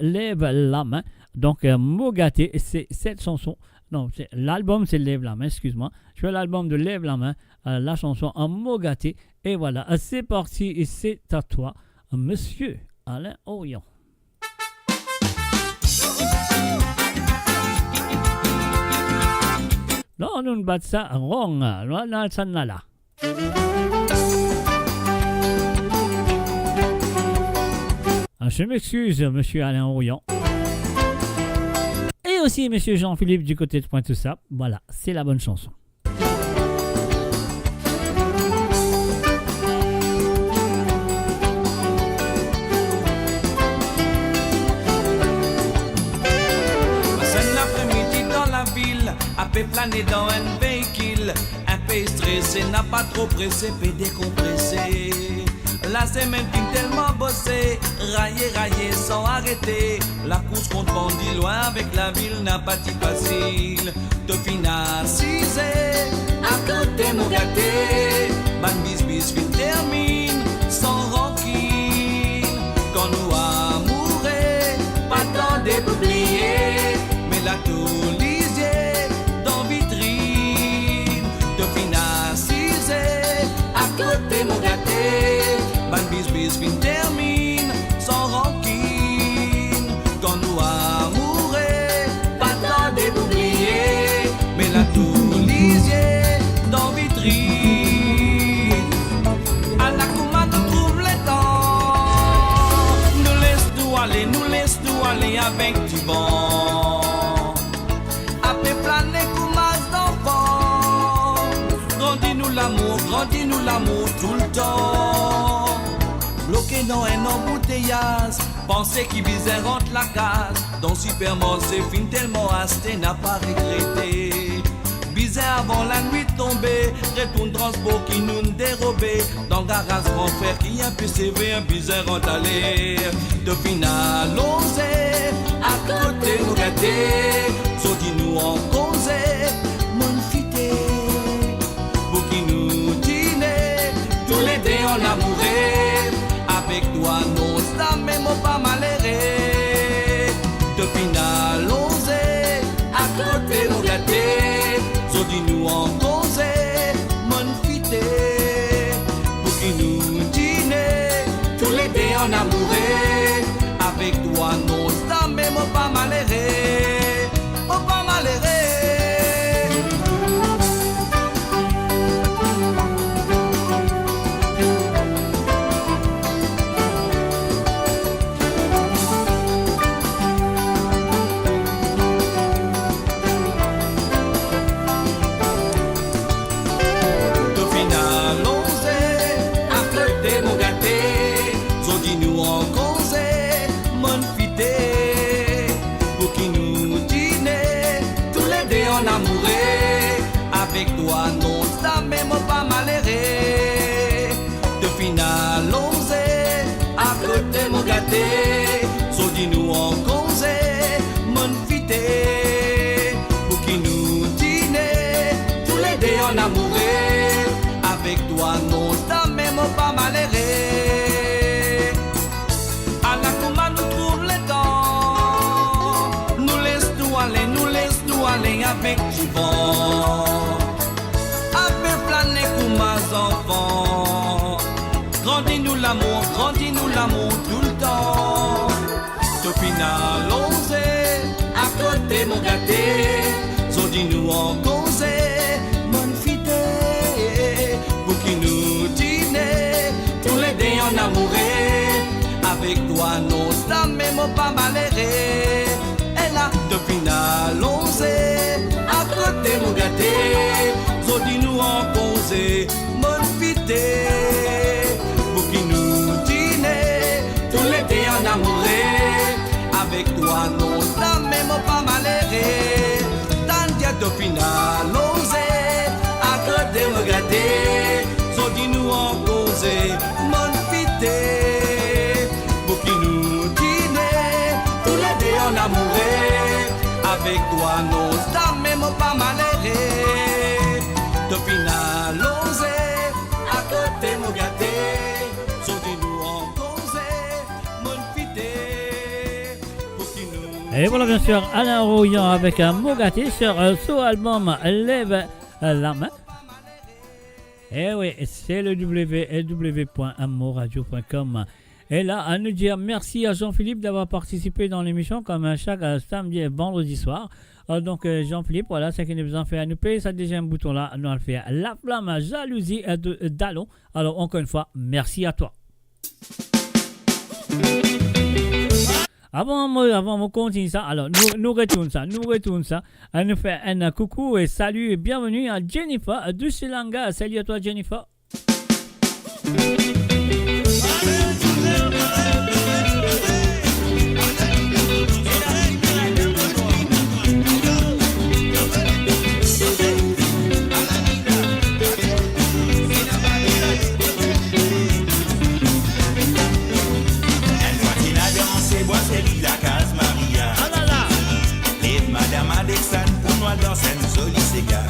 Lève la main. Donc, Mogaté, c'est cette chanson. Non, l'album, c'est Lève la main, excuse-moi. Je fais l'album de Lève la main, la chanson en Mogaté. Et voilà, c'est parti, et c'est à toi, monsieur Alain Orion. Non, nous ne battons ça wrong. Là, ça n'a là. Je m'excuse, monsieur Alain Orion. Et aussi, monsieur Jean-Philippe du côté de Pointe-Sap. Voilà, c'est la bonne chanson. À peu planer dans un véhicule, un peu stressé, n'a pas trop pressé, peut décompresser. La semaine qui tellement bossé, raillé sans arrêter. La course contre bandit loin avec la ville n'a pas été facile. De financiser, à côté mon gâté, ban bis vite termine, sans rancune. Quand nous amoureux, pas tant d'oublier, mais la tour mon gâté, ban bis fin termine sans rancune. Quand nous amoureux, pas tant d'oublier, mais la tour lisier dans vitrine. À la commande nous trouve le temps, nous laisse nous aller avec du vent. Après planer comme as d'enfant, grandis-nous l'amour tout le temps. Bloqué dans un embouteillage, penser qu'il visait rentre la case. Dans supermarché, fin tellement asté, n'a pas regretté. Bizarre avant la nuit tombée, retourne transport qui nous dérobé. Dans le garage grand frère qui a pu sévère, un bizarre rentre aller. De final, on sait, à côté nous gâter, sorti nous en causé, mon fité. Pour qui nous dîner, tous les deux en amoureux. Avec toi, non, ça même pas malheureux. De final, on sait, à côté nous gâter. So dis-nous en cause, mon fité. Pour qui nous dîner, tous les deux en amoureux. Avec toi, non, ça même pas malheureux. Pas malheureux. Avec toi, non, ça même pas malheureux. De final, on sait, à côté mon gâté. So dis-nous en cause, mon fité. Pour qui nous dîner, tous les deux en amoureux. Avec toi, non, ça même pas malheureux. À la commande nous trouve le temps. Nous laisse nous aller avec du vent. Enfants, grandis-nous l'amour tout le temps. Au final, on sait, à côté mon gâté, so dis-nous en cause, mon fidèle. Pour qui nous dîner, tous les deux en amoureux. Avec toi, non, ça même pas malheureux. Et là, de final, on sait, à côté mon gâté, so dis-nous en cause, mon fidèle. Pour qui nous dîner, tous les deux en amoureux. Avec toi, non, ça même pas malheureux. Dans avec toi, nos dames, mais mon pas maléré. Depuis na losé, à côté mon gâté, sortez-nous en cause, mon fidé, pour qui nous. Et voilà bien sûr Alain Rouillant avec un Mogati sur son album Lève la main. Et oui, c'est le www.amoradio.com. Et là, à nous dire merci à Jean-Philippe d'avoir participé dans l'émission comme chaque samedi et vendredi soir. Donc Jean-Philippe, voilà ce qu'il nous a fait à nous payer ça deuxième bouton là, nous allons faire la flamme jalousie de Dallon. Alors encore une fois, merci à toi. Avant de continuer ça, alors nous retournons ça, à nous faire un coucou et salut et bienvenue à Jennifer du Silanga. Salut à toi Jennifer. Dans une jolie cigare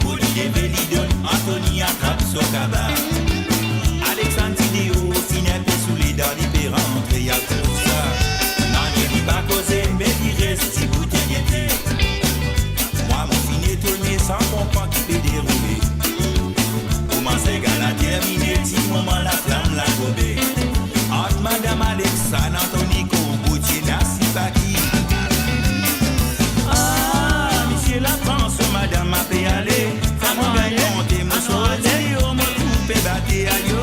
pour les Bélidon, Anthony attrape son cabas. Alexandre Tidéo, Finette sous les dents différentes, et y'a tout ça. Non, il dit pas causer, mais il reste si bouteille. Moi, mon fin est tourné sans comprendre qui peut dérouler. Comment c'est qu'elle a terminé, si moment la flamme l'a gobé. Entre Madame Alexandre, Anthony Comboutier, Nassi Baki. La France, madame a fait aller. Femme gagnante, et mon soleil, oh, mon coupe est batté à yo.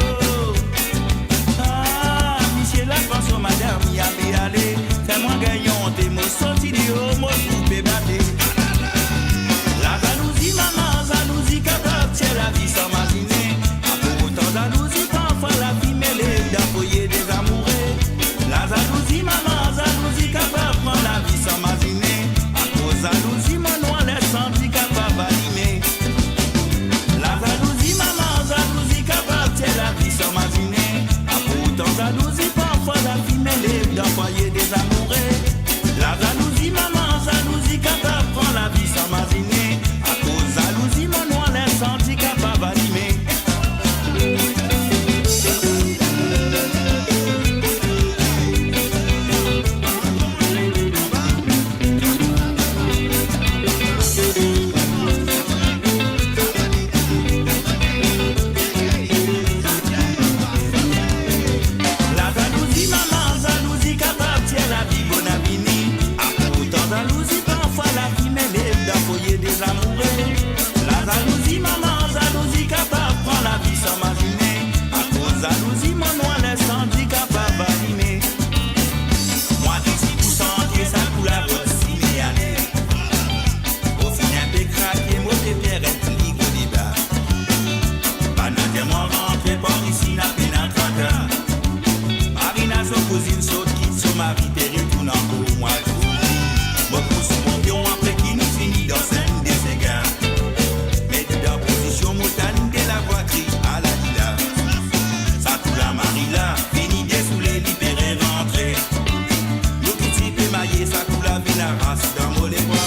Ah, monsieur la France, madame, y a fait aller. Femme gagnante, et mon sorti de oh, mon coupe est batté. La jalousie, maman, jalousie, capable, c'est la vie sans imaginer. Pour autant, jalousie, parfois la vie mêlée d'appuyer des amoureux. La jalousie, maman, jalousie, capable, prend la vie sans imaginer. À cause jalousie, mon handicap à valimer. La jalousie, maman, jalousie capable, c'est la vie sans imaginer. À pourtant jalousie, parfois la vie mêlée d'envoyer des amoureux. La jalousie, maman, jalousie capable, prend la vie sans imaginer. À cause jalousie, mon noir laisse handicap à valimer. Des amoureux. La jalousie, maman, jalousie capable, prend la vie sans imaginer. À cause jalousie, mon noir laisse handicap à valimer. Moi, d'ici pour sentir ça pour la route, si m'y aller. Au final, t'es craqué, moi, t'es père, et tu ligue au débat. Pendant moi rentré par ici, n'a peine à traquer. Marina, son cousine, saute, quitte son mari, t'es retourne encore, moi, je vous dis. Moi, pour son pion, après qui nous finit dans scène. Mais de la position montane de la voiture à la lila. Ça tout la marila, fini désoulé, libéré, rentré. Nous qui t'y fait mailler, ça tout la vie la race dans mon les bras.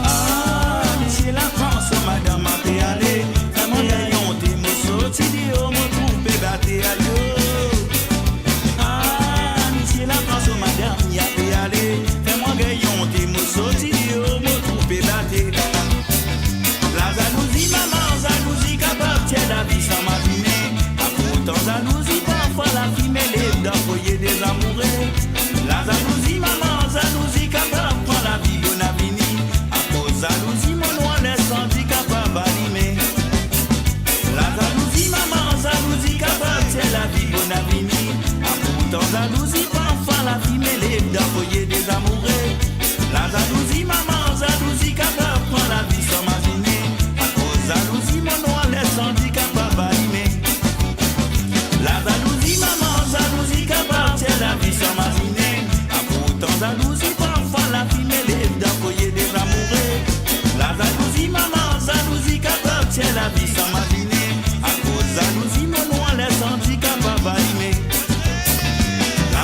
Ah, monsieur la France, madame m'a fait aller. Vraiment gagnant, t'es mon sorti, oh, mon troupe est batté à yo. Ah, monsieur la France, madame y a fait aller. Fais-moi gagnant, t'es mon sorti, oh, mon troupe est batté. La jalousie, maman, jalousie capable, c'est la vie sans imaginer. À pourtant jalousie, parfois la vie mêlée d'envoyer des amoureux. La jalousie, maman, jalousie capable, prend la vie bon avenir. À cause jalousie, mon noir laisse handicap à valimer. La jalousie, maman, jalousie capable, c'est la vie bon avenir. À pourtant jalousie, parfois la vie mêlée d'envoyer des amoureux. La jalousie, maman, jalousie capable, prend la vie sans imaginer. À cause jalousie, mon noir laisse handicap à valimer. La jalousie, maman, jalousie capable, c'est la vie sans imaginer. À pourtant jalousie, parfois la vie mêlée d'envoyer des amoureux. La jalousie, maman, jalousie capable, c'est la vie sans imaginer. À cause jalousie, mon noir laisse handicap à valimer. La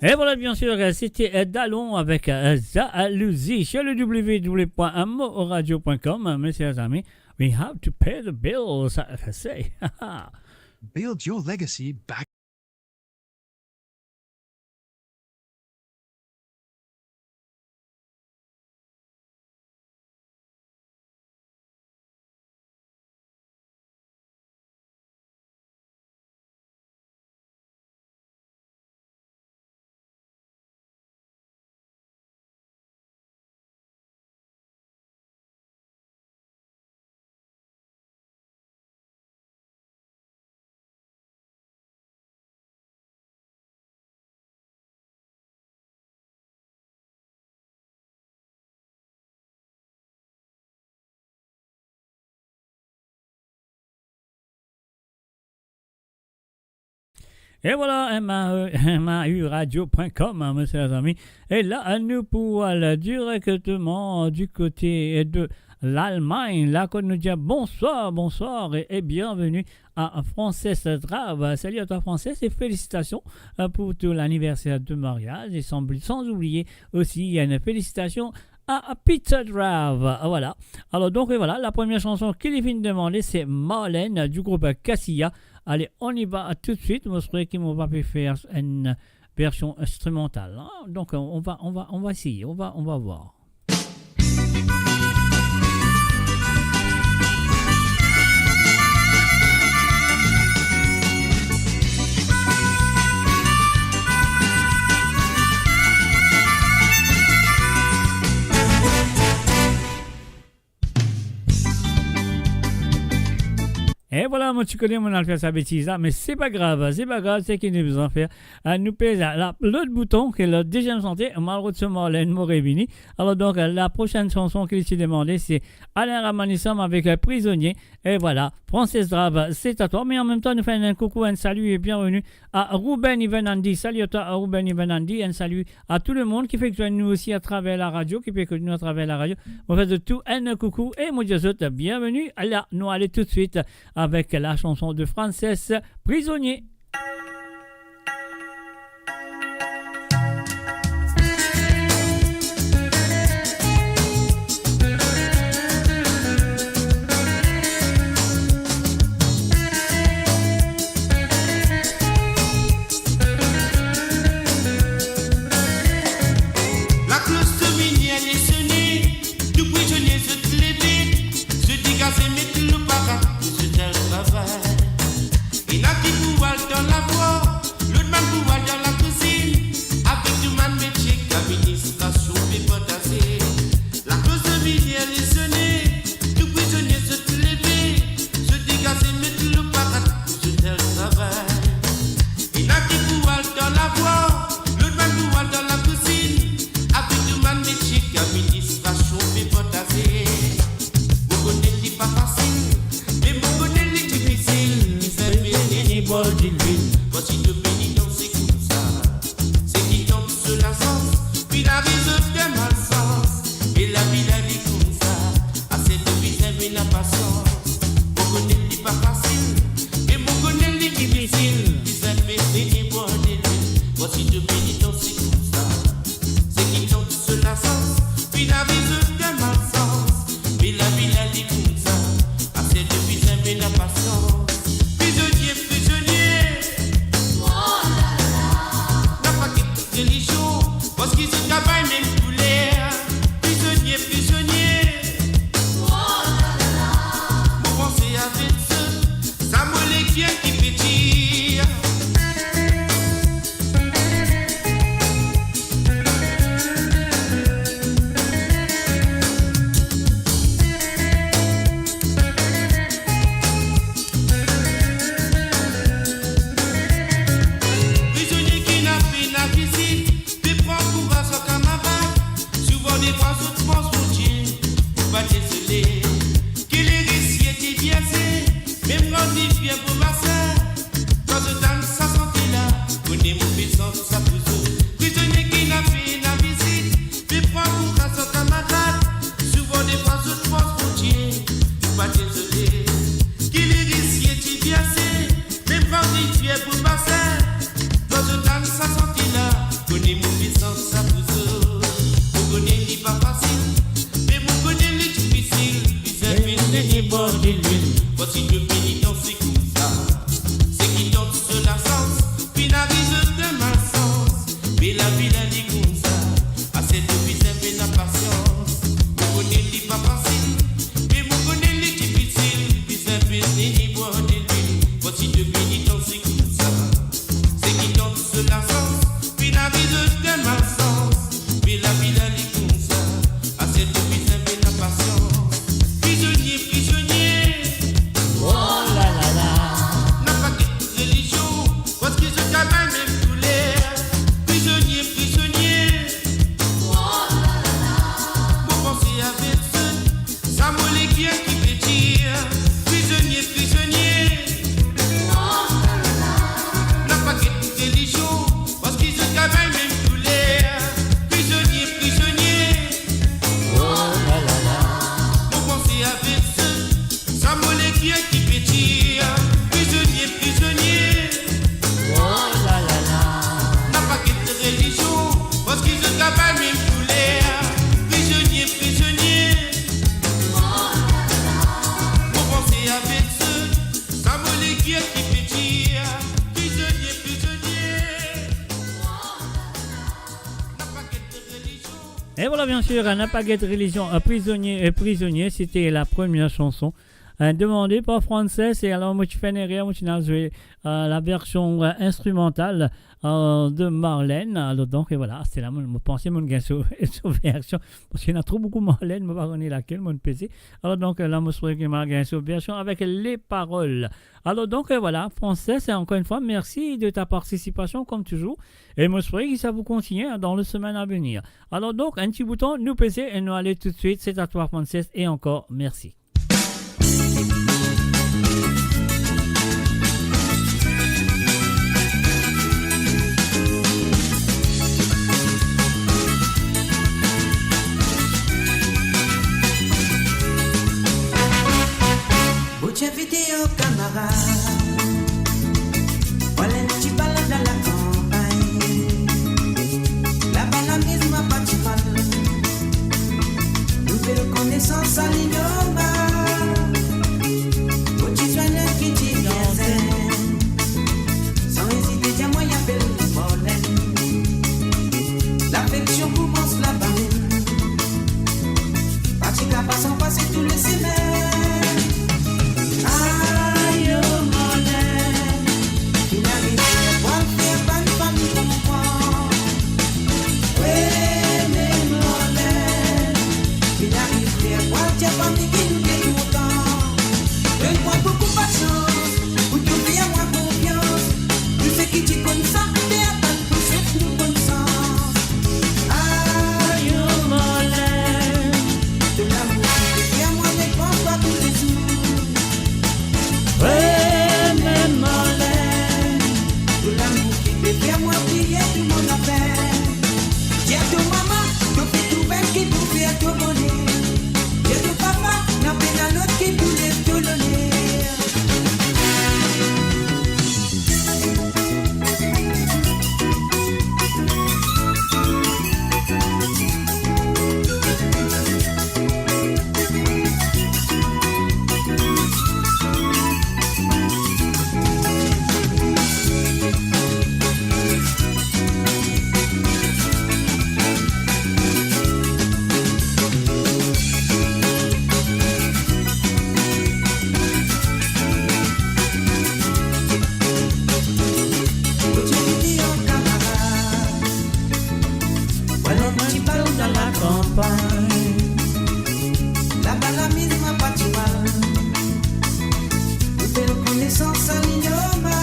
Et voilà, bien sûr, c'était Dallon avec Zalouzi sur le www.moradio.com. Mes chers amis, we have to pay the bills, I say. Build your legacy back. Et voilà, MAU-radio.com, mes chers amis. Et là, nous pouvons aller directement du côté de l'Allemagne. Là, qu'on nous dit bonsoir et bienvenue à Frances Drave. Salut à toi, Frances, et félicitations pour tout l'anniversaire de mariage. Et sans oublier aussi, il y a une félicitation à Peter Drave. Voilà. Alors, donc, voilà, la première chanson qu'il vient de demander, c'est Marlène du groupe Cassia. Allez, on y va tout de suite. Je crois qu'ils m'ont pas pu faire une version instrumentale. Hein? Donc, on va essayer. On va voir. Et voilà, moi, tu connais, on a fait sa bêtise là, mais c'est pas grave, c'est qu'il nous besoin de faire. Nous pèse l'autre bouton, qui est le deuxième santé, malheureusement, Marlène Morevini. Alors, donc, la prochaine chanson qu'il s'est demandé, c'est Alain Ramanissam avec Prisonnier. Et voilà, Frances Drave, c'est à toi. Mais en même temps, nous faisons un coucou, un salut et bienvenue à Ruben Ivanandi. Salut à toi, Ruben Ivanandi. Un salut à tout le monde qui fait que nous aussi à travers la radio, qui fait que nous à travers la radio. On fait de tout un coucou. Et moi, je vous souhaite bienvenue. Là, nous allons tout de suite avec la chanson de Frances, Prisonnier. La cloche de minuit elle est sonnée, tout prisonnier se lever, se dégager, mettre le parat, se tel travail. Il n'a qui pouvoir dans la voie, l'autre man pouvoir dans la cuisine, avec tout man métier, l'administration fait potasser. La cloche de minuit elle est sonnée, tout prisonnier se lever, se dégager, mettre le parat, se tel travail. Il n'a qui pouvoir dans la voie, l'autre man pouvoir dans la cuisine, avec tout man métier, l'administration fait potasser. Vous connaissez pas facile, mais vous connaissez difficile. Voici le pénitent, c'est comme ça. C'est qui tombe sur la sens, puis la réserve de malsens. Et la vie la vie comme ça. À cette vie, elle n'a pas sens. Vous connaissez pas facile, mais vous connaissez difficile. Voici le pénitent, c'est comme ça. C'est qui tombe sur la sens, puis la réserve de malsens. Et la vie la vie comme ça. À cette vie, elle n'a pas sens. Prisonnier, prisonnier, n'a pas quitté religion, parce qu'ils se travaillent même poulet. Prisonnier, prisonnier, vous pensez avec ça, ça me les vient qui pétille. Prisonnier qui n'a fait la visite, des prends pour à son camarade. Souvent des fois autres pensent mon Dieu, pas désolé. Qu'il est réussi et biaisé, même quand il vient pour ma soeur. Quand je donne sa santé là, connais mon puissance, sa pousse. Prisonnier qui n'a fait la visite, des prends pour à son camarade. Souvent des fois autres pensent mon Dieu, pas désolé. Qu'il est réussi et biaisé, même quand il vient pour ma soeur. Quand je donne sa santé là, demandez-lui, voici de pénitence, c'est qui ça? C'est qui danse la sens, puis la vie de ma sens, puis la vie d'aller comme ça, à cette vie avec la patience. Prisonnier, prisonnier, Oh là là là. n'a pas de religion, parce qu'ils se cabane même tous les prisonnier, prisonnier. Vous pensez avec ça molle qui pétille, prisonnier, prisonnier. N'a pas de religion, parce qu'ils se cabane même tous les prisonnier, prisonnier. Oh là là là. Vous pensez avec ça molle qui pétille, prisonnier, prisonnier. Oh là là là. N'a pas de religion, parce qu'ils se cabane même tous les prisonnier, prisonnier. Vous pensez avec ça molle qui pétille, prisonnier, prisonnier. N'a pas de religion. Et voilà, bien sûr, un Napaguette Religion, un prisonnier et prisonnier, c'était la première chanson demandée par Frances. Et alors, moi, je fais derrière, moi, je vais jouer la version instrumentale de Marlène. Alors, donc, et voilà, c'est là, je pensais, mon gars, sur version, parce qu'il y en a trop beaucoup Marlène, je ne sais pas connaître laquelle, mon PC. Alors, donc, là, je suis sur version avec les paroles. Alors, donc, voilà, Frances, et encore une fois, merci de ta participation, comme toujours. Et moi, je souhaite que ça vous continue dans les semaines à venir. Alors, donc, un petit bouton, nous PC, et nous aller tout de suite. C'est à toi, Frances, et encore, merci. Mucha vidéo camarade, voilà un petit balade dans la campagne. Là-bas la mise m'a pas du mal. Nouvelle connaissance à l'ignoma. Petit soigneur qui dit bien sans hésiter, tiens moi y'a belle pollen. L'affection commence là-bas même. Parti qu'à passant passer tous les semaines. Aïe, oh, mollet, il arrive à voir faire bonne famille comme moi. Oui, mais mollet, il arrive à voir faire famille qui nous fait content. Donne-moi beaucoup de chance, pour te faire moi confiance. Tu sais qui tu connais ça, t'es à peine pour cette nous bonne sens. Aïe, oh, mollet, de l'amour qui te fait moi, mais pense pas tous les jours. Ouais, mais mollet, de l'amour qui te fait moi prier tout mon appel. Dis à ton maman, tu fais tout bien qui pour faire tout bonheur. Dis à ton papa, n'a pas la note qui pour lève tout le nez. Là-bas la mise m'a pas du mal. Nouvelle connaissance à l'ignoma.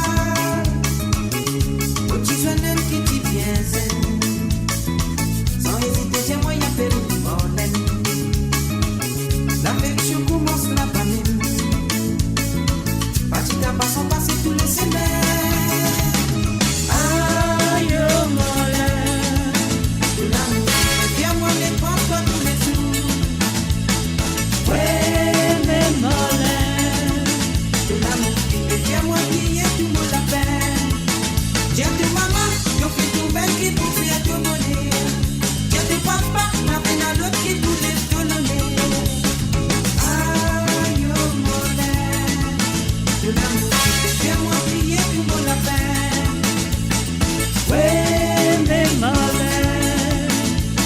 Petit jeune homme qui dit bien zen. Sans hésiter, tiens moi y'a belle mollet. L'affection commence là-bas même. Parti qu'à passant passer tous les semaines. Aïe, oh, mollet, de l'amour, viens moi les prendre pas tous les jours. Ouais, mais mollet, de l'amour, viens moi prier tout mon appel. Tiens de maman, tu fais tout bien qui pour faire tout bonheur. Tiens de papa, n'a peine à l'autre qui pour lève tout le nez. Aïe, oh, mollet, de l'amour, viens moi prier tout mon appel. Ouais, mais mollet,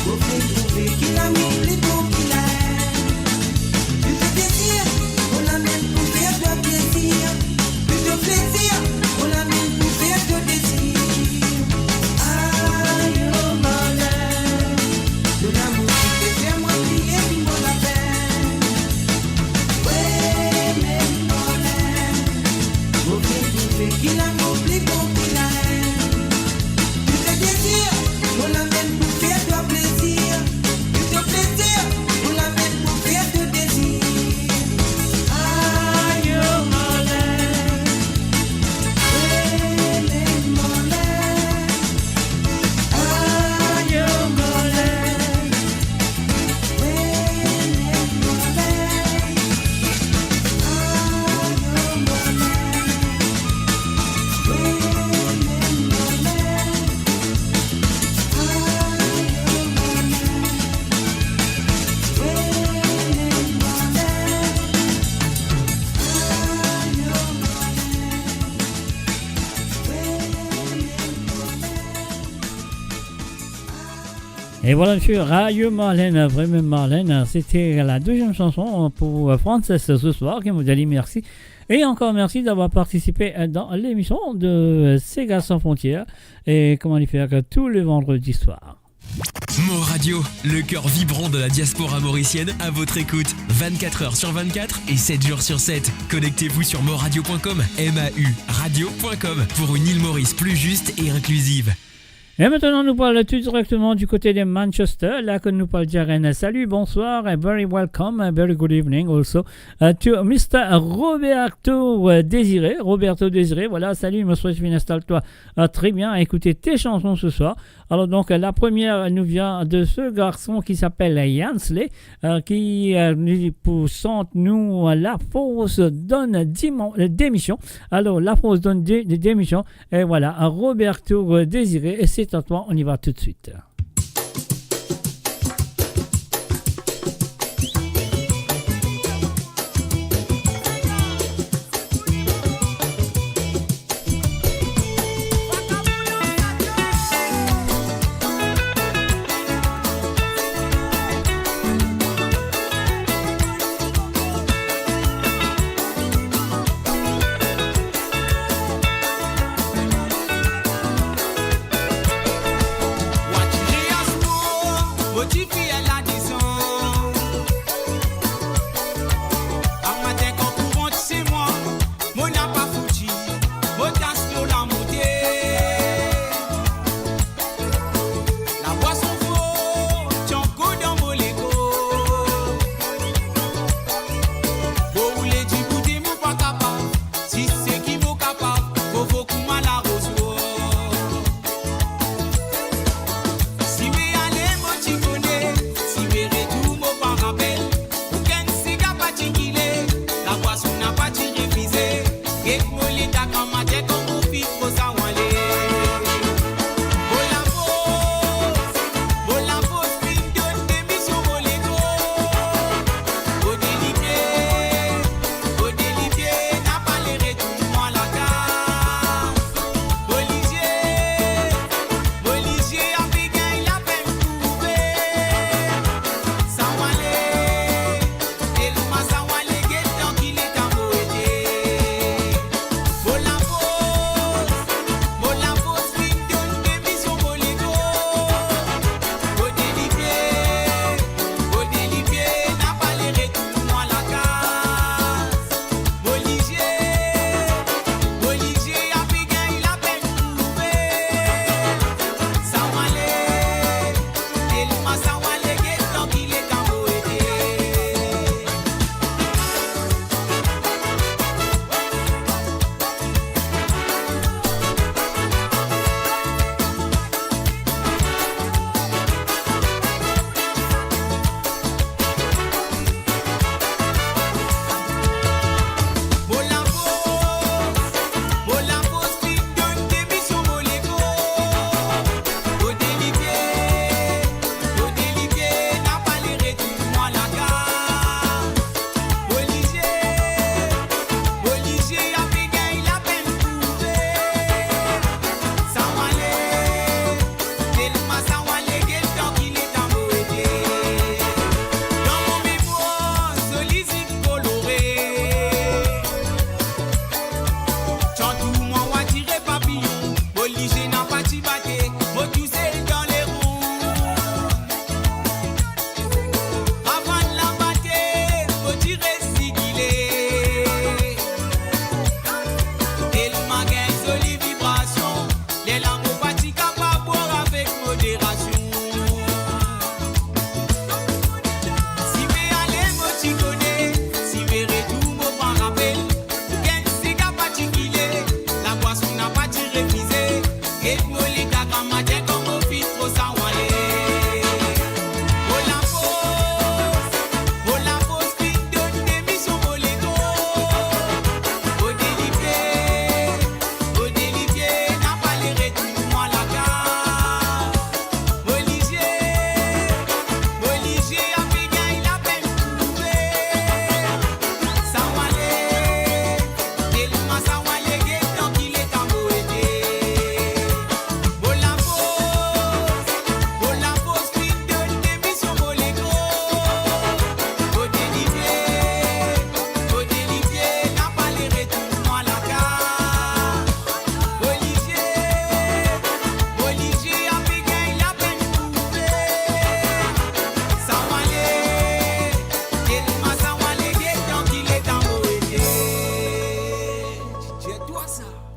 faut trouver qu'il a mis les bons qu'il a. Tu fais plaisir, on a même pour faire toi plaisir. Mais qui l'amour plus bon qu'il a elle. Tu te désires, on l'amène pour faire toi plaisir. Tu te plaisir, on l'amène pour faire te désir. Aïe, mollet, les mollets. Aïe, mollet, Et voilà, monsieur Radio Marlène, vraiment Marlène, c'était la deuxième chanson pour Frances ce soir, qui vous dit merci. Et encore merci d'avoir participé dans l'émission de Sega sans frontières, et comment y faire que tous les vendredis soirs. Mo Radio, le cœur vibrant de la diaspora mauricienne à votre écoute, 24h sur 24 et 7 jours sur 7. Connectez-vous sur moradio.com, MAU radio.com pour une île Maurice plus juste et inclusive. Et maintenant, nous parlons tout directement du côté de Manchester, là que nous parlons d'Irène. Salut, bonsoir, and very welcome, and very good evening also to Mr. Roberto Désiré. Roberto Désiré, voilà, salut, monsieur, installe-toi très bien à écouter tes chansons ce soir. Alors donc, la première nous vient de ce garçon qui s'appelle Yansley, qui chante nous La Fosse donne démission. Alors, La Fosse donne démission, et voilà, Roberto Désiré, et c'est à toi, on y va tout de suite. Watch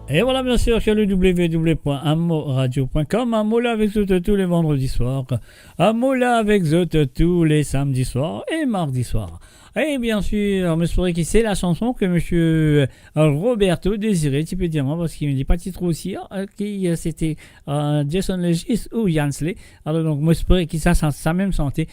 Et voilà, bien sûr, sur le www.amoradio.com. Amola avec Zot tous les vendredis soirs. Amola avec Zot tous les samedis soirs et mardis soirs. Et bien sûr, m'espérer que c'est la chanson que monsieur Roberto désirait, tu peux dire moi, parce qu'il me dit pas trop aussi, qui c'était Jason Legis ou Yansley. Alors donc, m'espérer que ça même santé,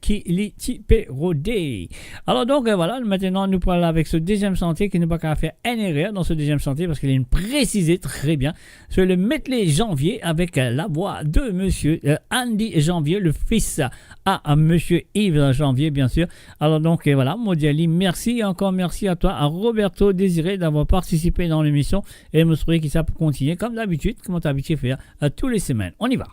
qui l'y type rodé. Alors donc, voilà, maintenant, nous parlons avec ce deuxième santé qui n'est pas qu'à faire une erreur dans ce deuxième santé, parce qu'il est précisé très bien sur le medley Janvier avec la voix de monsieur Andy Janvier, le fils à monsieur Yves Janvier, bien sûr. Alors donc, voilà. Modiali, merci et encore merci à toi, à Roberto Désiré d'avoir participé dans l'émission et je me souhaite que ça peut continuer comme d'habitude, comme tu as habitué à faire tous les semaines. On y va.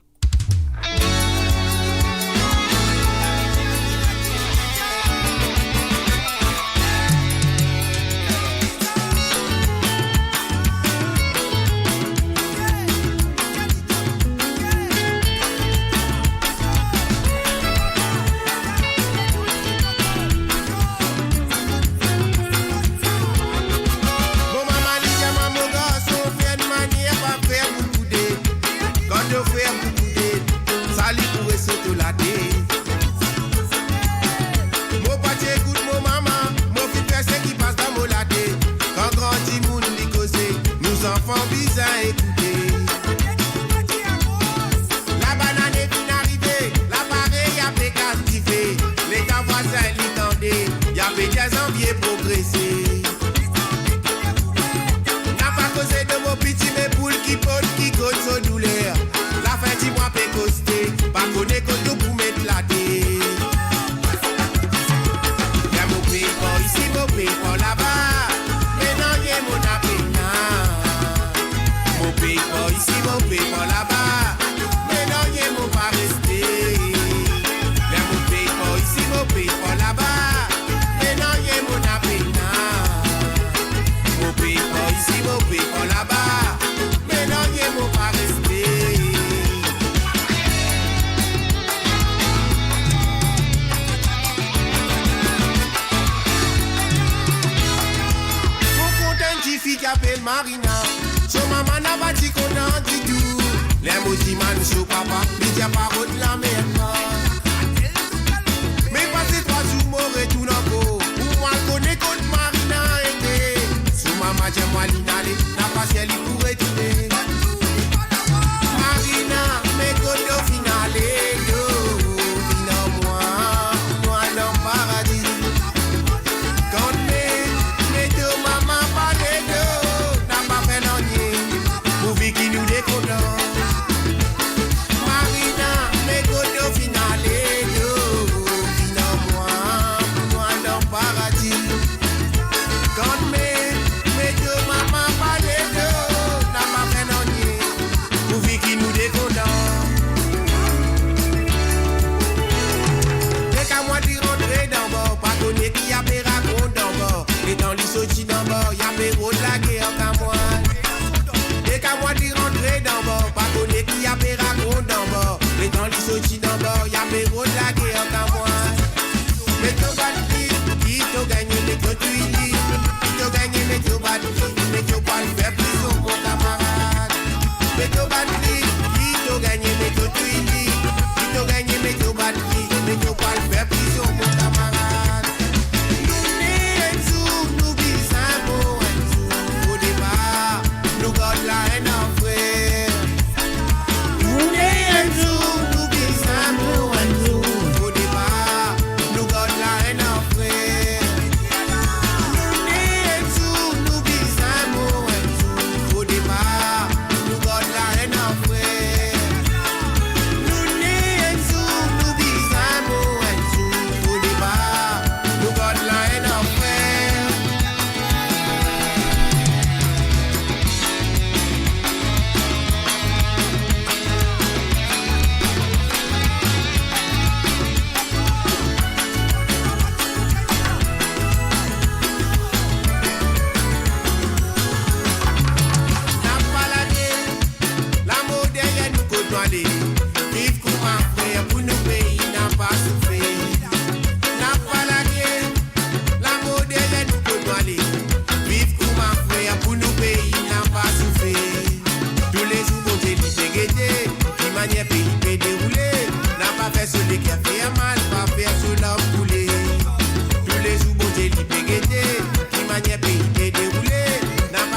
Quand mes deux mamans pas les deux.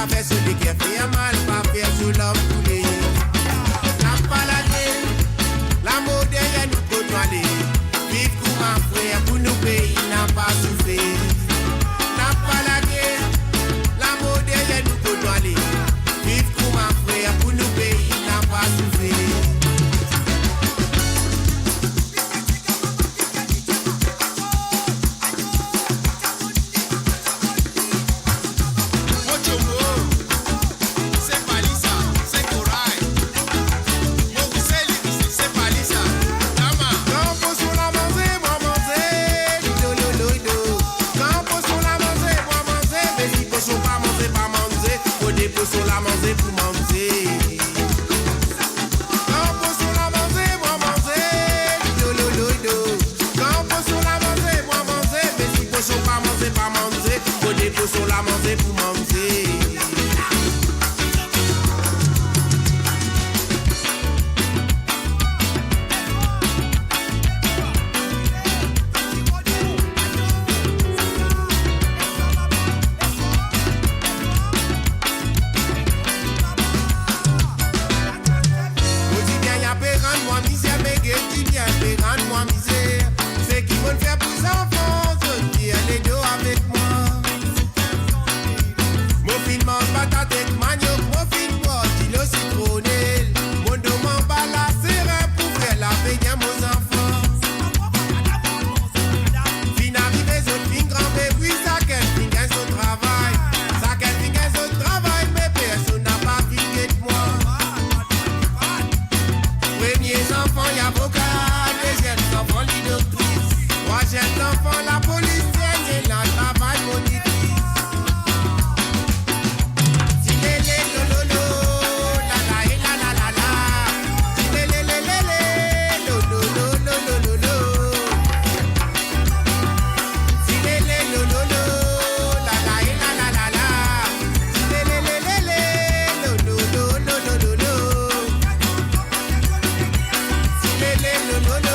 pas faire celui qui fait mal, pas faire sous l'homme coulé. N'a pas la gueule, l'amour derrière nous côtoyer. Vive comme un frère pour nous pays, n'a pas souffert. N'a pas la gueule, l'amour derrière nous côtoyer. Vive comme un frère pour nous pays, n'a pas souffert. Sur la manger pour manger. Quand on sur la manger, moi manger. Do do do do. Quand on sur la manger, moi manger. Mais si poisson pas manger, pas manger. Faut des poissons la manger pour manger. C'est qui veut faire pour les enfants, qui a les dos avec moi. Mon film en patate avec manioc, mon film moi, qui le citronnelle. Mon dos m'en bat la serre pour faire la veille à mes enfants. Fin arrivé, autres fin grand, mais oui, ça qu'elle finit son travail. Ça qu'elle finit son travail, mais personne n'a pas fini de moi. Premiers enfants, y'a avocat. Deuxième enfant, l'idoctrice. Troisième enfant, la policienne et la travail monitrice. Si les lo lo lo, la la et la la la la. Si les lo lo lo lo lo lo. Si les lo lo lo, la la et la la la la. Si les lo lo lo lo lo. Si les lo lo lo.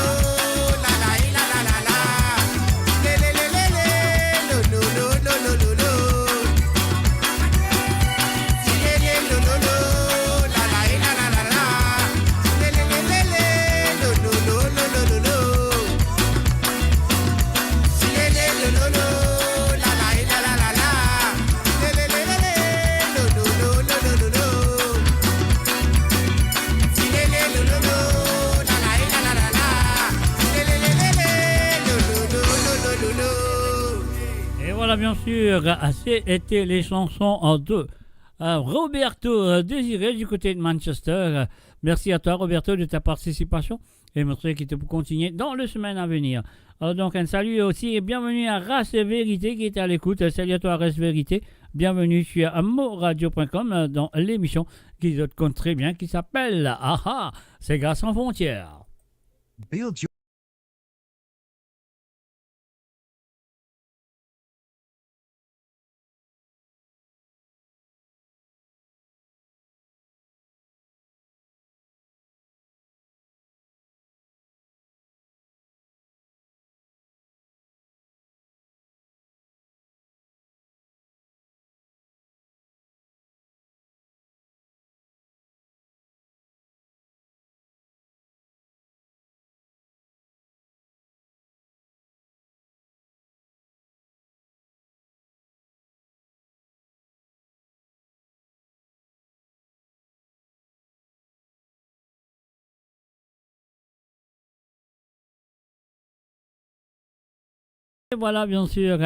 Voilà, bien sûr, c'était les chansons de Roberto Désiré du côté de Manchester. Merci à toi, Roberto, de ta participation et merci qu'il te pour continuer dans les semaines à venir. Donc, un salut aussi et bienvenue à Race et Vérité qui est à l'écoute. Salut à toi, Race Vérité. Bienvenue sur moradio.com dans l'émission qui te compte très bien qui s'appelle Aha, c'est Gars sans frontières. Build your Et voilà, bien sûr,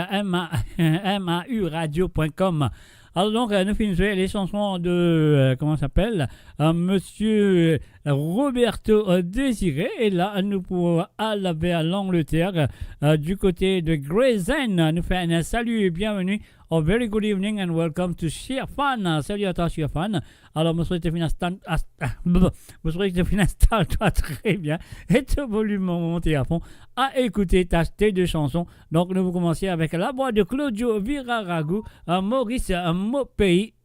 MAU-radio.com. Alors donc, nous finissons les chansons de, comment ça s'appelle, Monsieur Roberto Désiré. Et là, nous pouvons aller vers l'Angleterre, du côté de Grayson. Nous faisons un salut et bienvenue. Oh, very good evening and welcome to Shirfan. Salut à toi, Shirfan. Alors, je souhaite que tu installes-toi très bien et ton volume monté à fond à écouter tes deux chansons. Donc, nous vous commencer avec la voix de Claudio Viraragu, Maurice Maupeyi.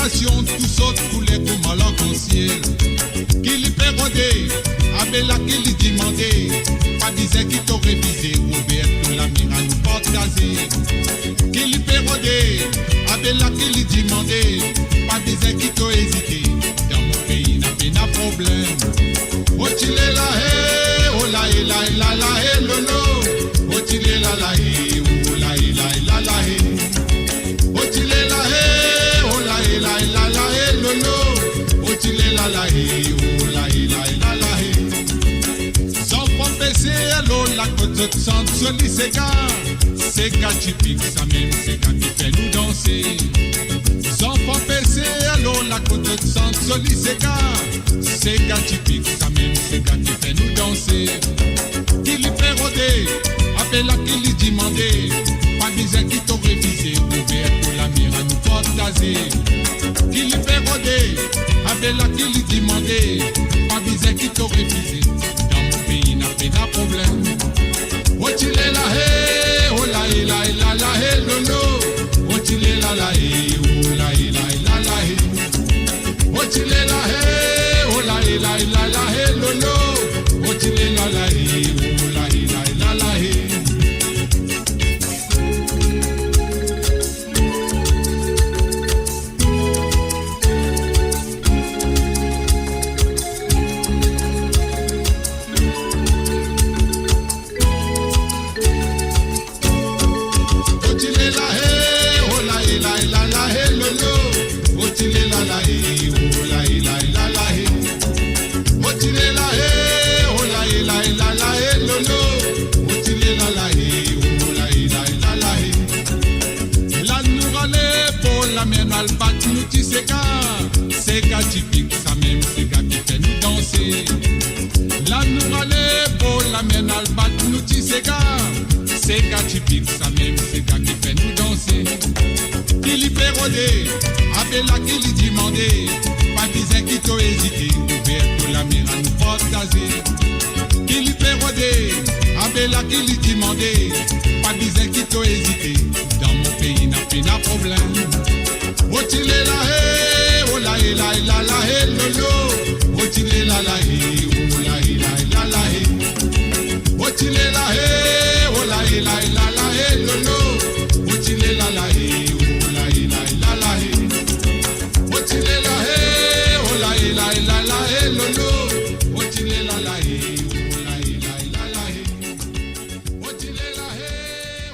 nation, tous autres coulaient comme à l'arc-en-ciel. Qui lui fait rôder, Abella qui lui demandait, pas disait qu'il t'aurait visé, Robert, tout l'amir à nous partager. Qui lui fait rôder, Abella qui lui demandait, pas disait qu'il t'aurait hésité, dans mon pays n'a pas de problème. Oh, tu l'es là, oh là, la, la, lolo. Oh, tu l'es là, oh là, la, la, oh, tu l'es là, oh là, la, lolo. Oh, tu l'es là, oh là, la, sans professer, l'eau, la côte de sang, soli, c'est gars typique, ça même, c'est gars qui fait nous danser. Sans professer, l'eau, la côte de sang, soli, c'est gars typique, ça même, c'est gars qui fait nous danser. Qui lui fait rôder, appela qui lui demandait, pas disait qu'il t'aurait visé, ouvert pour la mire à nous partager. Qui lui fait rôder, appela qui lui demandait, pas disait qu'il t'aurait visé, dans mon pays n'a pas de problème. Oh, tu l'es là, oh là, la, lolo. Oh, tu l'es là, oh là, la, oh, tu l'es là, oh là, la, lolo. Oh, tu l'es là, oh là, la. C'est gars typique, ça même, c'est gars qui fait nous danser. La nous allait pour la mène al bat, nous dit c'est gars typique, ça même, c'est gars qui fait nous danser. Qui lui fait rôder, Abella qui lui demandait, pas disait qu'il t'a hésité, ouvert pour la mère à nous partager. Qui lui fait rôder, Abella qui lui demandait, pas disait qu'il t'a hésité, dans mon pays n'a pas de problème. Oh, tu l'es là, oh là, la, lolo. Oh, tu l'es là, oh là, la, oh, tu l'es là, oh là, la, lolo. Oh, tu l'es là, oh là, la, oh, tu l'es là, oh là, la, lolo. Oh, tu l'es là, oh là, oh, tu l'es là,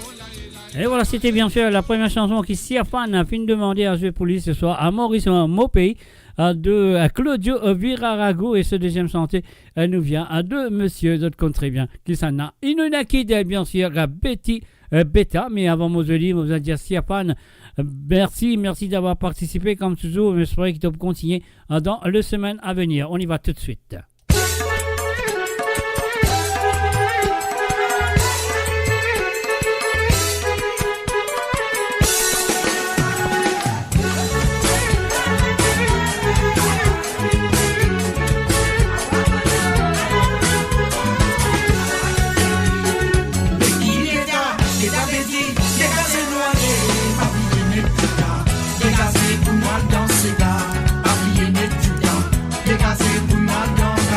oh là, Et voilà, c'était bien sûr la première chanson qui Siafan a fini de demander à jouer pour lui ce soir à Maurice Mopey de Claudio Virarago, et ce deuxième chanté nous vient de Monsieur d'autres compte très bien qui s'en a Inunakid bien sûr Betty Beta. Mais avant Moseli, vous allez dire Siafan, merci d'avoir participé comme toujours. J'espère qu'il peut continuer dans les semaines à venir. On y va tout de suite. Danser pour moi dans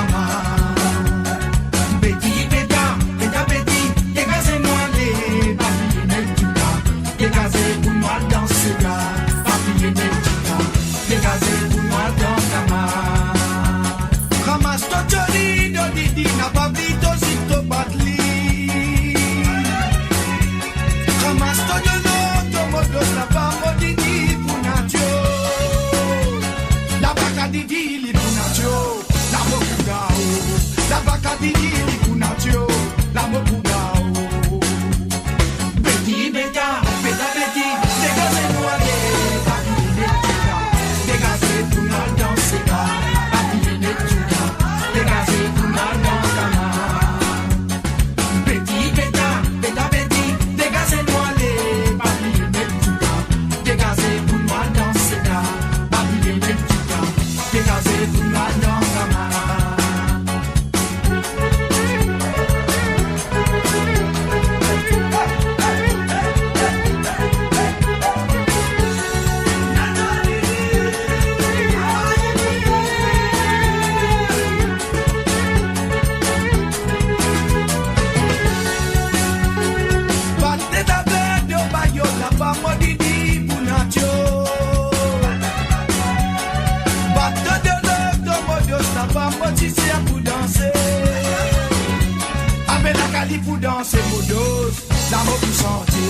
santé.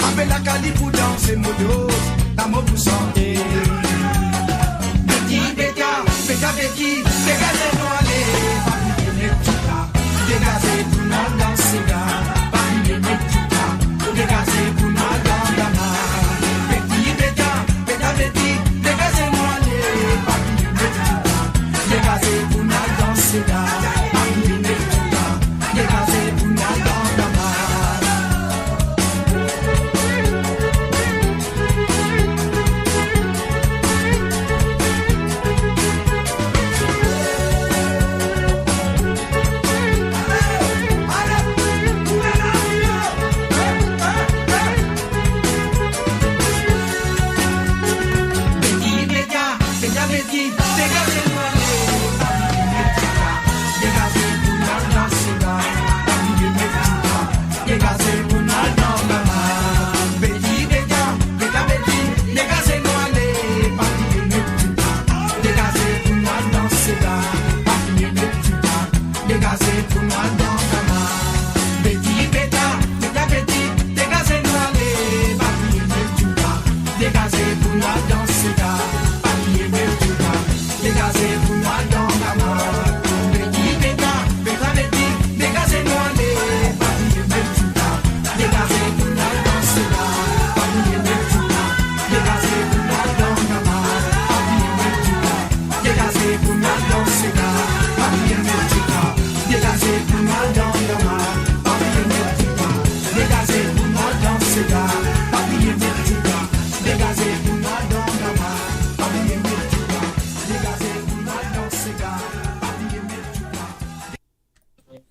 Avec la cali pour danser modo, l'amour pour santé. Betty, Beka, Beka, Betty, dégagez-nous aller. Papi, les tutas, dégagez pour nous danser là. Papi, les tutas, dégagez pour nous dans la main. Betty, Beka, Beka, Betty, dégagez-nous aller. Papi, les tutas, dégagez pour nous danser là. Papi, les tutas, dégagez pour nous dans la main.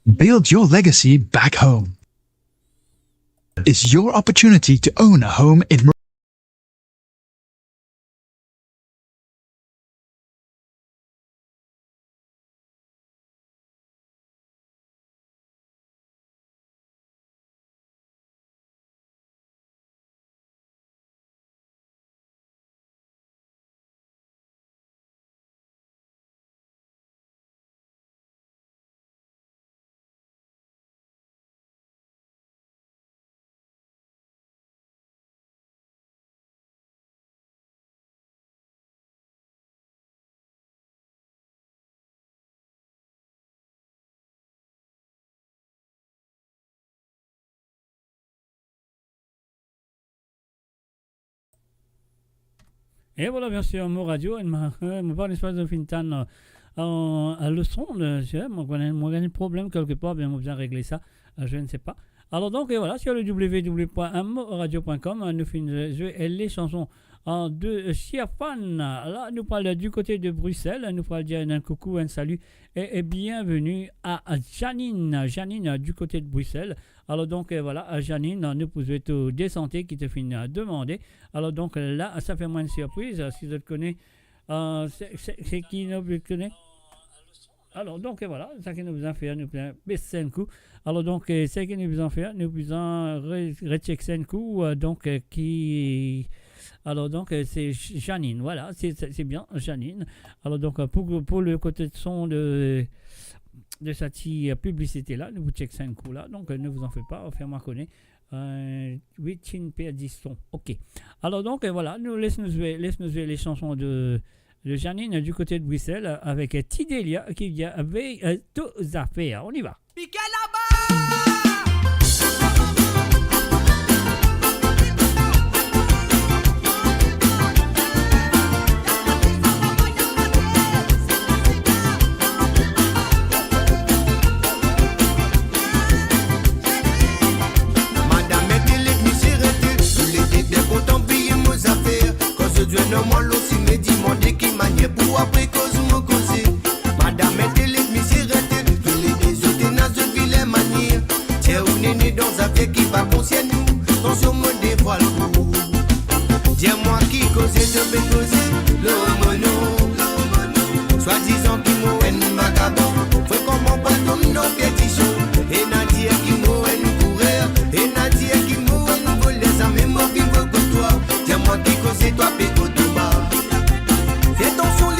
Build your legacy back home. It's your opportunity to own a home in Et voilà, bien sûr, mon radio, je parle d'espace de Fintan à le son, moi, j'ai un problème quelque part, bien, on vient régler ça, je ne sais pas. Alors donc, et voilà, sur le www.moradio.com, nous finissons jouer les chansons de Chiafan. Là, nous parlons du côté de Bruxelles, nous parlons dire un coucou, un salut et bienvenue à Janine du côté de Bruxelles. Alors donc voilà, Janine, nous pouvons tout décenter qui te finit à demander. Alors donc là, ça fait moins de surprise, si je te connais, c'est qui nous connaît. Alors donc voilà, ça que nous faisons faire, nous faisons baisser un coup. Alors donc c'est que nous faisons faire, nous faisons rechecker un coup, donc qui... Alors donc c'est Janine, voilà, c'est bien Janine. Alors donc pour le côté de son de cette publicité là, nous vous checkons 5 coups là, donc ne vous en faites pas, faire moi connaître. 8 10 son, ok. Alors donc voilà, nous laisse-nous jouer les chansons de Janine du côté de Bruxelles avec Tidélia qui vient avec deux affaires. On y va. Piquez là-bas! Dieu non moi aussi me demande qui manier pour après cause me causer. Madame était les misères, les autres dans de vilaine manière. Tiens on est né dans un fait qui va conscient nous, quand je me dévoile pour. Dis-moi qui causait de me causer, l'homme soi-disant qui m'ouen vagabond. Faut comment pas comme nos petits shows. Et Nadia qui m'ouen courir, et Nadia qui m'ouen voler ça même moi qui veux que toi. Dis-moi qui causait toi péco. Fais ton son,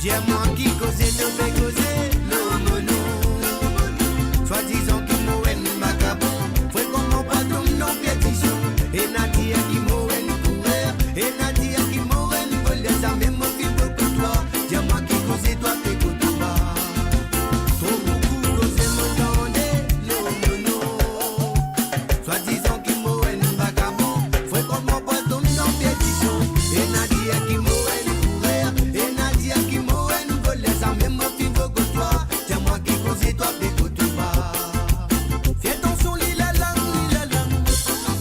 Dis-moi qui causait, te fait causer, non, non. Soi-disant qui mourrait, vagabond. Faut qu'on pas tombe dans pétition. Et Nadia qui mourrait, courir. Et Nadia qui mourrait, voler ça même au fil de toi. Dis-moi qui causait, toi, t'es côté bas. Trop beaucoup causé, m'entendez, non, non. Soi-disant qui mourrait, vagabond. Faut qu'on pas tombe dans pétition. Et Nadia qui mourrait, courir. Et Nadia qui mourrait, voler ça même au fil de toi. Dis-moi qui causait, toi, t'es côté bas. Fais ton son, lila lang.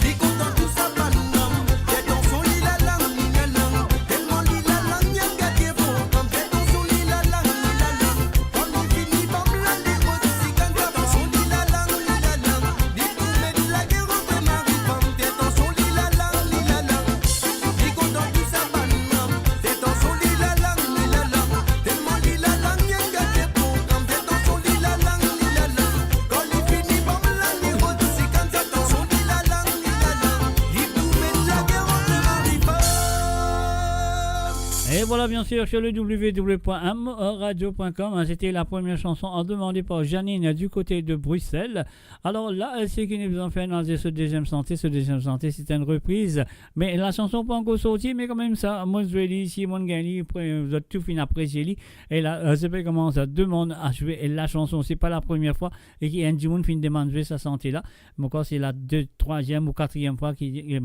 Dis content tout ça, pas de nom. Fais ton son, lila lang. Tellement lila lang, y'a gâté bon. Comme fais ton son, lila lang. Quand il finit, bam, là, les routes, si quand fais ton son, lila lang. Dis pour mettre la guerre entre mari, femme. Fais ton son, lila lang. Dis content tout ça, pas de nom. Fais ton son, lila lang. Tellement lila lang, y'a gâté bon. Comme fais ton son, lila lang. Quand il finit, bam, là, les routes, si quand fais ton son, lila lang. Dis pour mettre la guerre entre mari, femme. Et voilà, bien sûr, sur le www.amradio.com, c'était la première chanson demandée par Janine du côté de Bruxelles. Alors là, ce qui nous ont fait dans ce deuxième santé, c'est une reprise. Mais la chanson pas encore sortie, mais quand même ça, moi je vais dire, si mon gagne, vous avez tout fini apprécié. Et là, c'est pas comment ça demande à jouer la chanson. C'est pas la première fois et qu'il y a un monde qui demande de jouer sa santé là. Mais quand c'est la troisième ou quatrième fois qu'il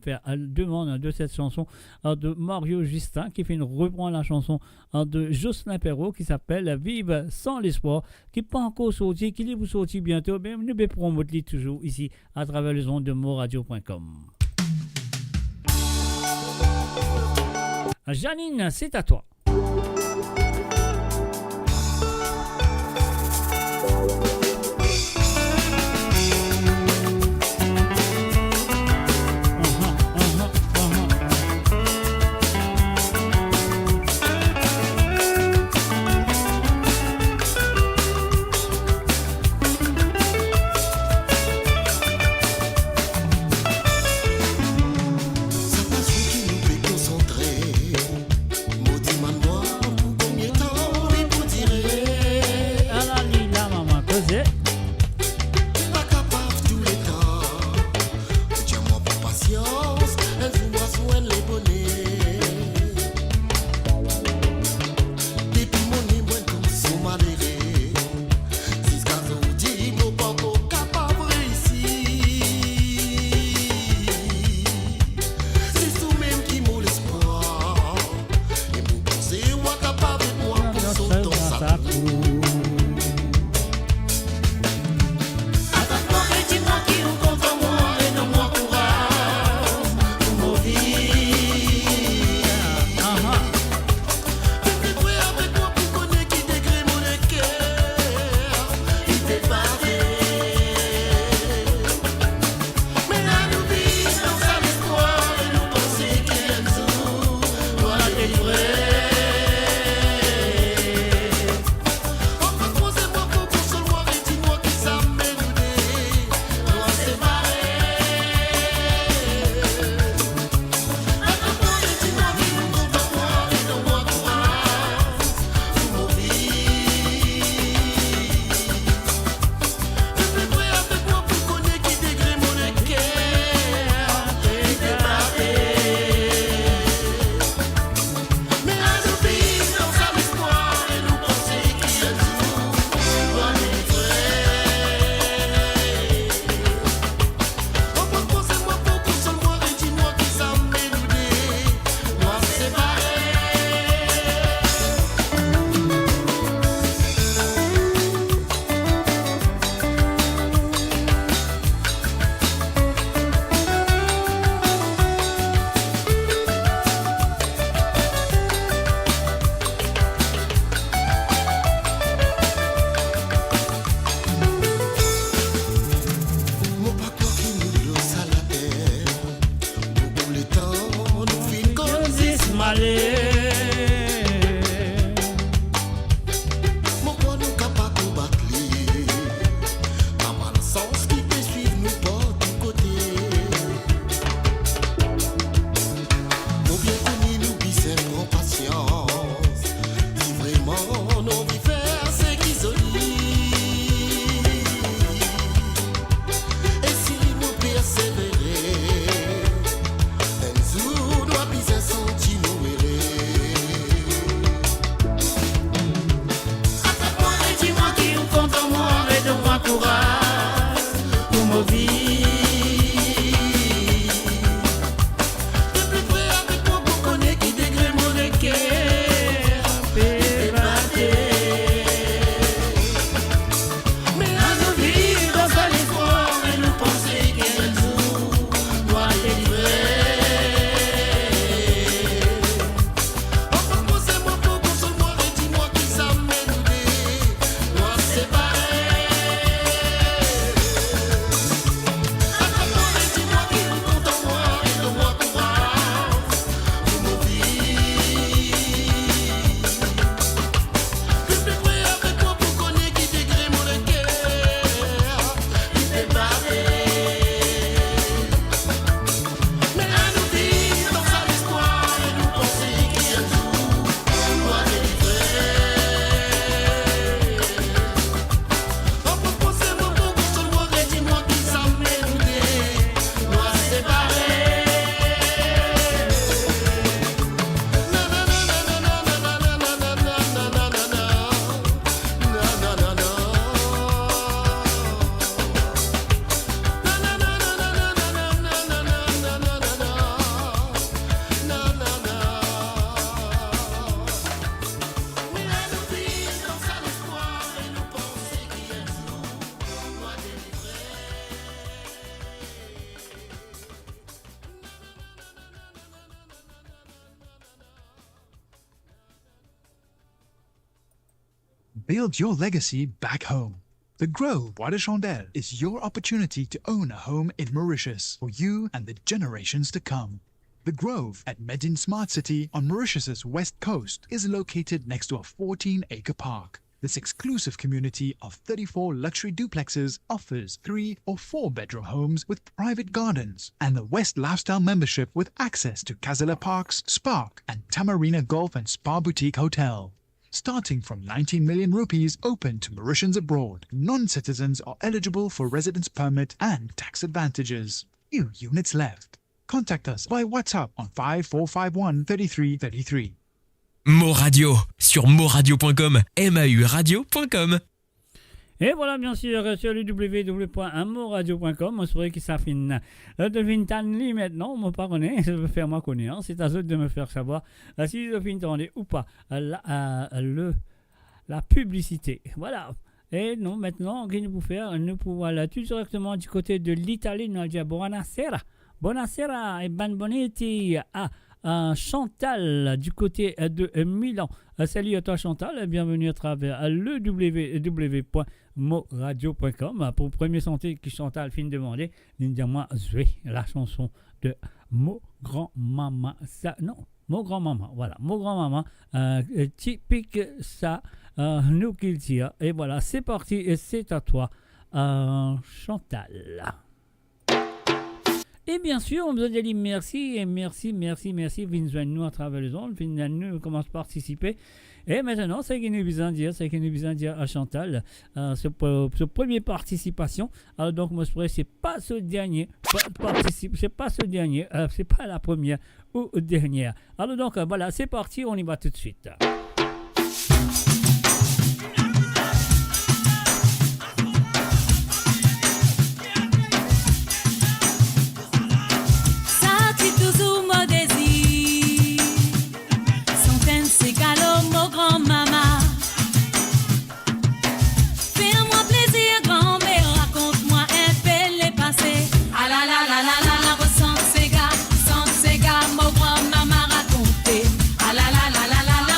fait demande de cette chanson de Mario Justin qui reprend la chanson de Jocelyn Perrault qui s'appelle Vive sans l'espoir, qui n'est pas encore sorti, qui est sorti bientôt, mais nous allons promouvoir toujours ici à travers les ondes de moradio.com. Janine, c'est à toi. Ça passe qui nous fait concentrer. Maudit build your legacy back home. The Grove Bois de Chandelle is your opportunity to own a home in Mauritius for you and the generations to come. The Grove at Medin Smart City on Mauritius's west coast is located next to a 14-acre park. This exclusive community of 34 luxury duplexes offers 3 or 4 bedroom homes with private gardens and the West Lifestyle membership with access to Casella Parks, Spark and Tamarina Golf and Spa Boutique Hotel. Starting from 19 million rupees open to Mauritians abroad, non-citizens are eligible for residence permit and tax advantages. Few units left. Contact us by WhatsApp on 5451 3333. Mo Radio sur moradio.com, MAU radio.com. Et voilà, bien sûr, sur le www.amoradio.com, c'est vrai que ça finit de Vintanli maintenant, on ne pas connaître, je veux faire moi connaître, c'est à eux de me faire savoir si je finis ou pas la publicité. Voilà. Et non, maintenant, qu'est-ce que nous pouvons faire? Nous pouvons aller tout directement du côté de l'Italie, nous allons dire buonasera. Buonasera et bonnetti à Chantal du côté de Milan. Salut à toi Chantal, bienvenue à travers le www.moradio.com. Pour le premier santé que Chantal finit de demander, dis-moi jouer la chanson de Mo grand-maman. Ça, non, Mo grand-maman, voilà, Mo grand-maman, typique ça, nous qu'il tire. Et voilà, c'est parti et c'est à toi Chantal. Et bien sûr, on vous a dit merci et merci. Venez joindre nous à travers les ondes, venez nous commence à participer. Et maintenant, c'est ce qu'il nous besoin de dire à Chantal, ce premier participation. Alors donc, moi, c'est pas ce dernier, c'est pas la première ou dernière. Alors donc, voilà, c'est parti, on y va tout de suite. Sans ces gars, mon grand-maman racontait. Ah la la la la la la,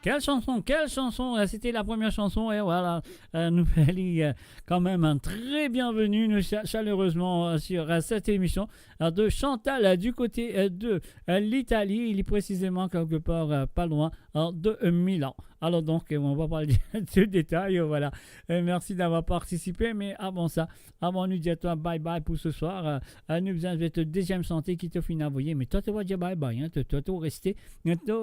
Quelle chanson, c'était la première chanson et voilà, nous fait quand même un très bienvenue nous, chaleureusement sur cette émission de Chantal du côté de l'Italie, il est précisément quelque part pas loin de Milan. Alors donc, on va parler de détails, voilà. Merci d'avoir participé, mais avant ça, avant nous dire toi bye bye pour ce soir, nous avons votre deuxième santé qui te finit à envoyer, mais toi tu vas dire bye bye, hein, toi tu rester,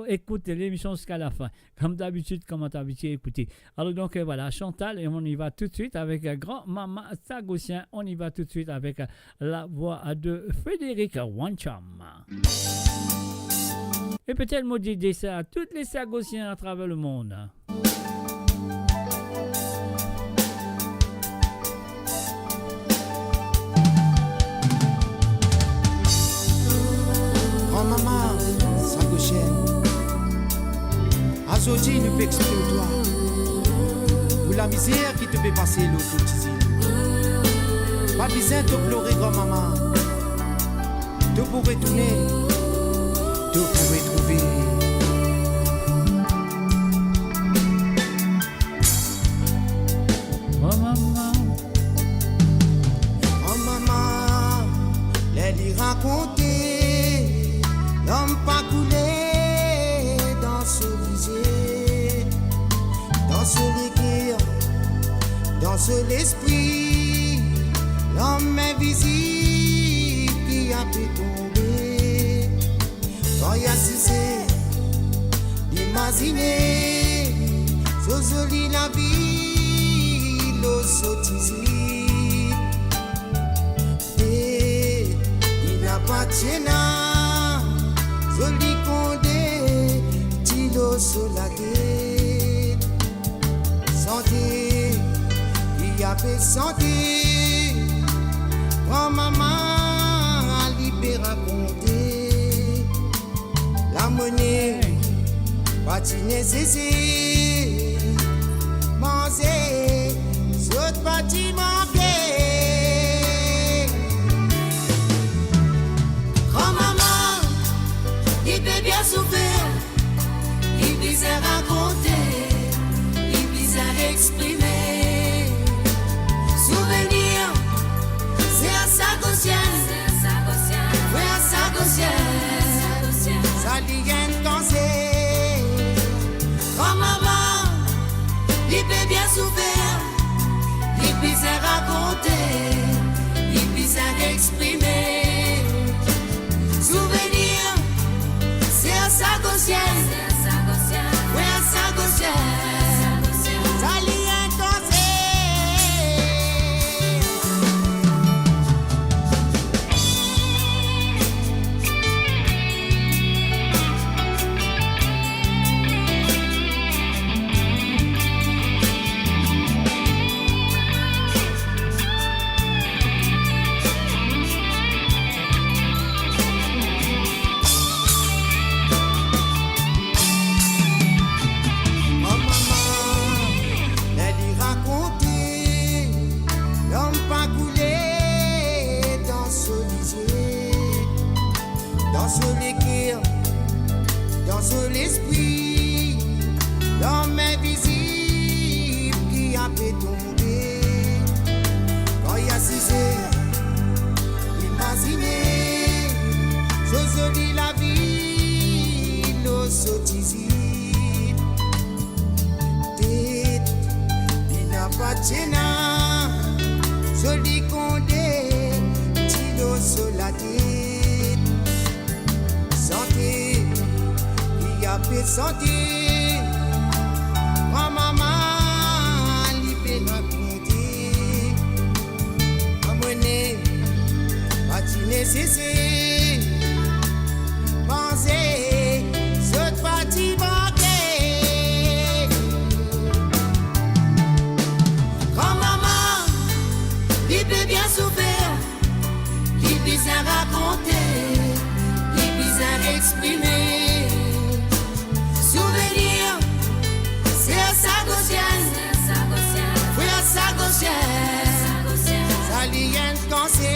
écouter l'émission jusqu'à la fin, comme d'habitude, comme tu as habitué à écouter. Alors donc voilà, Chantal, et on y va tout de suite avec grand-maman Sagossien, on y va tout de suite avec la voix de Frédéric Wancham. Et peut-être me dire ça à tous les Sagossiens à travers le monde. Grand-maman Sagossienne, aujourd'hui nous peut exprimer toi pour la misère qui te fait passer l'autre tisine. Pas besoin de pleurer, grand-maman, te pour retourner, te pour retrouver. Oh maman, oh maman, les lui raconter, l'homme pas coulé dans ce visé, dans ce l'équerre, dans ce l'esprit, l'homme invisible qui a pu tomber. Quand il y a cessé d'imaginer, ce joli la vie, l'eau sottise. Et il appartient à joli condé, tilo solagé. Santé, il y a fait santé, grand-maman, libéré raconter. La monnaie, patiner, c'est manger, saute parti manquer. Grand-maman, il peut bien souffrir, il peut raconter, il peut exprimer. Souvenir, c'est à Sagossien, oui à Sagossien. Ça lien cansé. Grand-maman, il peut bien souffrir, il peut raconter, il peut exprimer. Souvenir, c'est à Sagossien, oui à Sagossien. Ça lien cansé. L'esprit, l'homme invisible qui a fait tomber. Quand il y a cessé d'imaginer, je joli la vie, l'eau sottise. Tête, il n'a pas de gênant, joli condé, tilo sur la tête. Santé, il a fait sentir, grand-maman, il peut raconter. Amener, patiner, cesser, penser, saute parti manquer. Grand-maman, il peut bien souffrir, il peut raconter, il peut exprimer. Souvenir, c'est à Sagossien, oui à Sagossien. Ça lien cansé.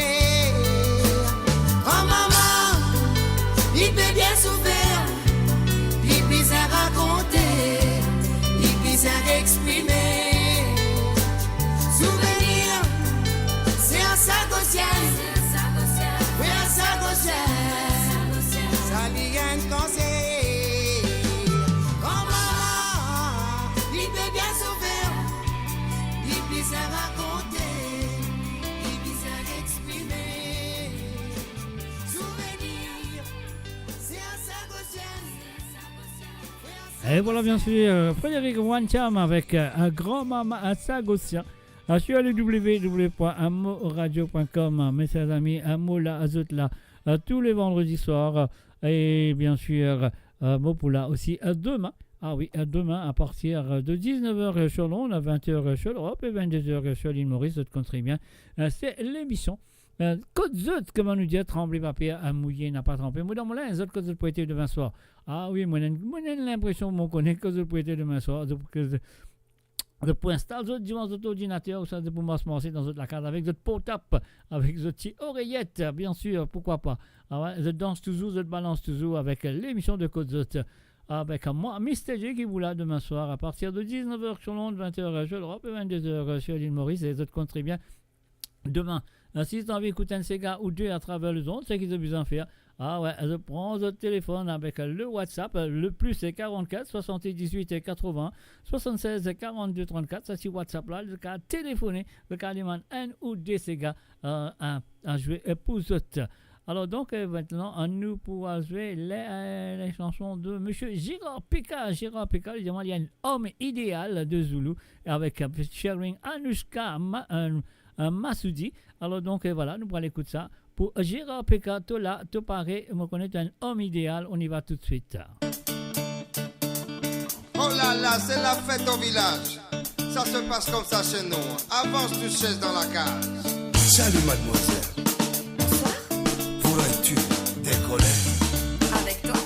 Et voilà, bien sûr, Frédéric Wancham avec un grand-maman à Sagosia. Sur le www.amoradio.com, mes chers amis, Amola Azotla, tous les vendredis soirs. Et bien sûr, Mopula aussi demain. Ah oui, demain à partir de 19h sur Londres, à 20h sur l'Europe et 22h sur l'île Maurice, ça te compte très bien. C'est l'émission. Côte Zut, comment nous dire, trembler papier, à mouiller, n'a pas trempé. Moi, dans mon linge, Côte Zut pour être demain soir. Ah oui, moi, j'ai l'impression qu'on connaît Côte Zut pour être demain soir. De pour installer votre ordinateur ou ça de pour m'asseoir dans la case avec votre pot-up, avec votre petite oreillette, bien sûr, pourquoi pas. Ah ouais, je danse toujours, je balance toujours avec l'émission de Côte Zut. Avec moi, Mr. J qui vous l'a demain soir à partir de 19h sur Londres, 20h sur l'Europe et 22h sur l'île Maurice. Et les autres comptent très bien demain. Si tu as envie d'écouter un Sega ou deux à travers le zone, c'est qu'ils ont besoin de faire. Ah ouais, je prends votre téléphone avec le WhatsApp. Le plus c'est 44 78 et 80 76 42 34. Ça c'est WhatsApp là. Le cas téléphoner, le cas demande un ou deux Sega à jouer pour autres. Alors donc maintenant, nous pourrons jouer les chansons de Monsieur Gérard Pika. Gérard Pika, il y a un homme idéal de Zulu avec featuring Anushka Massoudi. Alors donc voilà, nous pourrons écouter ça. Pour Gérard Pika, tout là, tout paraît, me connaît un homme idéal. On y va tout de suite. Oh là là, c'est la fête au village. Ça se passe comme ça chez nous. Avance tu chaises dans la cage. Salut mademoiselle. Pourrais-tu décoller Avec toi.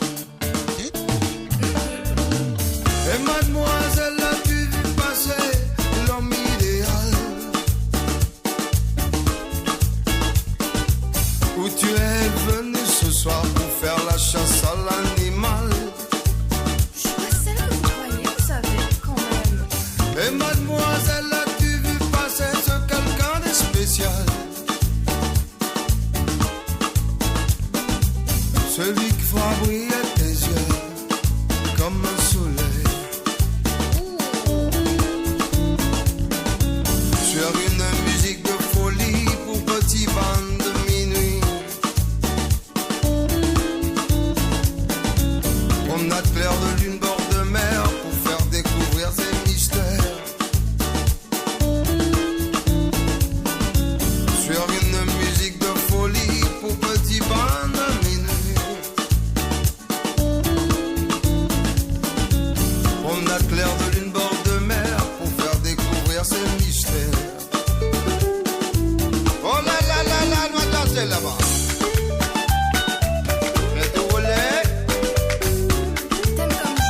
Et mademoiselle, as-tu vu passer l'homme idéal? Où tu es venu ce soir pour faire la chasse à l'animal? Je suis pas celle que vous croyez, vous savez, quand même. Et mademoiselle, as-tu vu passer ce quelqu'un de spécial? Celui qui fera briller tes yeux comme un soleil. Sur une musique de folie pour petit band de minuit. Promenade claire de lune bord de mer pour faire découvrir ses mystères. Sur une musique de folie pour petit band de minuit. Promenade claire de lune bord de mer pour faire découvrir ses mystères. Oh là là là là, on va danser là-bas. T'aimes comme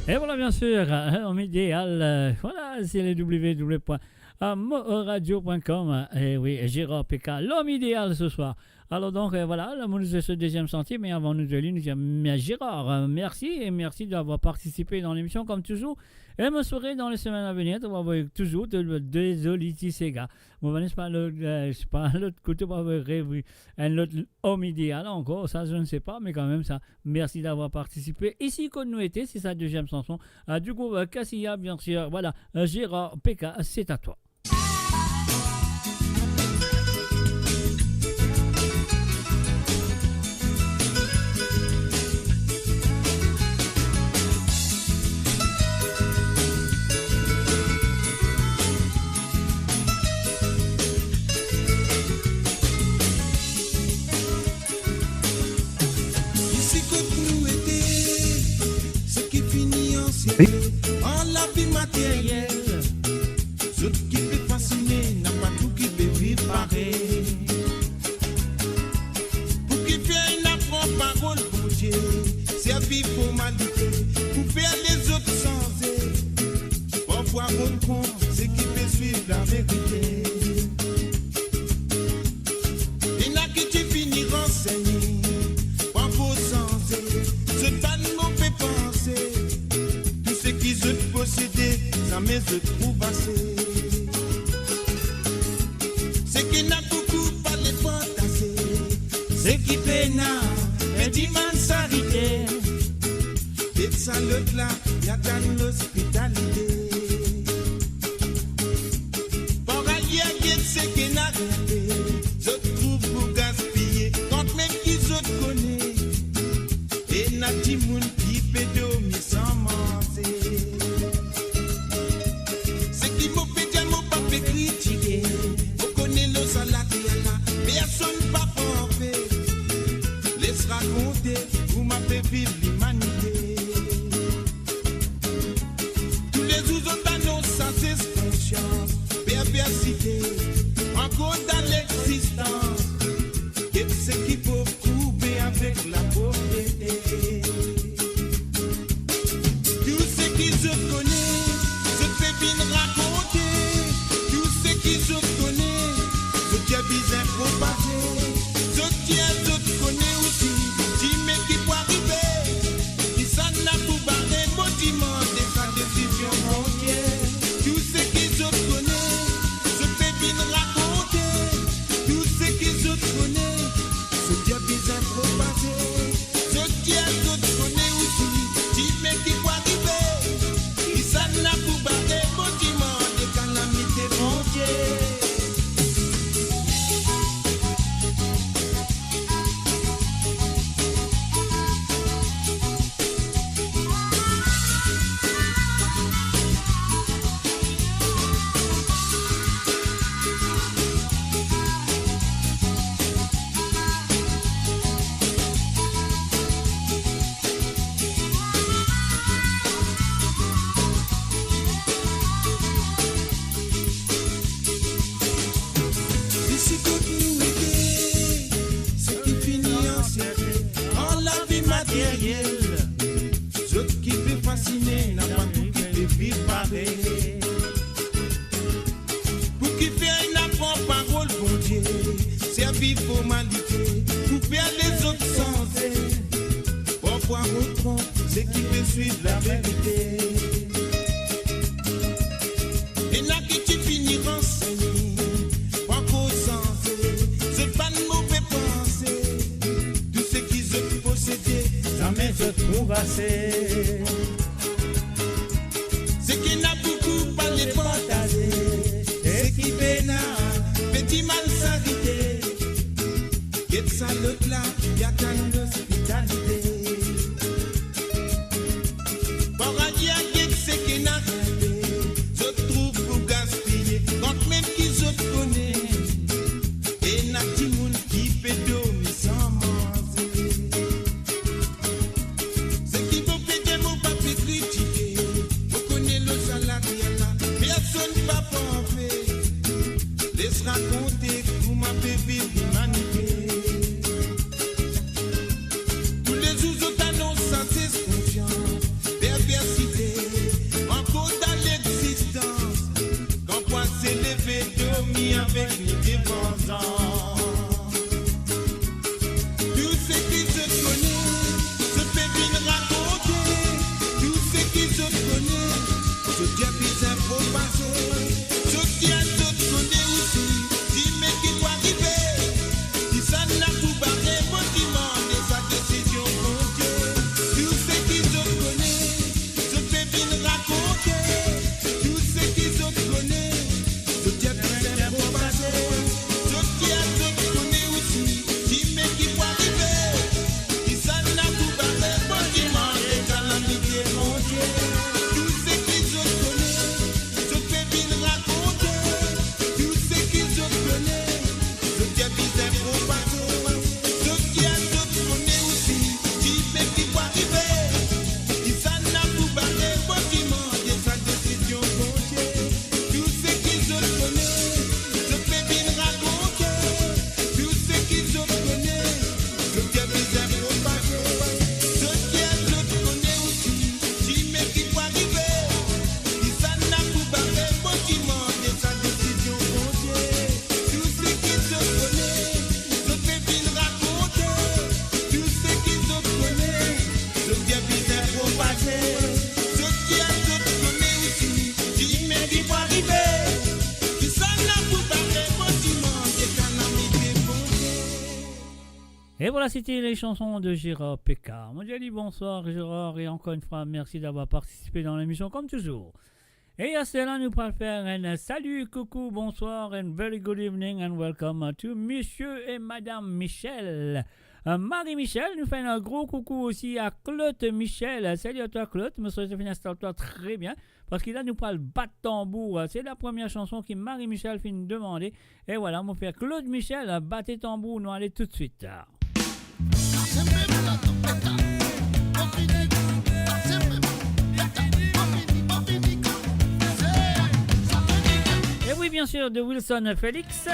Et voilà, bien sûr, homme idéal, voilà, c'est les www.moradio.com. Et oui, Gérard PK, l'homme idéal ce soir. Alors donc, voilà, là, nous c'est ce deuxième sentier, mais avant nous de lui, nous disons, Gérard, merci et merci d'avoir participé dans l'émission comme toujours. Et me souhaite dans les semaines à venir, on va voir toujours des Oliti Sega. Bon, n'est-ce pas l'autre côté, on va voir un autre homme idéal encore, ça je ne sais pas, mais quand même ça, merci d'avoir participé. Ici, qu'on nous était, c'est sa deuxième chanson. Du coup, Cassia, bien sûr, voilà, Gérard PK, c'est à toi. En la vie matérielle, ce qui peut fasciner n'a pas tout qui peut vivre pareil. Pour qui fait une apprend parole pour Dieu, servir formalité, pour faire les autres changer. Parfois comprendre ce qui peut suivre la vérité. Il n'a que tu finis renseigné, parfois changer, ce tas de mauvais pensées. Ce qui se posséder, ça me se trouve assez. Ce qui n'a beaucoup pas les fantasées, ce qui peine, mais d'immensité. Et ça l'autre là, y a dans l'hospitalité. Pour ailleurs, ce qui n'a rien fait, je trouve pour gaspiller, quand même qui se connaît. Et n'a dit moun qui peut dormir sans manger. Critiquer, on connaît le salade et là, personne pas parfait. Laisse raconter, vous m'avez vivre l'humanité. Tous les jours dans nos sens conscience, perversité, encore dans l'existence. Et ce qu'il faut couper avec la pauvreté. Tout ce qui se connaît, se fait bien raconter. Qui je connais, je tiens bien propagé, je tiens, je connais aussi, dis-moi qui peut arriver, qui s'en a pour barrer, mon dimanche, des sa décision entière. Tout ce qui je connais, je fais bien raconter, tout ce qui je connais, je tiens bien propagé, je tiens, je connais aussi, dis-moi qui peut arriver, qui s'en a pour barrer, mon dimanche, des calamités entières. Raconter comment fait vivre l'humanité. Tous les qui a bien propagé. Ce qui a tout donné aussi, qui m'a dit pour arriver. Qui s'en a pour parler, bâtiment, des calamités fondées. Et voilà, c'était les chansons de Gérard Pécard. Moi, j'ai dit bonsoir Gérard et encore une fois, merci d'avoir participé dans l'émission comme toujours. Et à cela, nous pourrons faire un salut, coucou, bonsoir, and very good evening, and welcome to Monsieur et Madame Michel. Marie-Michel, nous fait un gros coucou aussi à Claude Michel. Salut à toi, Claude. Monsieur Stéphane, installe-toi très bien. Parce qu'il a nous parle battre tambour. C'est la première chanson que Marie-Michel finit de demander. Et voilà, mon frère Claude Michel, battez tambour. Nous allons tout de suite. Et oui, bien sûr, de Wilson Félix.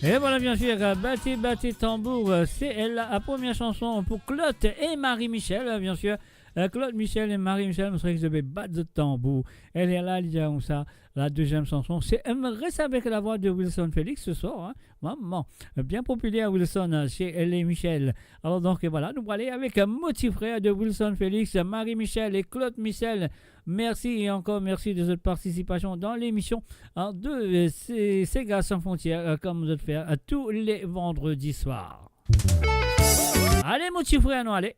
Et voilà, bien sûr, Battez tambour, c'est la première chanson pour Claude et Marie-Michel, bien sûr. Claude Michel et Marie-Michel, on serait que je vais battre de tambour. Elle est là, elle dit comme ça. La deuxième chanson, c'est Reste avec la voix de Wilson Félix ce soir. Hein. Maman, bien populaire Wilson chez elle et Michel. Alors donc voilà, nous allons aller avec un motif frère de Wilson Félix, Marie-Michel et Claude Michel. Merci et encore merci de votre participation dans l'émission de ces gars sans frontières, comme vous êtes fait tous les vendredis soirs. Allez motif frère, nous allez.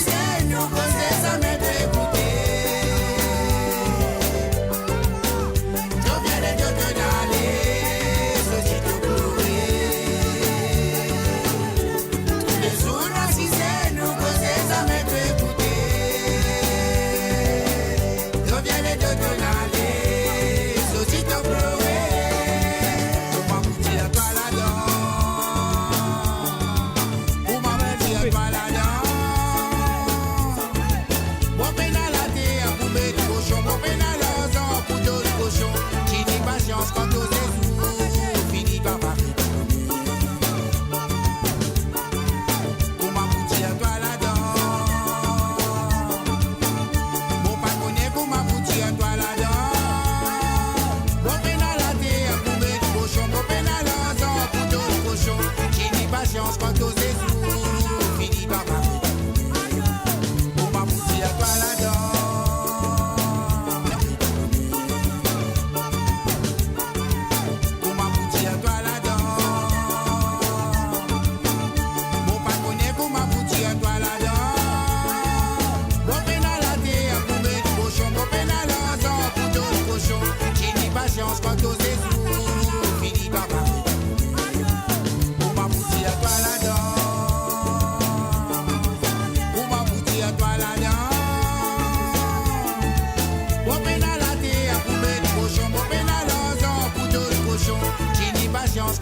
Tous les jours, patience quand t'oses sous, fini par barrer. Pour m'aboutir à toi là-dedans. Pour m'aboutir à toi là-dedans. Mon pas connaît pour m'aboutir à toi là-dedans. Mon pénal à terre, pour mettre du cochon. Mon pénal à sang, pour d'autres cochons. J'ai ni patience quand t'oses sous, fini par barrer.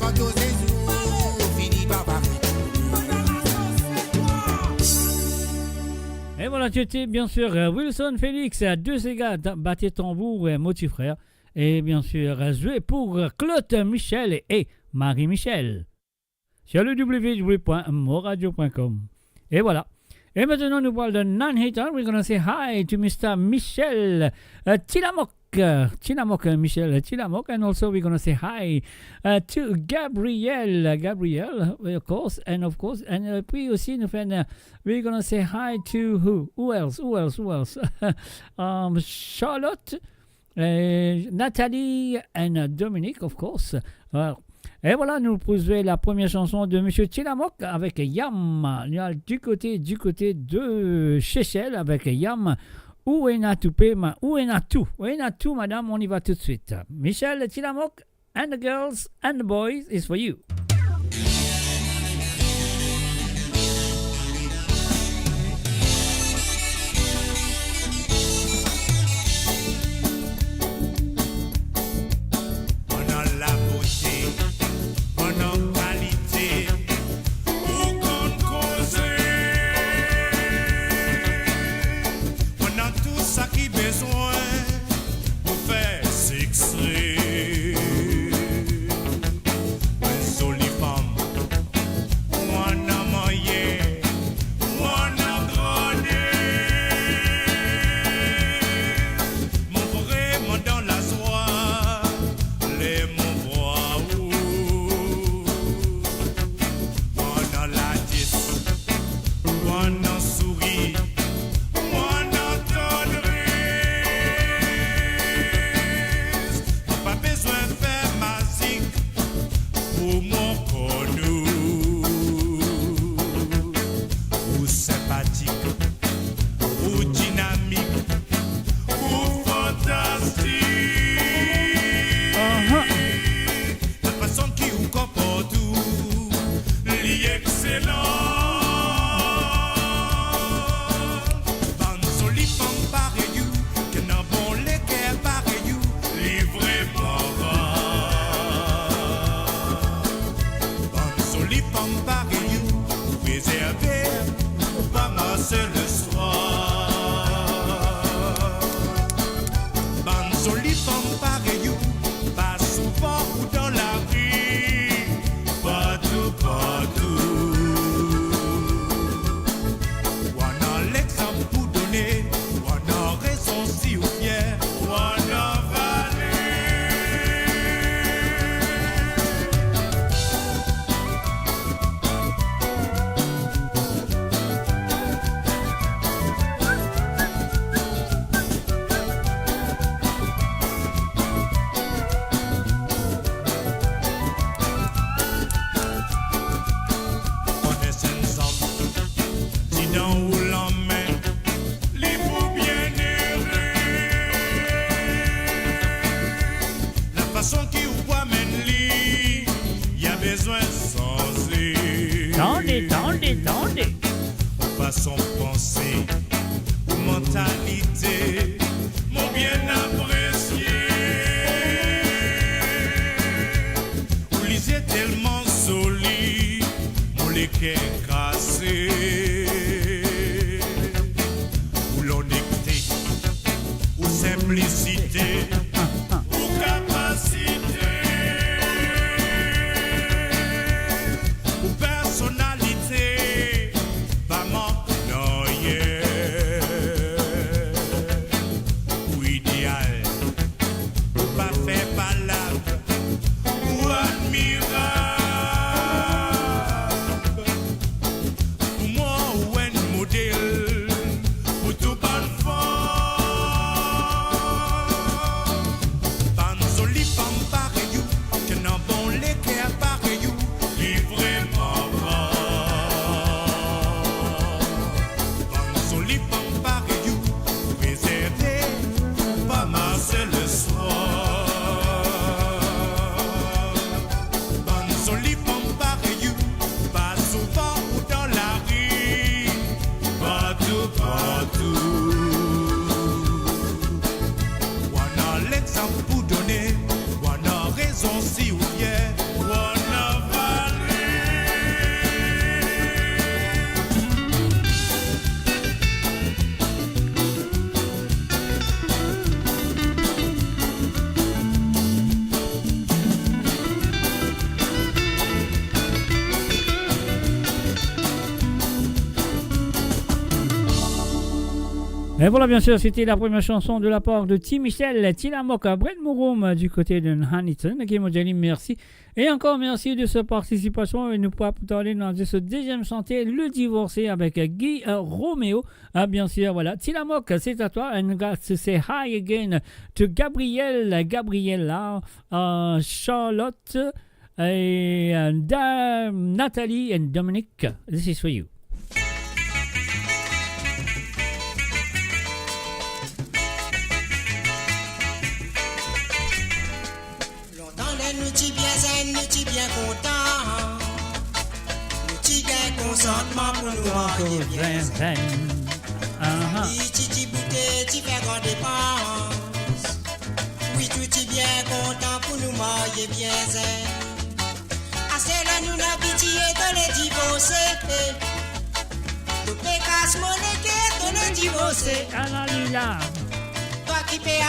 Quand aux fini par barrer. Et voilà, tu étais bien sûr Wilson Félix, deux Sega, batté tambour, Moti Frère. Et bien sûr, joué pour Claude Michel et Marie-Michel. Sur le www.moradio.com. Et voilà. Et maintenant, nous parlons de non-hater. We're going to say hi to Mr. Michel Tilamok. Michel Tilamok, and also we're going to say hi to Gabriel, of course, and puis aussi nous faisons, we're going to say hi to who else, Charlotte, Nathalie, and Dominique, of course. Et voilà, nous posons la première chanson de Monsieur Tilamok avec Yam, du côté de Chechel avec Yam. Où est tout, madame, on y va tout de suite. Michel Tilamok and the girls and the boys is for you. On a la beauté, on a qualité, pour qu'on cause. On a tout ça qui besoin pour faire s'extraire. Une jolie femme, on a moyen, on a grondé. Mon vraiment dans la joie, les mon voix où on a la 10, on a souris. Tendez. Façon pensée, mentalité, mon bien apprécié. Vous lisez tellement solide, mon léquet cassé. Ou l'honnêteté, ou simplicité, ou capacité. Et voilà, bien sûr, c'était la première chanson de la part de Tim Michel, Tilamoka, Brent Mouroum du côté de Hanniton. Ok, Modjali, merci. Et encore merci de sa participation. Et nous pourrons parler dans ce deuxième chantier, le divorcé avec Guy Roméo. Ah, bien sûr, voilà. Tilamoka, c'est à toi. And to say hi again to Gabriella, Charlotte, et Nathalie and Dominic. This is for you. Nous t'y bien zen, nous t'y bien content. Nous t'y gain consentement pour nous marier bien zen. T'y bouté, t'y fait grande dépense. Oui, tout t'y bien content pour nous marier bien zen. Assez là, nous n'a pitié de les divorcer. Tout pécasse monnaie de les divorcer. Analila. Toi qui paie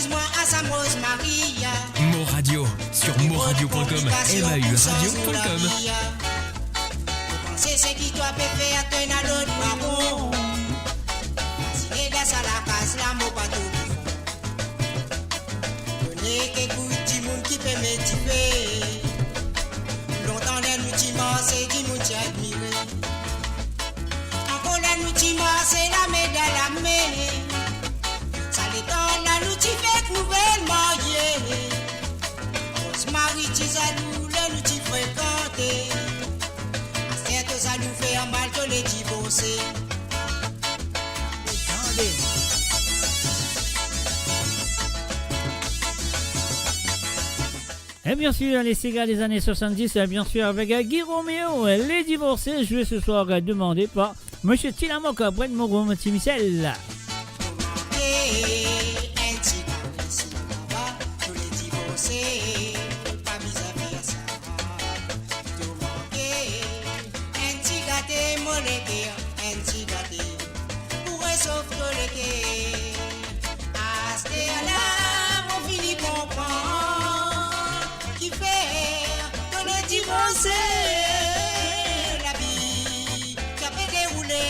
moi à sa Rose Maria. Mo Radio sur moradio.com, MAU-radio.com. C'est ce qui doit faire à tenir à l'autre marron. Si les gars à la casse, là, mon bateau. Donnez qu'écoute du monde qui peut m'étiper. Longtemps, les nous timors, c'est du monde qui admiré. Encore les nous timors, c'est la médaille à la main. Ça l'étonne, la nous fait nouvelle mariée. Marie, tu nous le tu fréquenté. C'est que ça nous fait un mal que les divorcer. Et bien sûr, les cigares des années 70, bien sûr, avec Guy Roméo, les divorcés, joués ce soir, demandé par M. Tilamoka, Brent Mouroum, Tim Michel. La vie qui a fait dérouler,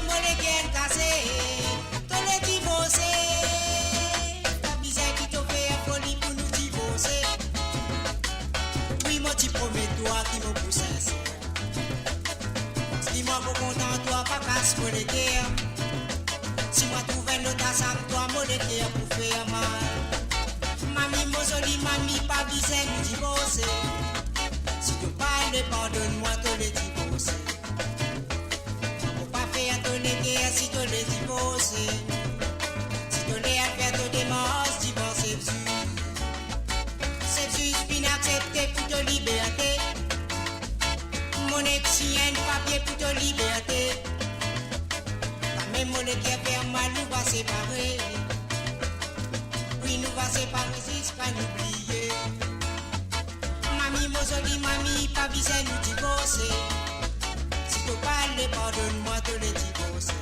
mon équipe cassée, tous les divorcés, la misère qui te fait folie pour nous divorcer. Oui, moi, tu promets toi qui me pousse ainsi. Si moi, vous content, toi, pas casse mon équipe. Si moi, trouve un autre sac, toi, mon équipe pour faire mal. Mamie, mon joli, mamie, pas besoin de divorcer. Si tu parles, pardonne-moi, te les divorcer. Faut pas faire ton guerre si tu les divorcer. Si tu les faire te démence, divorcer dessus. C'est juste inaccepté pour te liberté. Mon ex-chien, papier pour te liberté. Pas même mon qui fait mal, nous va séparer. Oui, nous va séparer jusqu'à l'oublier. Mamie, mon joli mamie, pas besoin de nous divorcer. Si tu parles, pardonne-moi, te les divorcer.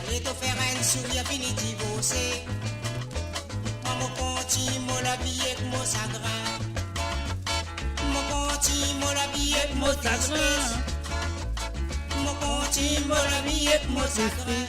Allez te faire un sourire, fini divorcer. Moi, mon continue, mon habillé avec mon chagrin. Mon continue, mon habillé avec mon tristesse. Mon continue, mon habillé avec mon chagrin.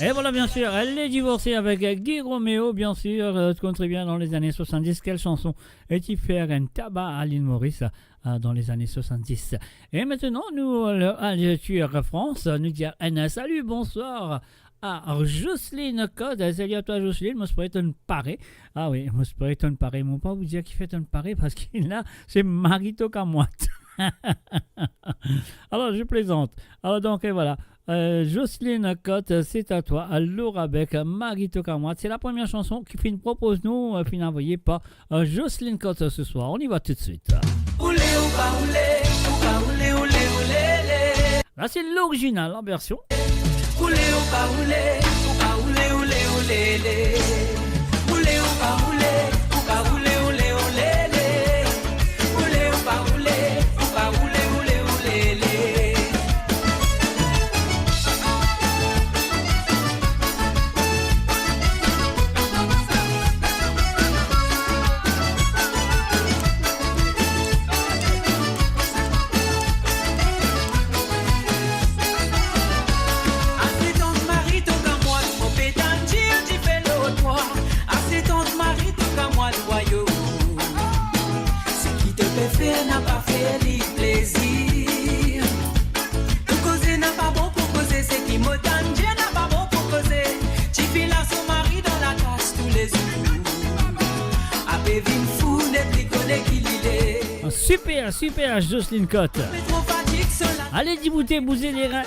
Et voilà, bien sûr, elle est divorcée avec Guy Roméo, bien sûr, très bien dans les années 70. Quelle chanson est-il faire un tabac à l'île Maurice dans les années 70? Et maintenant, nous, à la France, nous dire un salut, bonsoir à Jocelyne Code. Salut à toi, Jocelyne, moi, je pourrais te parer. Ah oui, moi, je pourrais te parer. Mais on ne peut pas vous dire qu'il fait un parer parce qu'il a, c'est Marito Camoite. Alors, je plaisante. Alors, donc, et voilà. Jocelyne Cotte, c'est à toi. Laura Beck, Marito Camoite. C'est la première chanson qui fait une propose nous, puis envoyée par Jocelyne Cotte ce soir. On y va tout de suite. Là, c'est l'original en version. préfère n'a pas fait ni plaisir. Tout causer n'a pas bon pour causer, c'est qui me donne, Dieu n'a pas bon pour causer. Tu files à son mari dans la casse tous les jours. A Bévin fou, n'est plus connaît qui l'idée. Super, super, Jocelyne Cotte. Allez, dibouter, bouser les reins.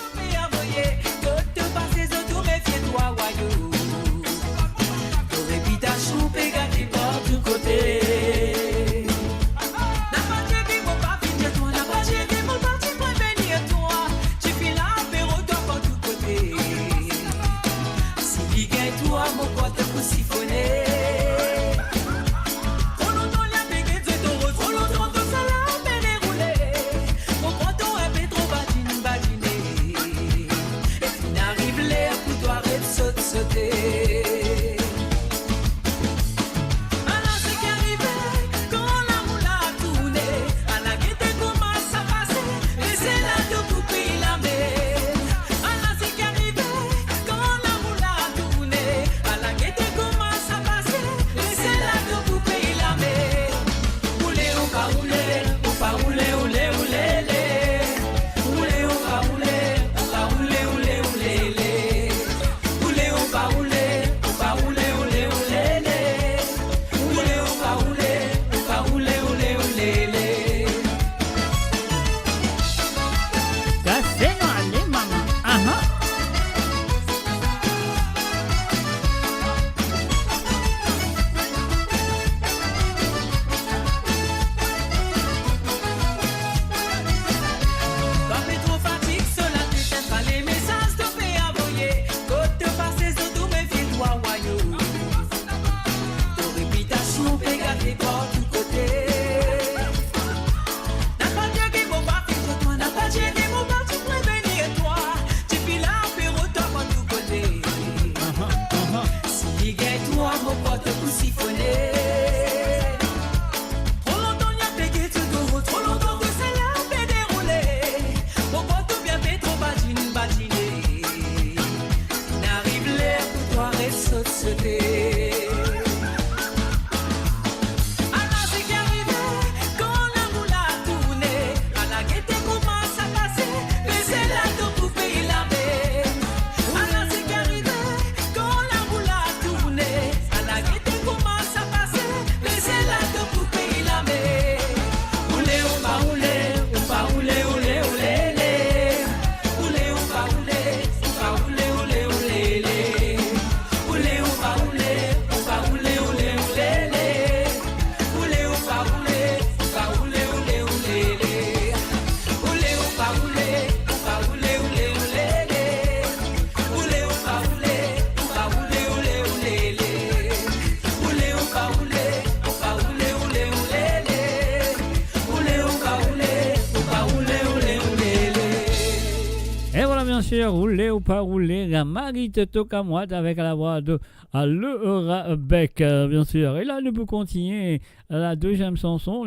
Rouler ou pas rouler, la Marite Tokamouat avec la voix de Le Bec, bien sûr. Et là, nous pouvons continuer la deuxième chanson.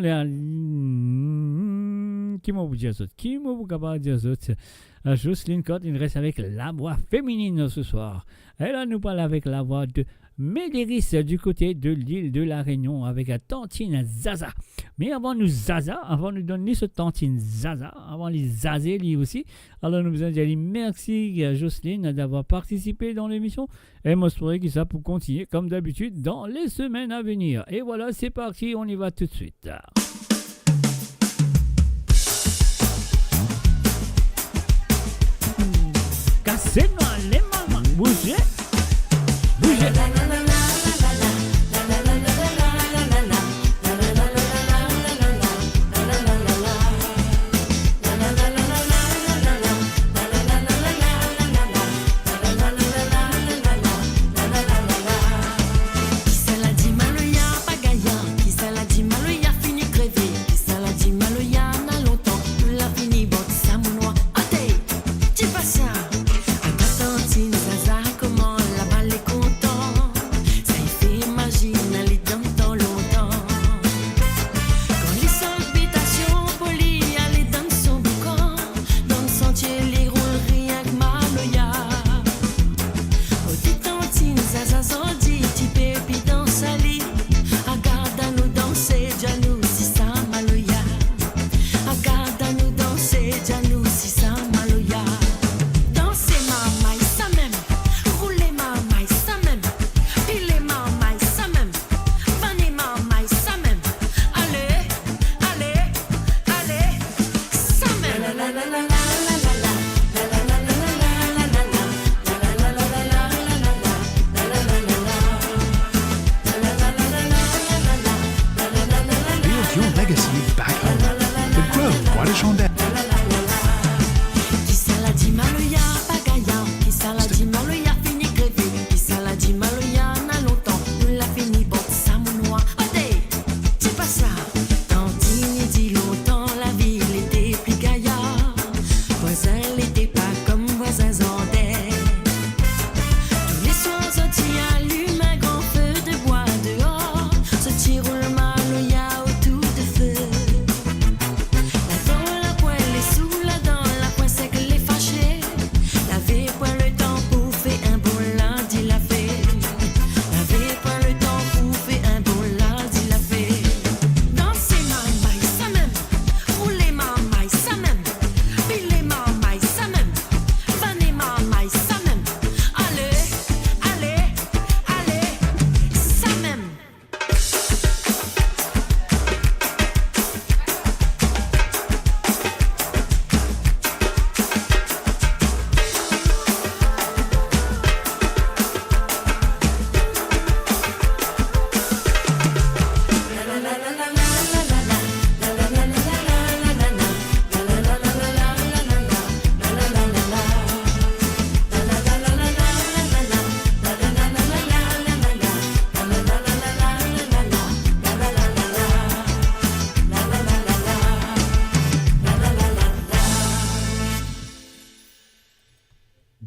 Qui m'a dit ça? Qui m'a dit ça? Jocelyne Cotte, il reste avec la voix féminine ce soir. Et là, nous parlons avec la voix de Médéris du côté de l'île de la Réunion avec Tantine Zaza. Mais avant nous donner ce Tantine Zaza, avant les zazer lui aussi, alors nous allons dire merci Jocelyne d'avoir participé dans l'émission et m'assurer que ça pour continuer comme d'habitude dans les semaines à venir. Et voilà, c'est parti, on y va tout de suite. Cassez-moi les mamans, bougez, bougez. Come on. legacy back home. The Grove, Bois de Chandelle. Qui ça l'a dit Maloya, Pagaya. Qui ça l'a dit Maloya, fini crevé. Qui ça l'a dit Maloya, n'a longtemps. Nous l'a fini, bon, ça mon noir. Odé, c'est pas ça. Tantine dit longtemps, la ville était plus gaillard. Voisin n'était pas comme voisins andais. Tous les soirs, sorti allume un grand feu de bois dehors. Sorti roule Maloya autour de feu. La dent, la poêle est sous la dent, la poêle sec les fâchés. L'avez point le temps pour faire un bon lundi la fait. L'avez point le temps pour faire un bon lundi la fait. Dansez ma maille, ça même. Roulez ma maille, ça même. Pilez ma maille, ça même. Vanez ma maille, ça même. Allez, allez, allez, ça même.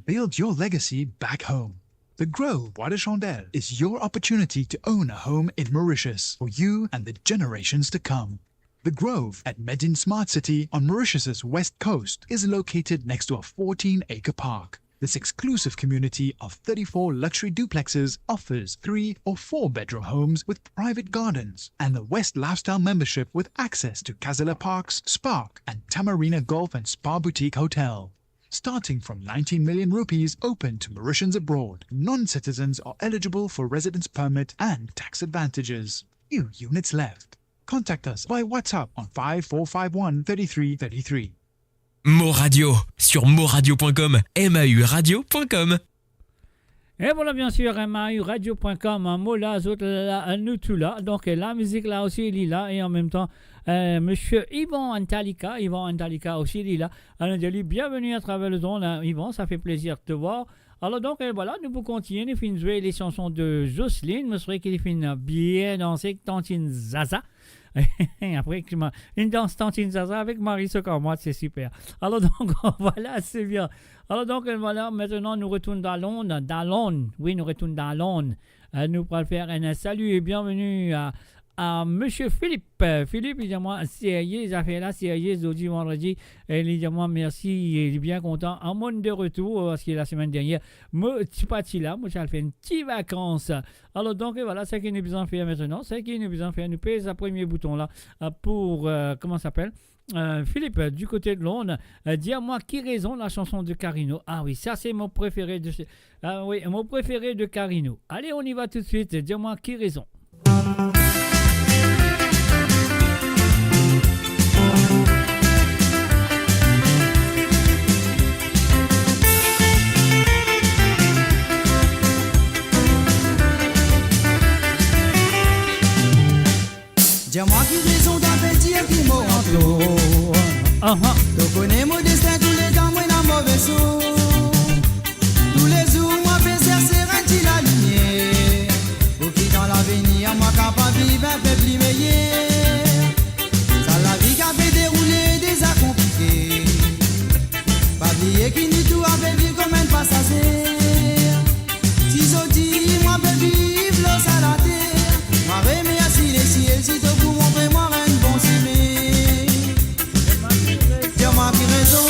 Build your legacy back home. The Grove, Bois de Chandelle, is your opportunity to own a home in Mauritius for you and the generations to come. The Grove at Medin Smart City on Mauritius's west coast is located next to a 14-acre park. This exclusive community of 34 luxury duplexes offers 3 or 4 bedroom homes with private gardens and the West Lifestyle membership with access to Kazela Parks, Spark and Tamarina Golf and Spa Boutique Hotel. Starting from 19 million rupees open to Mauritians abroad, non-citizens are eligible for residence permit and tax advantages. Few units left. Contact us by WhatsApp on 5451 3333. Mo Radio sur moradio.com, mauradio.com. Et voilà, bien sûr, mauradio.com, Mola, Zotla, nous tout là. Donc, la musique là aussi, il est là. Et en même temps, monsieur Yvan Antalika aussi, il est là. Alors, je dis bienvenue à travers le zone. Yvan, ça fait plaisir de te voir. Alors, donc, voilà, nous pouvons continuer. Nous finissons jouer les chansons de Jocelyne. Je serais qu'il finit bien danser Tantine Zaza. Après, une danse Tantine Zaza avec Marie Socormoite, c'est super. Alors donc, voilà, c'est bien. Alors donc, voilà, maintenant, nous retournons dans Londres. Oui, nous retournons dans Londres. Nous allons faire un salut et bienvenue à monsieur Philippe. Philippe, il dit moi, sérieux, les affaires là, sérieux, jeudi, vendredi. Et il dit moi, merci, il est bien content. En monde de retour, parce que la semaine dernière, moi, je suis parti là, moi, j'ai fait une petite vacance. Alors donc, voilà, c'est ce qu'il nous a besoin de faire maintenant. C'est ce qu'il nous a besoin de faire. Nous pèse le premier bouton là pour, comment ça s'appelle Philippe, du côté de Londres, dis-moi qui raison la chanson de Carino. Ah oui, ça c'est mon préféré mon préféré de Carino. Allez, on y va tout de suite. Dis-moi qui raison. Dis-moi qui raison d'un petit qui m'a entouré. Tu connais mon destin, tous les temps, moi, dans mauvais sous. Tous les jours, moi, fais chercher la lumière. Pour qui dans l'avenir, moi, capable de vivre un peu plus meilleur. Ça, la vie qui a fait dérouler des heures compliquées. Pas oublier qu'il n'y tout avait vu comme un passager. Si je dis, moi, peux vivre l'eau à la terre. Moi, remercie les ciels, si tu pour montrer moi un bon ciné. Dis-moi qui raison.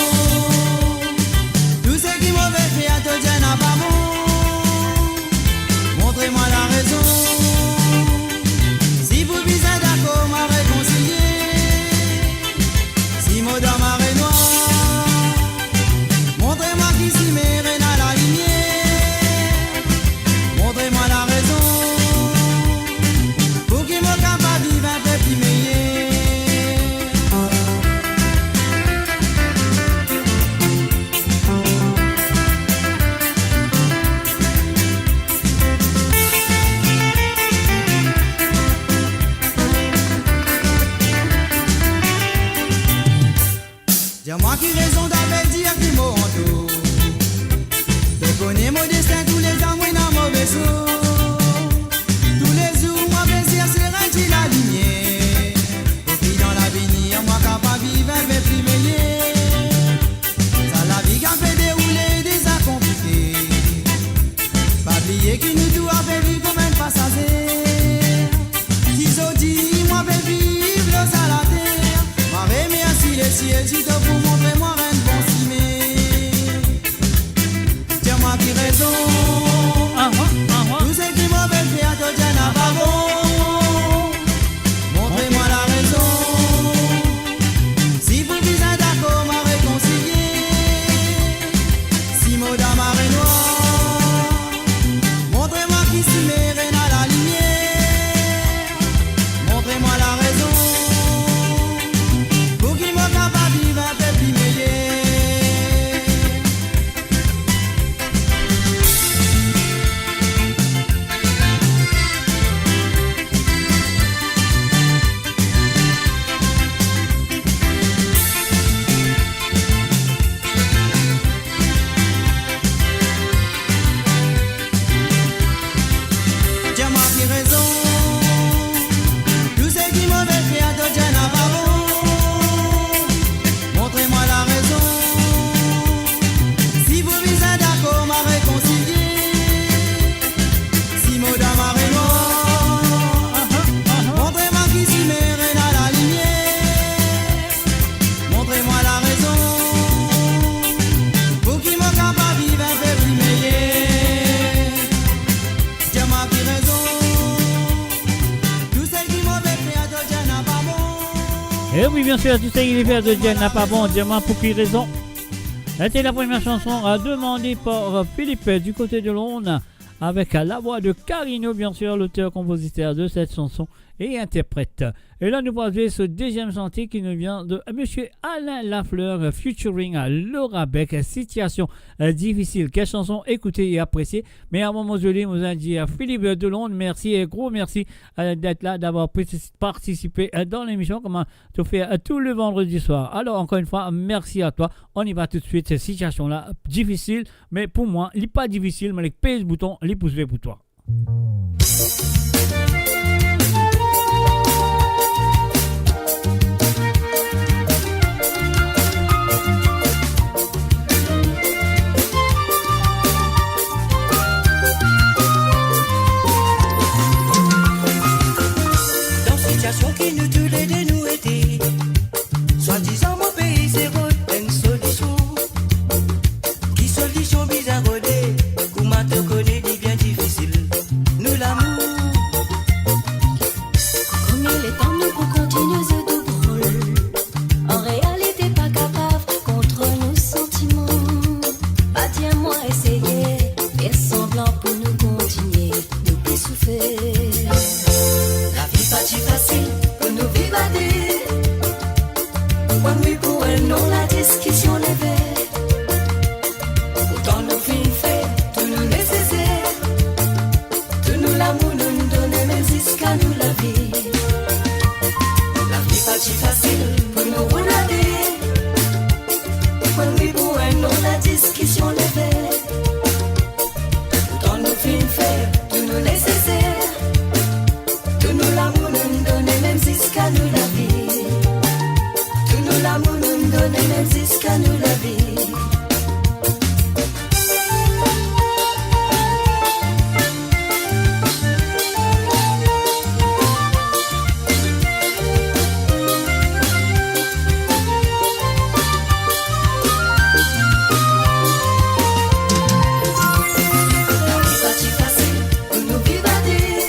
Tiens moi qui raison d'avait dire du mot en tout. Je connais mon destin, tous les ans, moi dans mon vaisseau. Tous les jours, moi plaisir, c'est rempli la lumière. Et puis dans l'avenir, moi capable de vivre, mais plus meilleur. Ça la vie qui a fait dérouler des accomplis. Pas oublier qui nous doit faire vivre comme un passager. Si je dis, moi vais vivre le à la terre. Moi remercie les cieux, si tu pour montrer moi un bon cimé. Tiens-moi qui raison. Tout ce qui m'a fait faire, te tiens à pas bon. Montrez-moi la raison. Si vous êtes d'accord, m'a réconcilié. Si mon dame a noir. Montrez-moi qui s'y met à la lumière. Montrez-moi la raison. Pour qu'il me capable de vivre un peu plus meilleur. Tiens-moi qui raison. Tout ce qui m'avait fait à te tienne à pas bon. Montrez-moi la raison. Si vous êtes d'accord, m'a réconcilié. Si mon dame a noir. Montrez-moi qui s'y met à la lumière. Montrez-moi la raison. Pour qui me capable de vivre un peu plus meilleur. Tiens-moi qui raison. Tout ce qui m'avait fait à te tienne à pas bon. Et oui, bien sûr, tout ça, il est fait de Dieu n'a pas bon, dis-moi pour qui raison. C'était la première chanson demandée par Philippe du côté de Londres, avec la voix de Carino, bien sûr, l'auteur-compositeur de cette chanson et interprète. Et là, nous passons ce deuxième chantier qui nous vient de Monsieur Alain Lafleur, featuring Laura Beck. Situation difficile. Quelle chanson écoutée et appréciée. Mais à un moment donné, nous a dit Philippe de Londres, merci et gros merci d'être là, d'avoir participé dans l'émission, comme tu fais tout le vendredi soir. Alors, encore une fois, merci à toi. On y va tout de suite. Cette situation-là, difficile, mais pour moi, il n'est pas difficile, mais les pèse le bouton, les pouces pour toi. Situation qui nous tous les deux nous était. Soi-disant mon pays c'est une solution. Qui solution bizarre rodée. Comment te connaît dit bien difficile. Nous l'amour. Comme il est temps nous pour continuer ce doux rôle. En réalité pas capable contre nos sentiments. Pas dire moi essayer. Faire semblant pour nous continuer. Nous plus souffrir. Pas si facile pour nous vivre à dire. Quand oui pour elle non la discussion levée. Pourtant nous filles fait tout nous nécessaire. Tout nous l'amour nous donne même jusqu'à nous la vie. La vie pas si facile pour nous regarder. Quand oui pour elle non la discussion levée. Pourtant nous filles fait tout nous nécessaire. Tout nous l'amour nous donne même jusqu'à nous la vie. Tout nous l'amour nous donne même jusqu'à nous la vie. La vie pas si facile pour nous vivre à dire.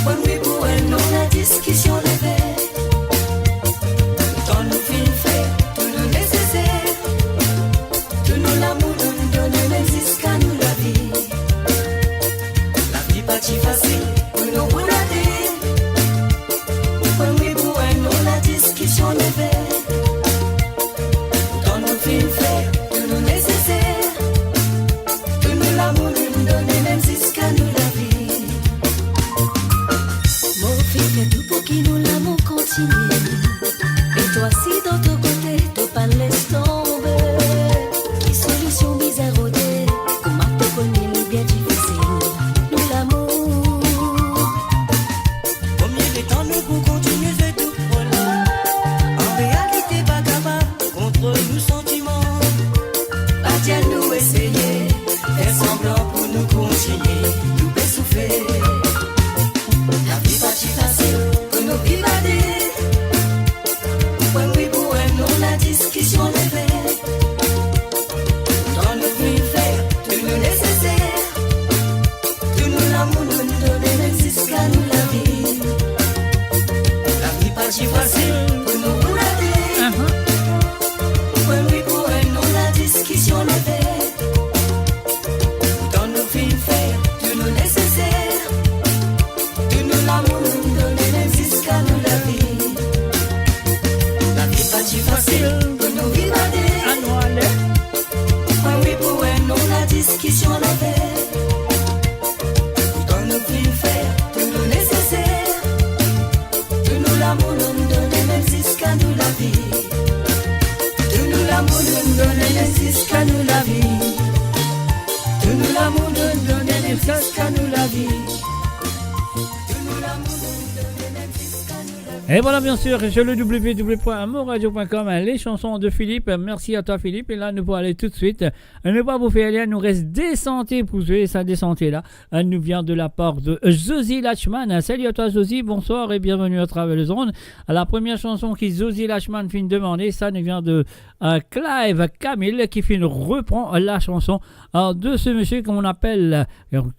Quand oui pour elle non la discussion levée. Tant nous filles fait tout nous nécessaire. Tout nous l'amour nous donne même jusqu'à nous la vie. La vie pas si facile pour nous regarder. Quand oui pour elle non la discussion levée. Tant nous filles fait tout nous nécessaire. Tout nous l'amour nous donne même jusqu'à nous la vie. Mon fils fait tout pour qu'il nous l'amour continue. Et toi si dans ton côté, discussion levée. Dans nos vies faire tout le nécessaire. Tout nous l'amour nous donner même jusqu'à nous la vie. La vie pas si facile pour nous regarder. Pour lui pour elle nous la discussion levée. Dans nos vies faire tout le nécessaire. Tout nous l'amour nous donner même jusqu'à nous la vie. La vie pas si facile pour nous vivre. Oui, pour elle, non, la discussion levée. Dans nos vies, faire tout le nécessaire. Tout nous l'amour nous donner même jusqu'à nous la vie. Tout nous l'amour nous donner même jusqu'à nous la vie. Tout nous l'amour nous donner même jusqu'à nous la vie. Tout nous l'amour nous donner même jusqu'à nous la vie. Et voilà, bien sûr, sur le www.amourradio.com, les chansons de Philippe. Merci à toi, Philippe. Et là, nous pouvons aller tout de suite. Ne pas vous faire rien, nous reste des santé pour jouer. Ça, des santé là, nous vient de la part de Josie Lachman. Salut à toi, Josie. Bonsoir et bienvenue à travers les ondes. La première chanson qui Josie Lachman finit de demander, ça nous vient de Clive Camille qui reprend la chanson de ce monsieur qu'on appelle,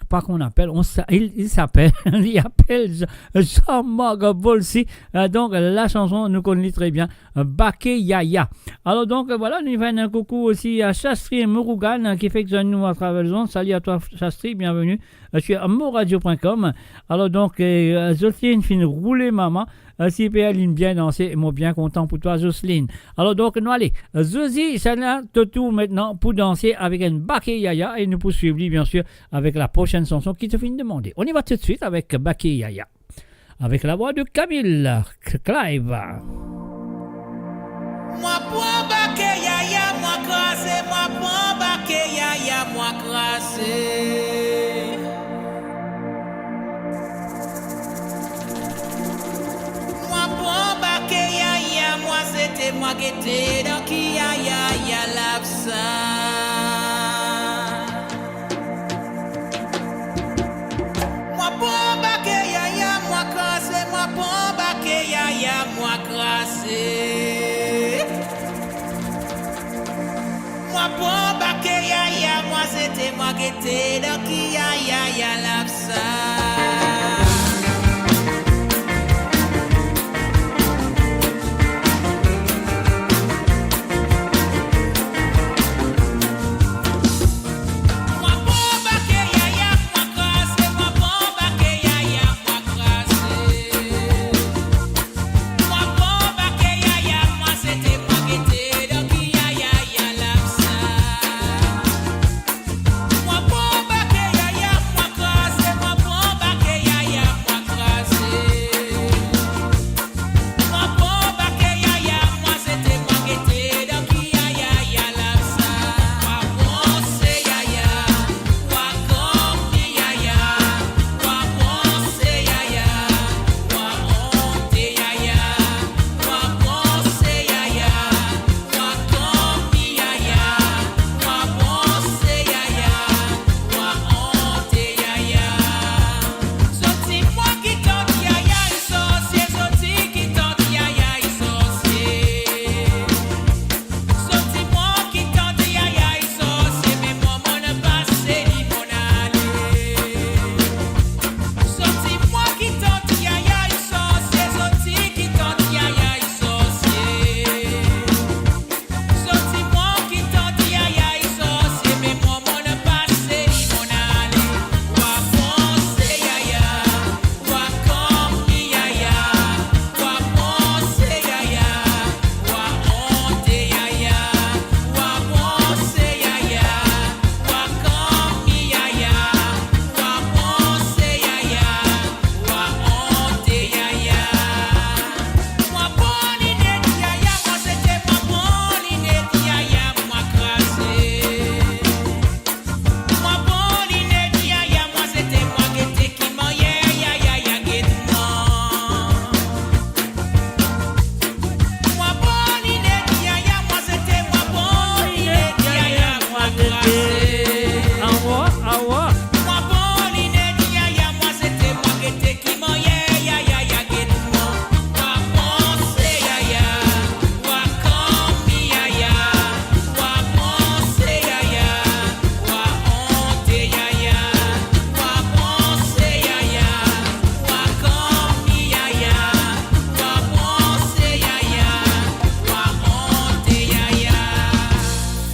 pas qu'on appelle, il s'appelle, il appelle Jean-Marc Bolsi. Donc la chanson nous connaît très bien, Baké Yaya. Alors donc voilà, nous faisons un coucou aussi à Chastri et Mourougan qui fait que nous à travers les ondes. Salut à toi Chastri, bienvenue sur amourradio.com. Alors donc Jocelyne fin rouler maman. Si Péaline bien dansé, moi bien content pour toi Jocelyne. Alors donc nous allez, Zozi, c'est là tout maintenant pour danser avec un Baké Yaya et nous poursuivre bien sûr avec la prochaine chanson qui te finit de demander. On y va tout de suite avec Baké Yaya. Avec la voix de Camille Clive. Moi prends Baké Yaya, moi crassé, moi prends Baké Yaya, moi crassé. Moi prends Baké Yaya, moi c'était moi qui étais dans qui Yaya ya l'absa. Moi prends Baké Yaya, moi crassé, moi prends Baké Yaya, moi crassé. Moi prends Baké Yaya, moi c'était moi qui étais dans qui Yaya ya l'absa. Moi,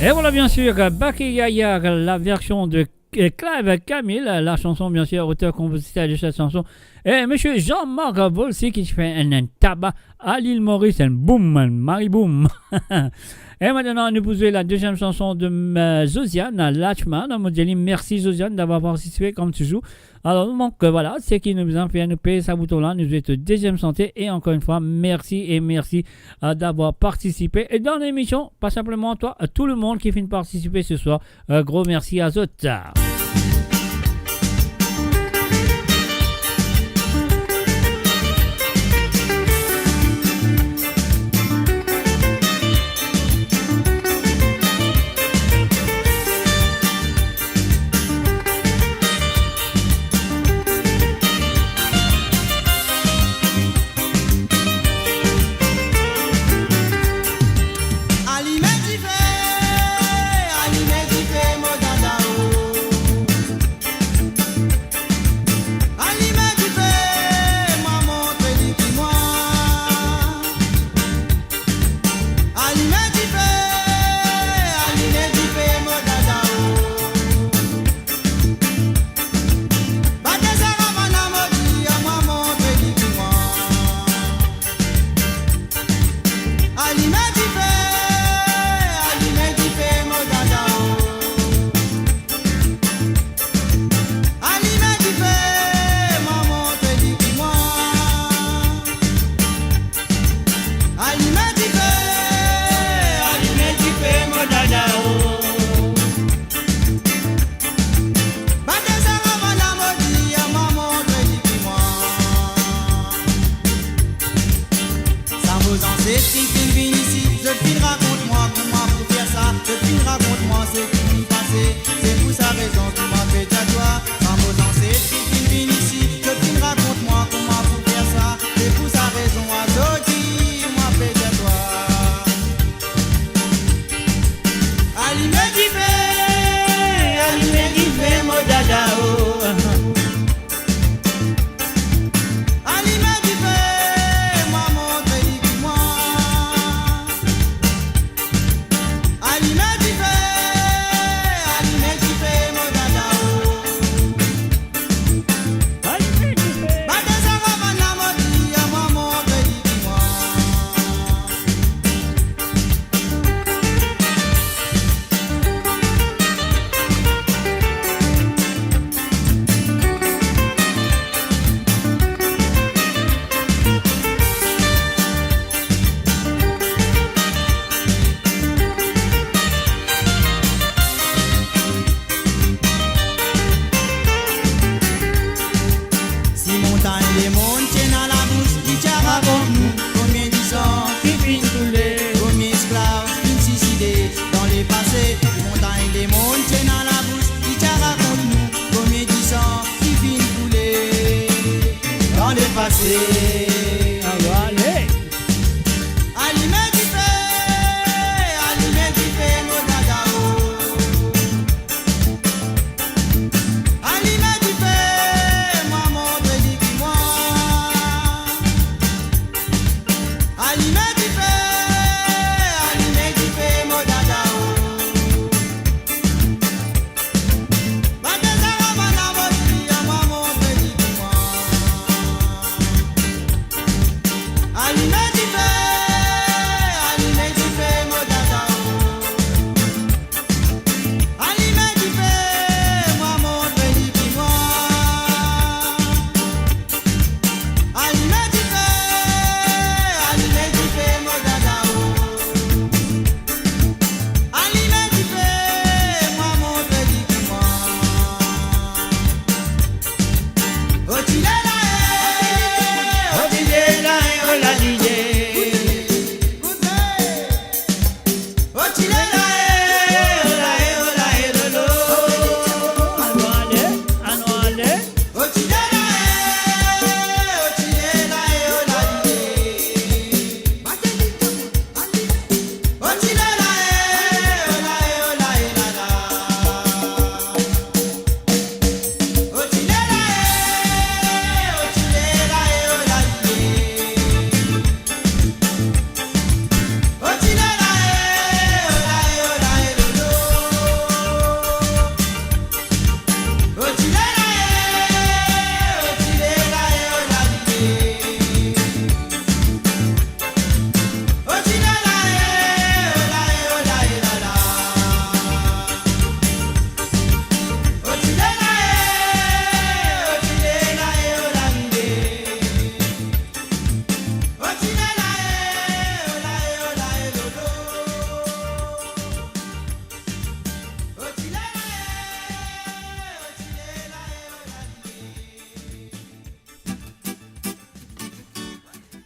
Et voilà, bien sûr, Baki Yaya, la version de Clive Camille, la chanson, bien sûr, auteur-compositeur de cette chanson. Et monsieur Jean-Marc Volsi qui fait un tabac à l'île Maurice, un boom, Marie-boom. Et maintenant, nous posons la deuxième chanson de Josiane Lachman. On me dit merci Josiane d'avoir participé comme toujours. Alors, donc voilà, c'est qui nous a fait nous payer sa bouton-là. Nous souhaitons deuxième santé. Et encore une fois, merci et merci d'avoir participé. Et dans l'émission, pas simplement toi, tout le monde qui vient participer ce soir. Gros merci à Zot.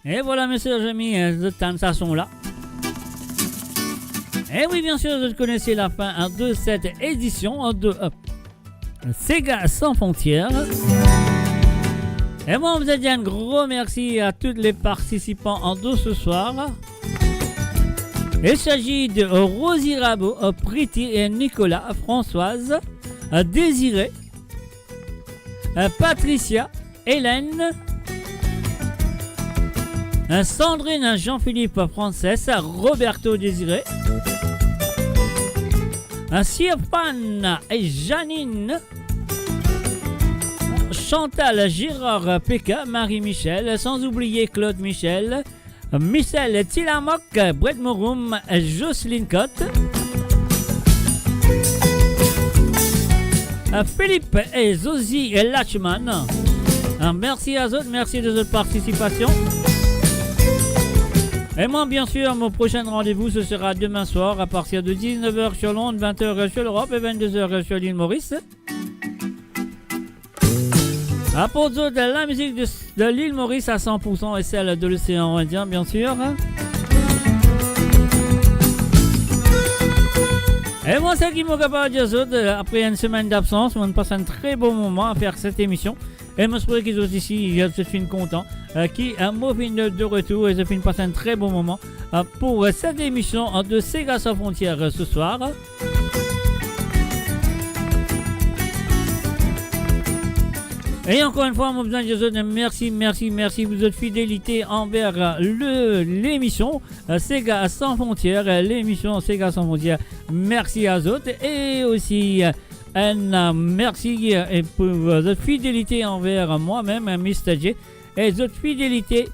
Et voilà, messieurs et amis, de ça sont là. Et oui, bien sûr, vous connaissez la fin de cette édition de Sega sans frontières. Et moi, on vous a dit un gros merci à tous les participants de ce soir. Il s'agit de Rosie Rabot, Priti et Nicolas, Françoise, Désiré, Patricia, Hélène, Sandrine, Jean-Philippe, Frances, Roberto, Désiré, Sirpan et Janine, Chantal, Girard, Péka, Marie-Michel, sans oublier Claude Michel, Michel Tilamoc, Brett Mouroum, Jocelyne Cotte, Philippe et Zosie Lachman. Merci à eux, merci de votre participation. Et moi, bien sûr, mon prochain rendez-vous, ce sera demain soir à partir de 19h sur Londres, 20h sur l'Europe et 22h sur l'île Maurice. À pour de la musique de l'île Maurice à 100% et celle de l'océan Indien, bien sûr. Et moi, c'est qui m'a capable de dire, après une semaine d'absence, on passe un très beau moment à faire cette émission. Et je me qu'ils ont ici, je suis content, qui a de retour et je finis passer un très bon moment pour cette émission de Sega sans frontières ce soir. Et encore une fois, mon besoin de merci pour votre fidélité envers l'émission Sega sans frontières, l'émission Sega sans frontières. Merci à vous et aussi merci pour votre fidélité envers moi-même, Mr. J, et votre fidélité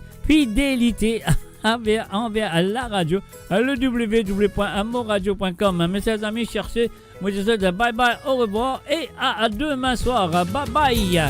envers la radio, le www.amoradio.com. Mes chers amis, cherchez, moi je vous dis bye bye, au revoir et à demain soir. Bye bye.